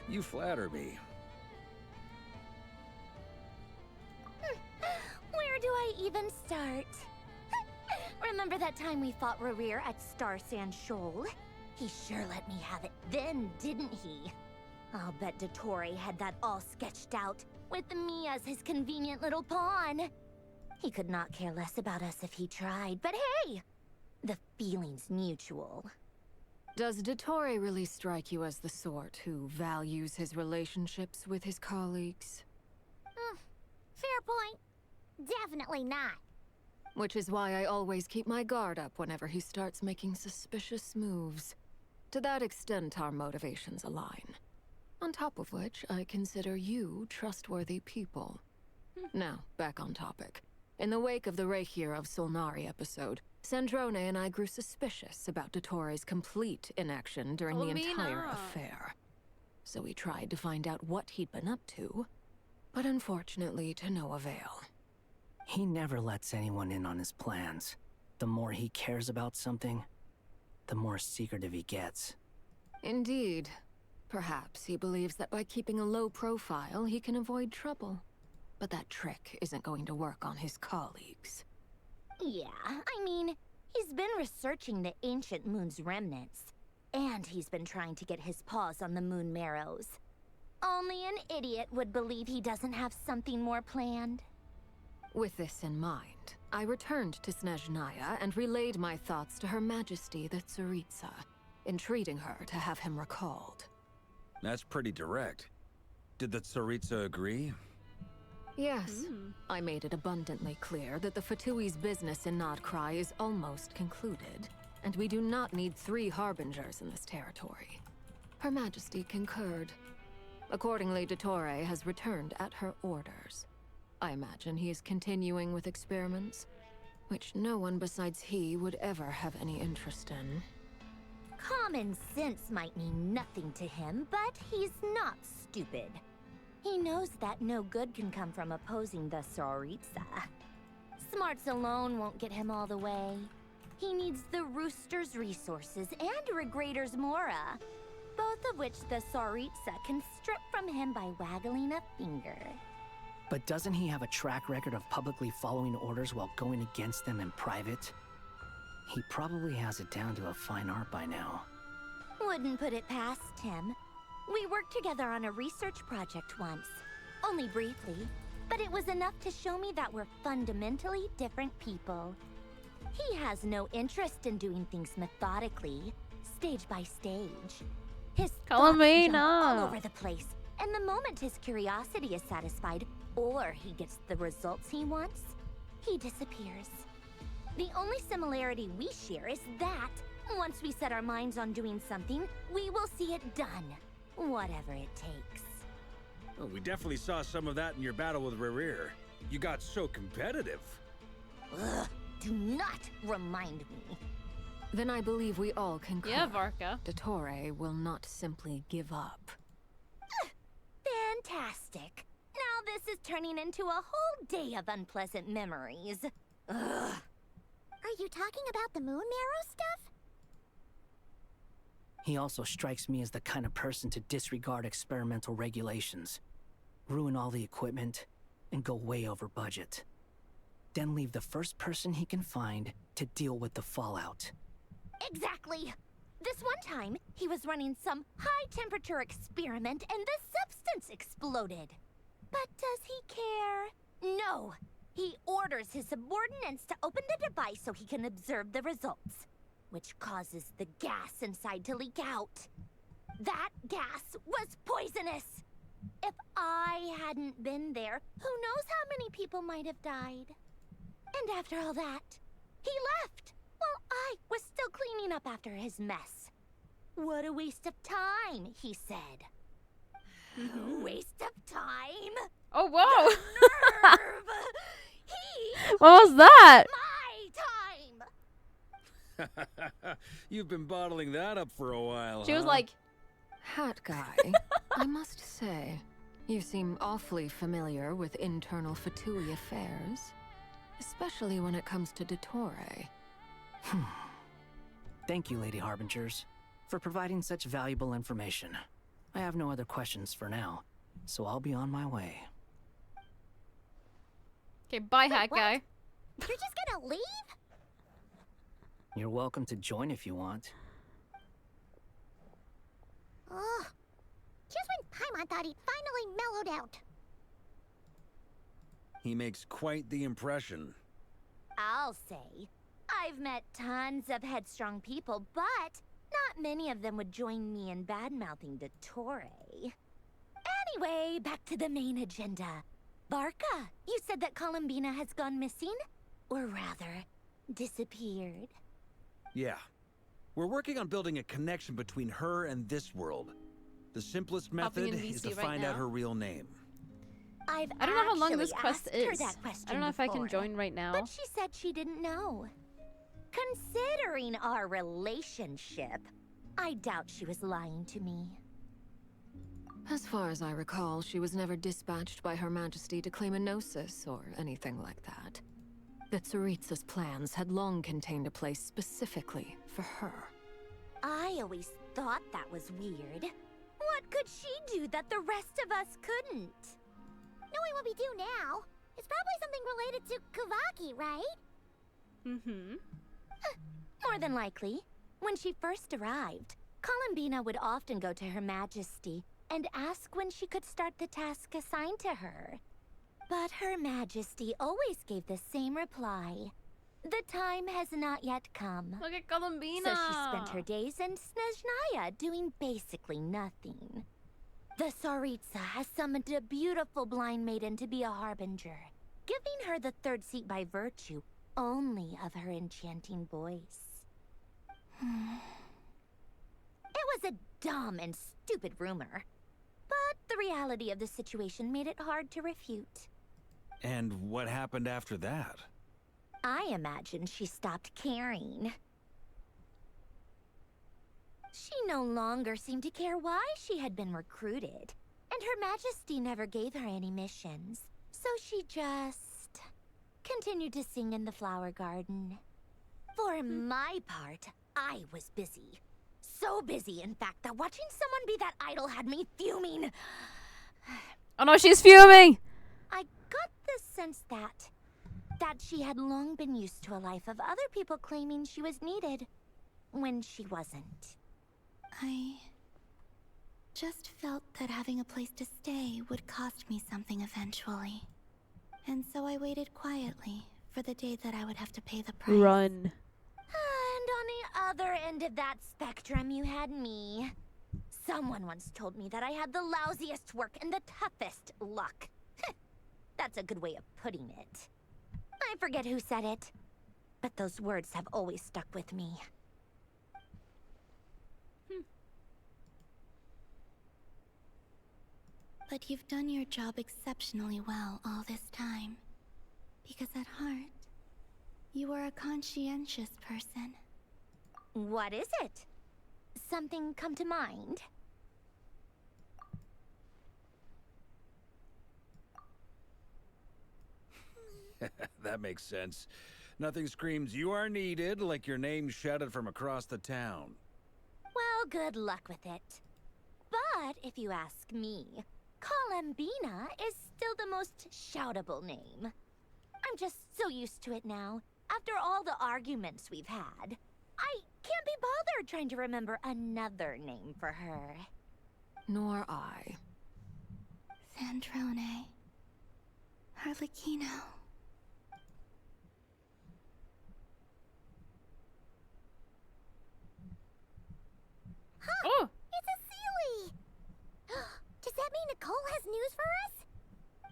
you flatter me. Where do I even start? Remember that time we fought Rerir at Star Sand Shoal? He sure let me have it then, didn't he? I'll bet Dottore had that all sketched out, with me as his convenient little pawn. He could not care less about us if he tried, but hey! The feeling's mutual. Does Dottore really strike you as the sort who values his relationships with his colleagues? Fair point. Definitely not. Which is why I always keep my guard up whenever he starts making suspicious moves. To that extent, our motivations align. On top of which, I consider you trustworthy people. Now, back on topic. In the wake of the Reikir of Solnari episode, Sandrone and I grew suspicious about Dottore's complete inaction during the entire affair. So we tried to find out what he'd been up to, but unfortunately to no avail. He never lets anyone in on his plans. The more he cares about something, the more secretive he gets. Indeed. Perhaps he believes that by keeping a low profile, he can avoid trouble. But that trick isn't going to work on his colleagues. Yeah, I mean, he's been researching the ancient moon's remnants. And he's been trying to get his paws on the moon marrows. Only an idiot would believe he doesn't have something more planned. With this in mind, I returned to Snezhnaya and relayed my thoughts to Her Majesty the Tsaritsa, entreating her to have him recalled. That's pretty direct. Did the Tsaritsa agree? Yes. I made it abundantly clear that the Fatui's business in Nocturne is almost concluded, and we do not need 3 harbingers in this territory. Her Majesty concurred. Accordingly, Dottore has returned at her orders. I imagine he is continuing with experiments, which no one besides he would ever have any interest in. Common sense might mean nothing to him, but he's not stupid. He knows that no good can come from opposing the Tsaritsa. Smarts alone won't get him all the way. He needs the Rooster's resources and Regrator's Mora, both of which the Tsaritsa can strip from him by waggling a finger. But doesn't he have a track record of publicly following orders while going against them in private? He probably has it down to a fine art by now. Wouldn't put it past him. We worked together on a research project once. Only briefly, but it was enough to show me that we're fundamentally different people. He has no interest in doing things methodically, stage by stage. His thoughts jump all over the place, and the moment his curiosity is satisfied, or he gets the results he wants, he disappears. The only similarity we share is that, once we set our minds on doing something, we will see it done, whatever it takes. Well, we definitely saw some of that in your battle with Rerir. You got so competitive. Ugh, do not remind me. Then I believe we all concur. Yeah, Varka. Dottore will not simply give up. Fantastic. Now this is turning into a whole day of unpleasant memories. Ugh. Are you talking about the moon marrow stuff? He also strikes me as the kind of person to disregard experimental regulations, ruin all the equipment, and go way over budget. Then leave the first person he can find to deal with the fallout. Exactly. This one time, he was running some high-temperature experiment and the substance exploded. But does he care? No. He orders his subordinates to open the device so he can observe the results, which causes the gas inside to leak out. That gas was poisonous. If I hadn't been there, who knows how many people might have died. And after all that, he left while I was still cleaning up after his mess. What a waste of time, he said. Waste of time? Oh, whoa! The nerve! What was that? My time! You've been bottling that up for a while, She was huh? like, Hat guy, I must say, you seem awfully familiar with internal Fatui affairs, especially when it comes to Dottore. Thank you, Lady Harbingers, for providing such valuable information. I have no other questions for now, so I'll be on my way. okay, bye, hat guy. You're just gonna leave? You're welcome to join if you want. Ugh. Just when Paimon thought he'd finally mellowed out. He makes quite the impression. I'll say. I've met tons of headstrong people, but not many of them would join me in bad-mouthing Dottore. Anyway, back to the main agenda. Varka, you said that Columbina has gone missing? Or rather, disappeared. Yeah. We're working on building a connection between her and this world. The simplest Hopping method in is to VC right find out now. her real name. I don't know how long this actually quest asked her is. that question I don't know if I can before, join right now. But she said she didn't know. Considering our relationship, I doubt she was lying to me. As far as I recall, she was never dispatched by Her Majesty to claim a gnosis or anything like that. The Tsaritsa's plans had long contained a place specifically for her. I always thought that was weird. What could she do that the rest of us couldn't? Knowing what we do now, it's probably something related to Kavaki, right? Mm-hmm. More than likely. When she first arrived, Columbina would often go to Her Majesty and ask when she could start the task assigned to her. But Her Majesty always gave the same reply. The time has not yet come. Look at Columbina. So she spent her days in Snezhnaya doing basically nothing. The Tsaritsa has summoned a beautiful blind maiden to be a harbinger, giving her the third seat by virtue only of her enchanting voice. It was a dumb and stupid rumor, but the reality of the situation made it hard to refute. And what happened after that? I imagine she stopped caring. She no longer seemed to care why she had been recruited, and Her Majesty never gave her any missions, so she just continued to sing in the flower garden. For my part, I was busy. So busy, in fact, that watching someone be that idol had me fuming. Oh no, she's fuming! I got the sense that she had long been used to a life of other people claiming she was needed when she wasn't. I just felt that having a place to stay would cost me something eventually. And so I waited quietly for the day that I would have to pay the price. Run. And on the other end of that spectrum, you had me. Someone once told me that I had the lousiest work and the toughest luck. That's a good way of putting it. I forget who said it, but those words have always stuck with me. But you've done your job exceptionally well all this time. Because at heart, you are a conscientious person. What is it? Something come to mind? That makes sense. Nothing screams you are needed like your name shouted from across the town. Well, good luck with it. But if you ask me, Colambina is still the most shoutable name. I'm just so used to it now. After all the arguments we've had, I can't be bothered trying to remember another name for her. Nor I. Sandrone. Harlequino. Huh! Oh! It's a Sealy! Does that mean Nicole has news for us?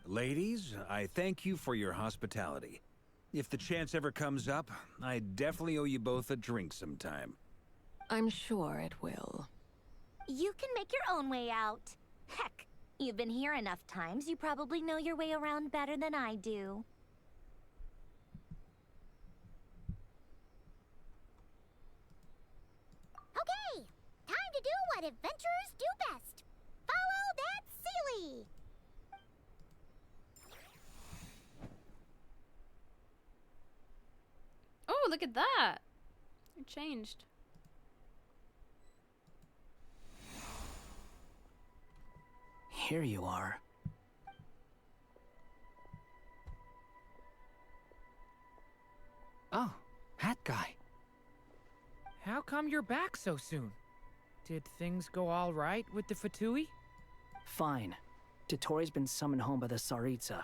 Ladies, I thank you for your hospitality. If the chance ever comes up, I definitely owe you both a drink sometime. I'm sure it will. You can make your own way out. Heck, you've been here enough times, you probably know your way around better than I do. Okay, time to do what adventurers do best. Follow that Sealy! Oh, look at that! It changed. Here you are. Oh, hat guy. How come you're back so soon? Did things go all right with the Fatui? Fine. Dotori's been summoned home by the Tsaritsa.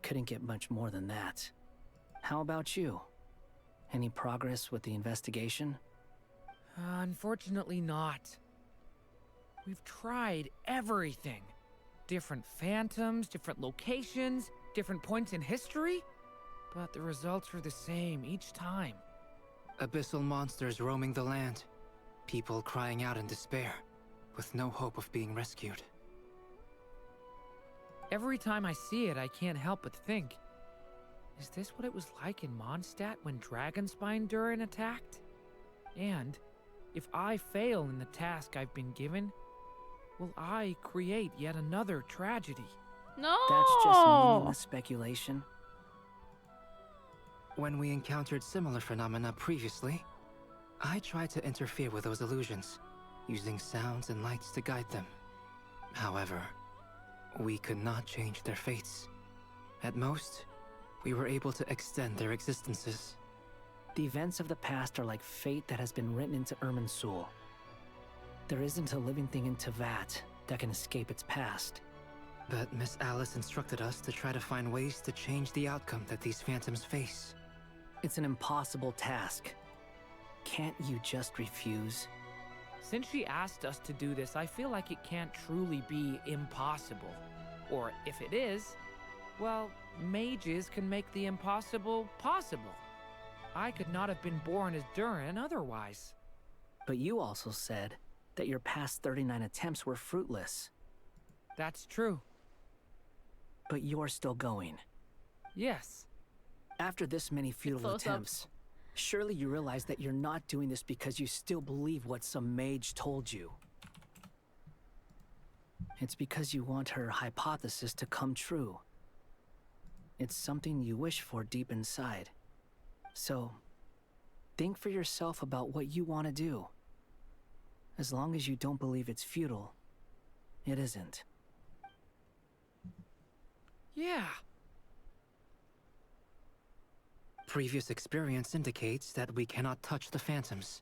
Couldn't get much more than that. How about you? Any progress with the investigation? Unfortunately not. We've tried everything. Different phantoms, different locations, different points in history. But the results are the same each time. Abyssal monsters roaming the land. People crying out in despair, with no hope of being rescued. Every time I see it, I can't help but think, is this what it was like in Mondstadt when Dragonspine Durin attacked? And, if I fail in the task I've been given, will I create yet another tragedy? No! That's just meaningless speculation. When we encountered similar phenomena previously, I tried to interfere with those illusions, using sounds and lights to guide them. However, we could not change their fates. At most, we were able to extend their existences. The events of the past are like fate that has been written into Irminsul. There isn't a living thing in Tevat that can escape its past. But Miss Alice instructed us to try to find ways to change the outcome that these phantoms face. It's an impossible task. Can't you just refuse? Since she asked us to do this, I feel like it can't truly be impossible. Or if it is, well, mages can make the impossible possible. I could not have been born as Durin otherwise. But you also said that your past 39 attempts were fruitless. That's true. But you're still going. Yes. After this many futile attempts, surely you realize that you're not doing this because you still believe what some mage told you. It's because you want her hypothesis to come true. It's something you wish for deep inside. So, think for yourself about what you want to do. As long as you don't believe it's futile, it isn't. Yeah. Previous experience indicates that we cannot touch the phantoms,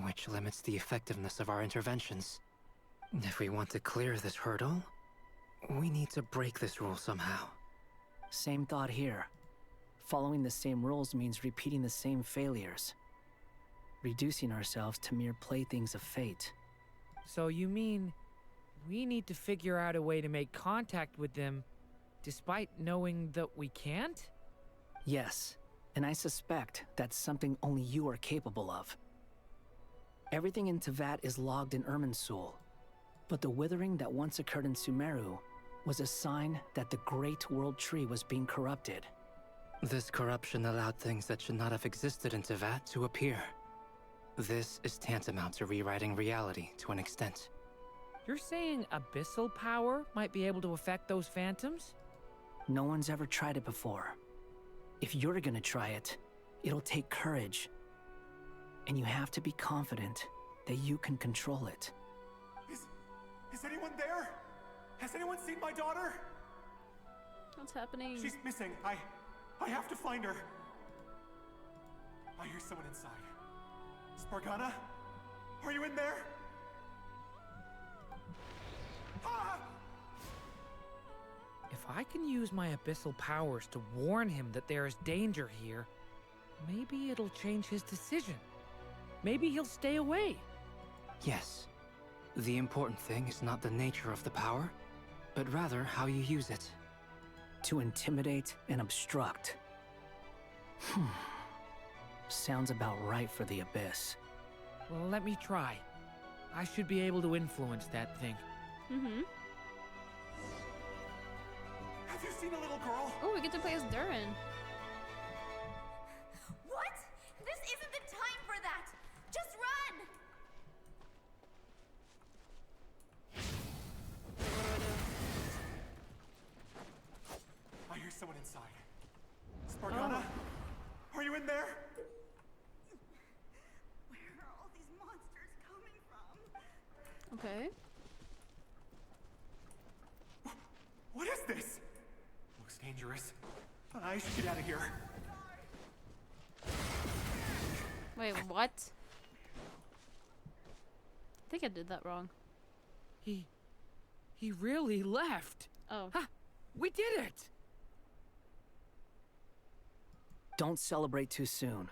which limits the effectiveness of our interventions. If we want to clear this hurdle, we need to break this rule somehow. Same thought here. Following the same rules means repeating the same failures. Reducing ourselves to mere playthings of fate. So you mean we need to figure out a way to make contact with them despite knowing that we can't? Yes, and I suspect that's something only you are capable of. Everything in Tevat is logged in Irminsul, but the withering that once occurred in Sumeru was a sign that the Great World Tree was being corrupted. This corruption allowed things that should not have existed in Tevat to appear. This is tantamount to rewriting reality to an extent. You're saying abyssal power might be able to affect those phantoms? No one's ever tried it before. If you're gonna try it, it'll take courage. And you have to be confident that you can control it. Is anyone there? Has anyone seen my daughter? What's happening? She's missing. I have to find her. I hear someone inside. Spargana? Are you in there? Ah! If I can use my abyssal powers to warn him that there is danger here, maybe it'll change his decision. Maybe he'll stay away. Yes. The important thing is not the nature of the power, but rather how you use it. To intimidate and obstruct. Sounds about right for the Abyss. Well, let me try. I should be able to influence that thing. Mm-hmm. Have you seen a little girl? Oh, we get to play as Durin. What? This isn't the time for that! Just run! I hear someone inside. Spargana? Are you in there? Where are all these monsters coming from? Okay. What is this? Looks dangerous. I should get out of here. Wait, what? I think I did that wrong. He really left. Oh. Ha! We did it! Don't celebrate too soon.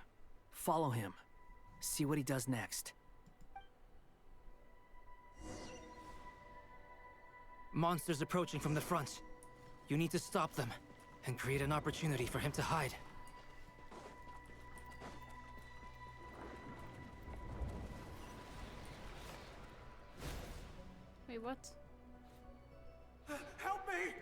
Follow him. See what he does next. Monsters approaching from the front. You need to stop them and create an opportunity for him to hide. Wait, what? Help me!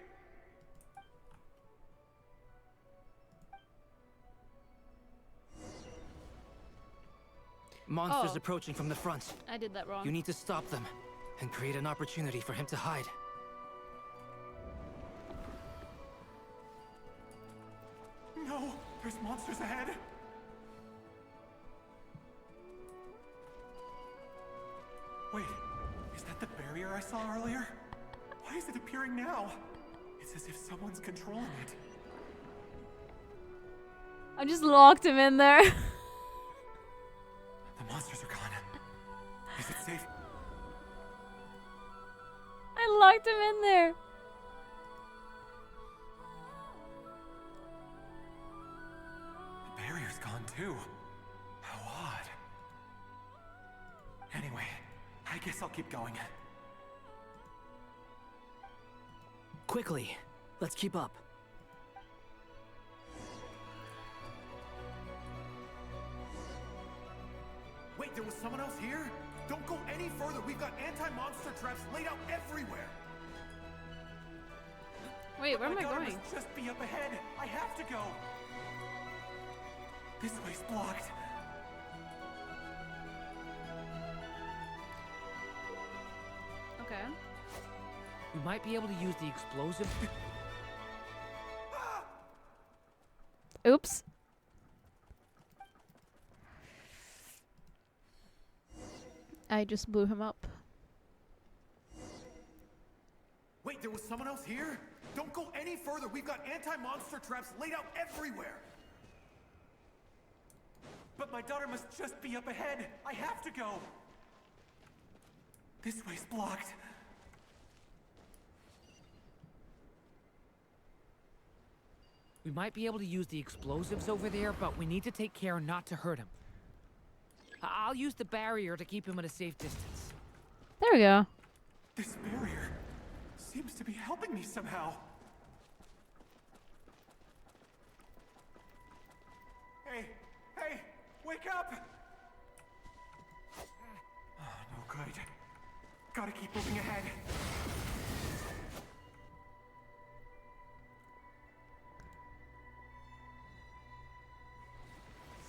Monsters Oh. approaching from the front. I did that wrong. You need to stop them and create an opportunity for him to hide. No, there's monsters ahead. Wait, is that the barrier I saw earlier? Why is it appearing now? It's as if someone's controlling it. I just locked him in there. The monsters are gone. Is it safe? I locked him in there. The barrier's gone too. How odd. Anyway, I guess I'll keep going. Quickly, let's keep up. Wait, there was someone else here? Don't go any further. We've got anti-monster traps laid out everywhere. Wait, where am I God, it going? must just be up ahead. I have to go. This way's blocked. Okay. We might be able to use the explosive. I just blew him up. Wait, there was someone else here? Don't go any further. We've got anti-monster traps laid out everywhere. But my daughter must just be up ahead. I have to go. This way's blocked. We might be able to use the explosives over there, but we need to take care not to hurt him. I'll use the barrier to keep him at a safe distance. There we go. This barrier seems to be helping me somehow. Hey, wake up! Oh, no good. Gotta keep moving ahead.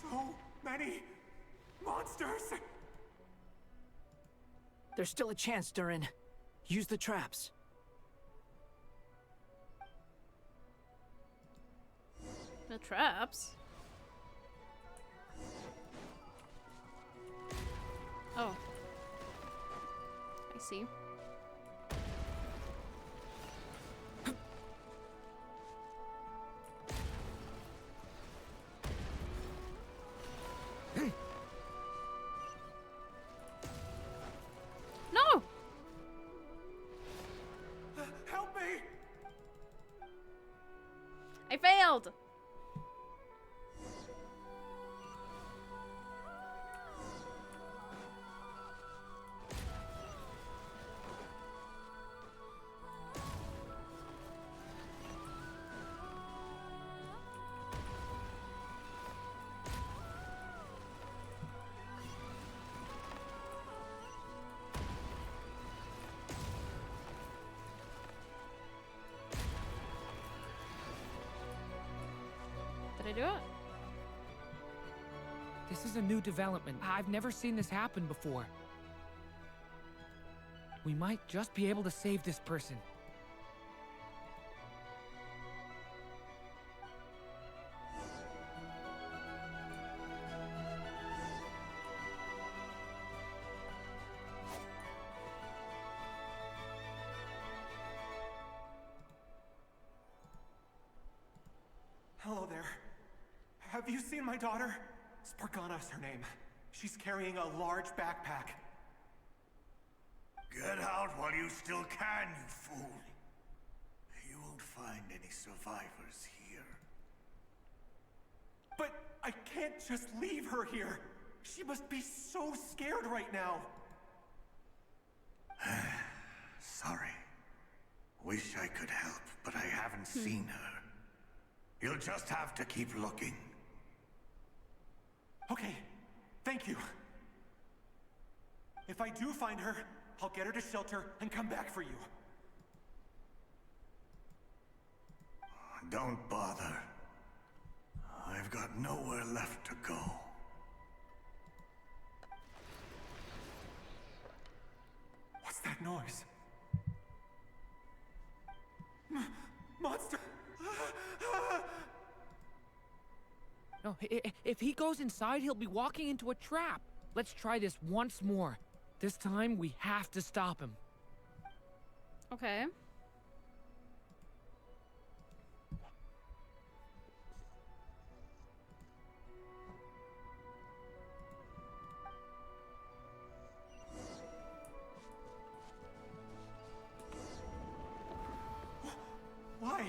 So many monsters! There's still a chance, Durin. Use the traps. The traps? Oh. I see. No! Help me! I failed! Did I do it? This is a new development. I've never seen this happen before. We might just be able to save this person. Hello there. Have you seen my daughter? Spargana's her name. She's carrying a large backpack. Get out while you still can, you fool. You won't find any survivors here. But I can't just leave her here. She must be so scared right now. Sorry. Wish I could help, but I haven't seen her. You'll just have to keep looking. Okay, thank you. If I do find her, I'll get her to shelter and come back for you. Don't bother. I've got nowhere left to go. What's that noise? Monster! No, if he goes inside, he'll be walking into a trap. Let's try this once more. This time, we have to stop him. Okay. Why?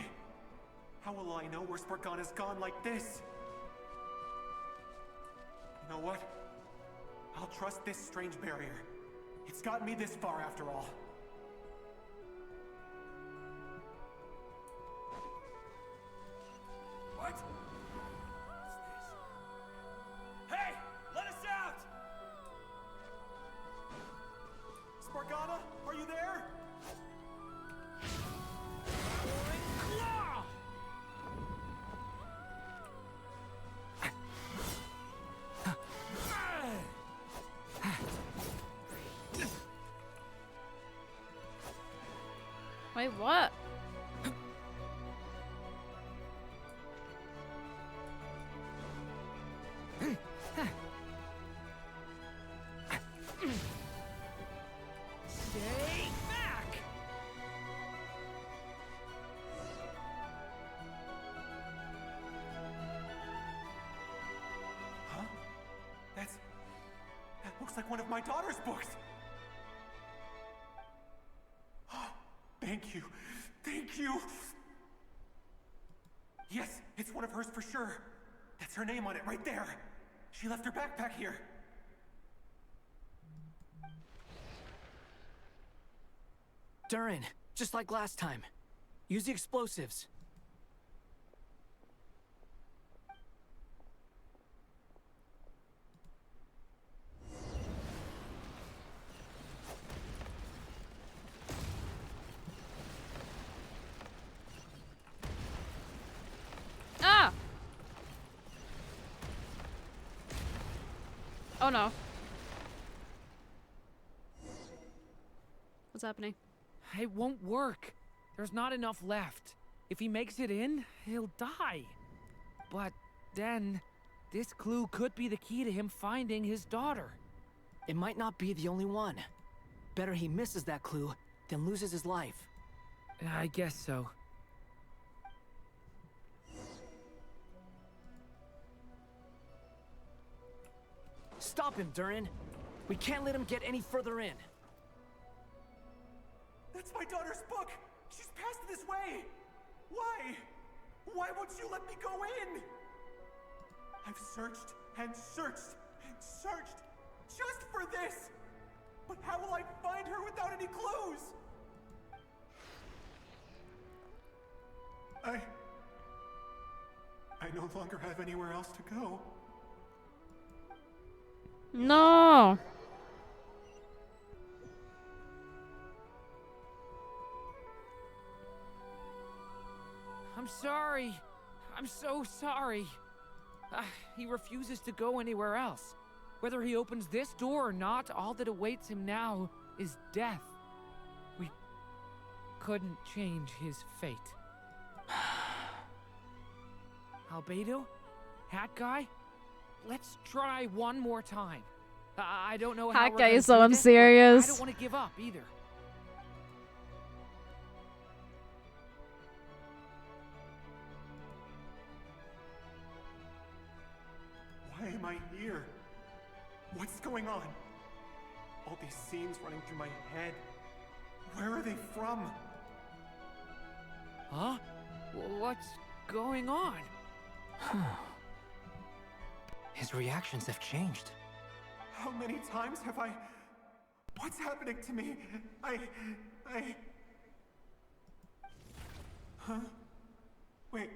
How will I know where Spargana's gone like this? You know what? I'll trust this strange barrier. It's gotten me this far after all. What? Hey! Let us out! Spargana, are you there? Wait, what? like one of my daughter's books. Thank you. Thank you. Yes, it's one of hers for sure. That's her name on it right there. She left her backpack here. Durin, just like last time. Use the explosives. Ah! Oh no. What's happening? It won't work. There's not enough left. If he makes it in, he'll die. But then, this clue could be the key to him finding his daughter. It might not be the only one. Better he misses that clue than loses his life. I guess so. Stop him, Durin. We can't let him get any further in. That's my daughter's book! She's passed this way! Why? Why won't you let me go in? I've searched and searched and searched just for this! But how will I find her without any clues? I no longer have anywhere else to go. No! I'm sorry. I'm so sorry. He refuses to go anywhere else. Whether he opens this door or not, all that awaits him now is death. We couldn't change his fate. Albedo? Hat Guy? Let's try one more time. I don't know how Hat we're Guy gonna is so do this, but unserious. I don't want to give up either. Why am I here? What's going on? All these scenes running through my head. Where are they from? Huh? What's going on? His reactions have changed. How many times have I... What's happening to me? Huh? Wait.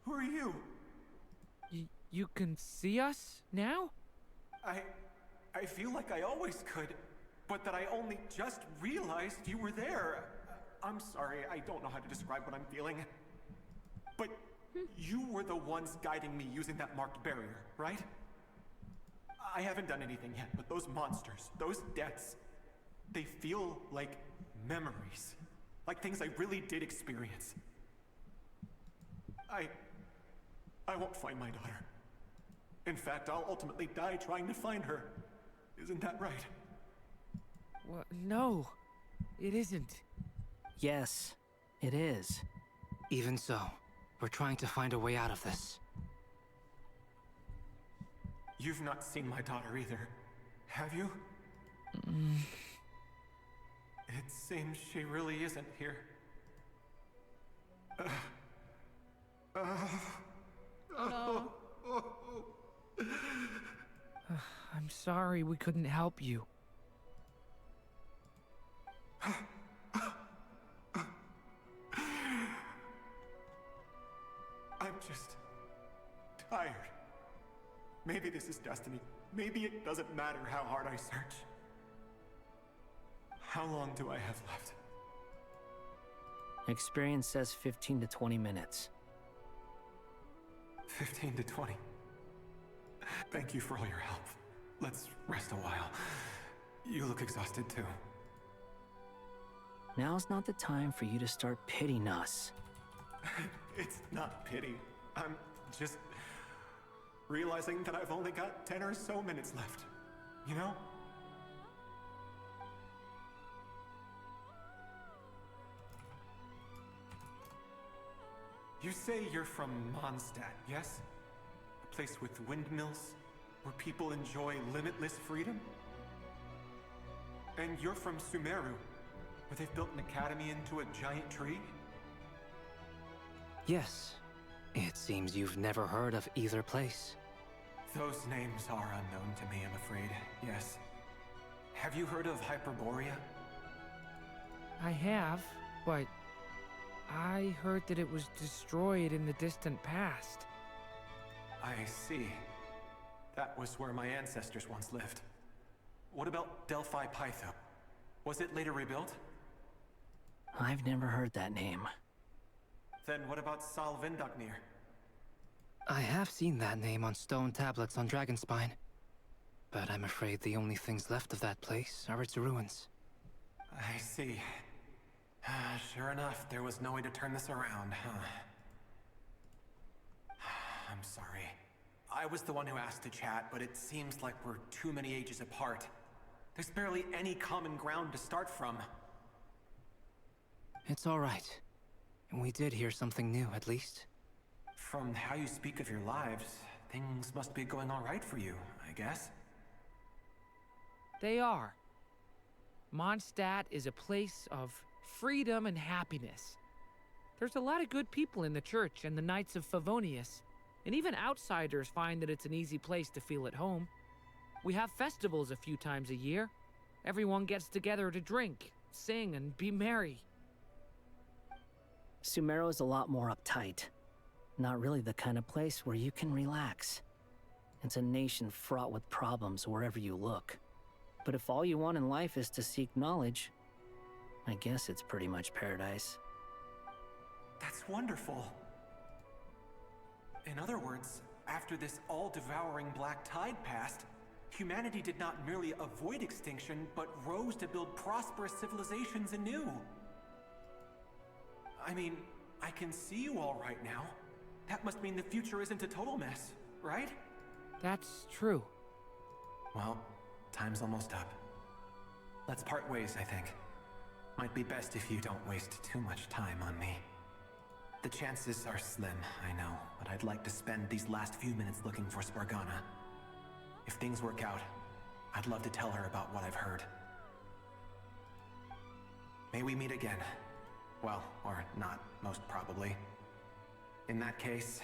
Who are you? You can see us now? I feel like I always could, but that I only just realized you were there. I'm sorry, I don't know how to describe what I'm feeling. But you were the ones guiding me using that marked barrier, right? I haven't done anything yet, but those monsters, those deaths, they feel like memories. Like things I really did experience. I won't find my daughter. In fact, I'll ultimately die trying to find her. Isn't that right? What? No, it isn't. Yes, it is. Even so, we're trying to find a way out of this. You've not seen my daughter either, have you? It seems she really isn't here. No. I'm sorry we couldn't help you. I'm just tired. Maybe this is destiny. Maybe it doesn't matter how hard I search. How long do I have left? Experience says 15 to 20 minutes. 15 to 20. Thank you for all your help. Let's rest a while. You look exhausted too. Now's not the time for you to start pitying us. It's not pity. I'm just realizing that I've only got 10 or so minutes left. You know? You say you're from Mondstadt, yes? A place with windmills where people enjoy limitless freedom? And you're from Sumeru, where they've built an academy into a giant tree? Yes. It seems you've never heard of either place. Those names are unknown to me, I'm afraid. Yes. Have you heard of Hyperborea? I have, but I heard that it was destroyed in the distant past. I see. That was where my ancestors once lived. What about Delphi Pytho? Was it later rebuilt? I've never heard that name. Then what about Sal Vindagnir? I have seen that name on stone tablets on Dragonspine. But I'm afraid the only things left of that place are its ruins. I see. Sure enough, there was no way to turn this around, huh? I'm sorry. I was the one who asked to chat, but it seems like we're too many ages apart. There's barely any common ground to start from. It's all right. We did hear something new, at least. From how you speak of your lives, things must be going all right for you, I guess. They are. Mondstadt is a place of freedom and happiness. There's a lot of good people in the church and the Knights of Favonius, and even outsiders find that it's an easy place to feel at home. We have festivals a few times a year. Everyone gets together to drink, sing, and be merry. Sumeru is a lot more uptight. Not really the kind of place where you can relax. It's a nation fraught with problems wherever you look. But if all you want in life is to seek knowledge, I guess it's pretty much paradise. That's wonderful. In other words, after this all-devouring black tide passed, humanity did not merely avoid extinction, but rose to build prosperous civilizations anew. I mean, I can see you all right now. That must mean the future isn't a total mess, right? That's true. Well, time's almost up. Let's part ways, I think. Might be best if you don't waste too much time on me. The chances are slim, I know, but I'd like to spend these last few minutes looking for Spargana. If things work out, I'd love to tell her about what I've heard. May we meet again. Well, or not, most probably. In that case,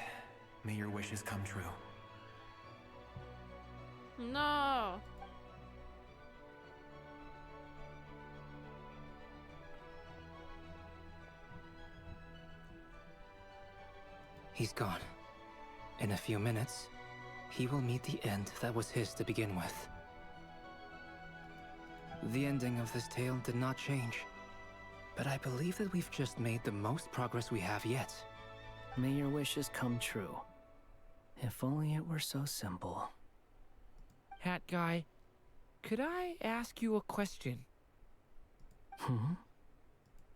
may your wishes come true. No. He's gone. In a few minutes, he will meet the end that was his to begin with. The ending of this tale did not change, but I believe that we've just made the most progress we have yet. May your wishes come true. If only it were so simple. Hat guy, could I ask you a question?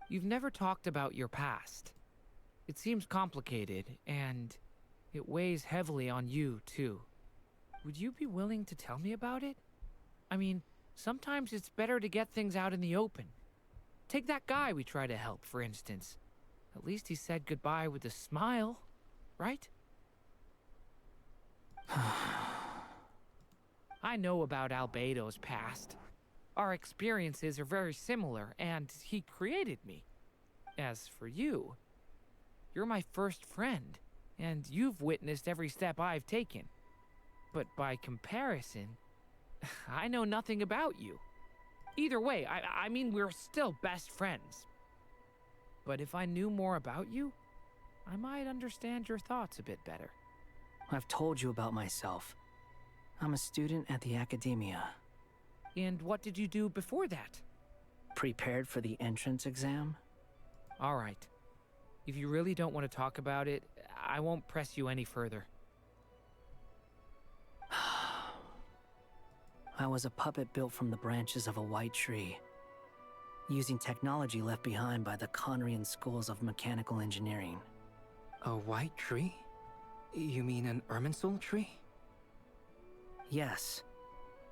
You've never talked about your past. It seems complicated, and it weighs heavily on you, too. Would you be willing to tell me about it? I mean, sometimes it's better to get things out in the open. Take that guy we try to help, for instance. At least he said goodbye with a smile, right? I know about Albedo's past. Our experiences are very similar, and he created me. As for you, you're my first friend, and you've witnessed every step I've taken. But by comparison, I know nothing about you. Either way, I mean, we're still best friends. But if I knew more about you, I might understand your thoughts a bit better. I've told you about myself. I'm a student at the academia. And what did you do before that? Prepared for the entrance exam? All right. If you really don't want to talk about it, I won't press you any further. I was a puppet built from the branches of a white tree, using technology left behind by the Conrian schools of mechanical engineering. A white tree? You mean an Irminsul tree? Yes.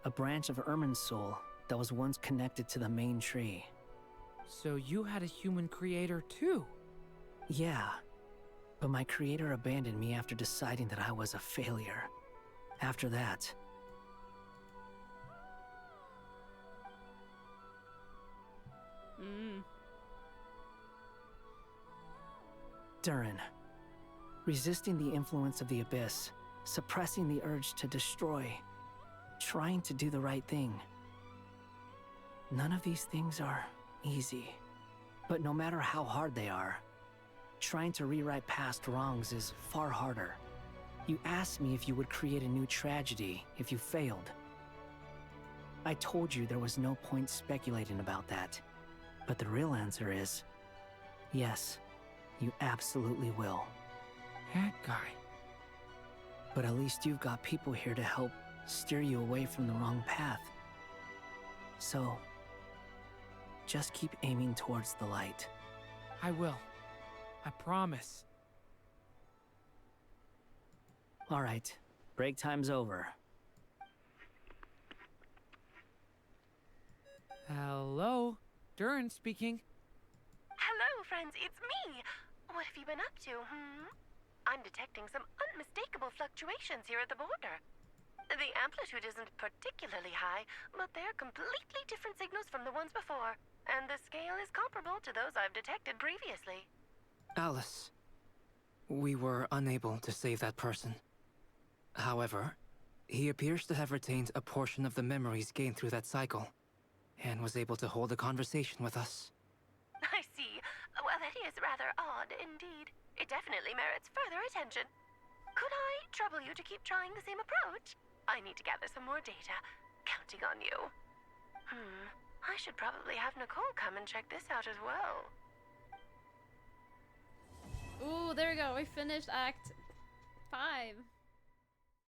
A branch of Irminsul that was once connected to the main tree. So you had a human creator too? Yeah. But my creator abandoned me after deciding that I was a failure. After that, Durin. Resisting the influence of the abyss, suppressing the urge to destroy, trying to do the right thing. None of these things are easy. But no matter how hard they are, trying to rewrite past wrongs is far harder. You asked me if you would create a new tragedy if you failed. I told you there was no point speculating about that. But the real answer is, yes, you absolutely will. That guy. But at least you've got people here to help steer you away from the wrong path. So, just keep aiming towards the light. I will. I promise. All right, break time's over. Hello? Durin speaking. Hello, friends, it's me. What have you been up to, I'm detecting some unmistakable fluctuations here at the border. The amplitude isn't particularly high, but they're completely different signals from the ones before, and the scale is comparable to those I've detected previously. Alice, we were unable to save that person. However, he appears to have retained a portion of the memories gained through that cycle, and was able to hold a conversation with us. I see. Well, that is rather odd indeed. It definitely merits further attention. Could I trouble you to keep trying the same approach? I need to gather some more data. Counting on you. I should probably have Nicole come and check this out as well. Ooh, there we go. We finished Act 5.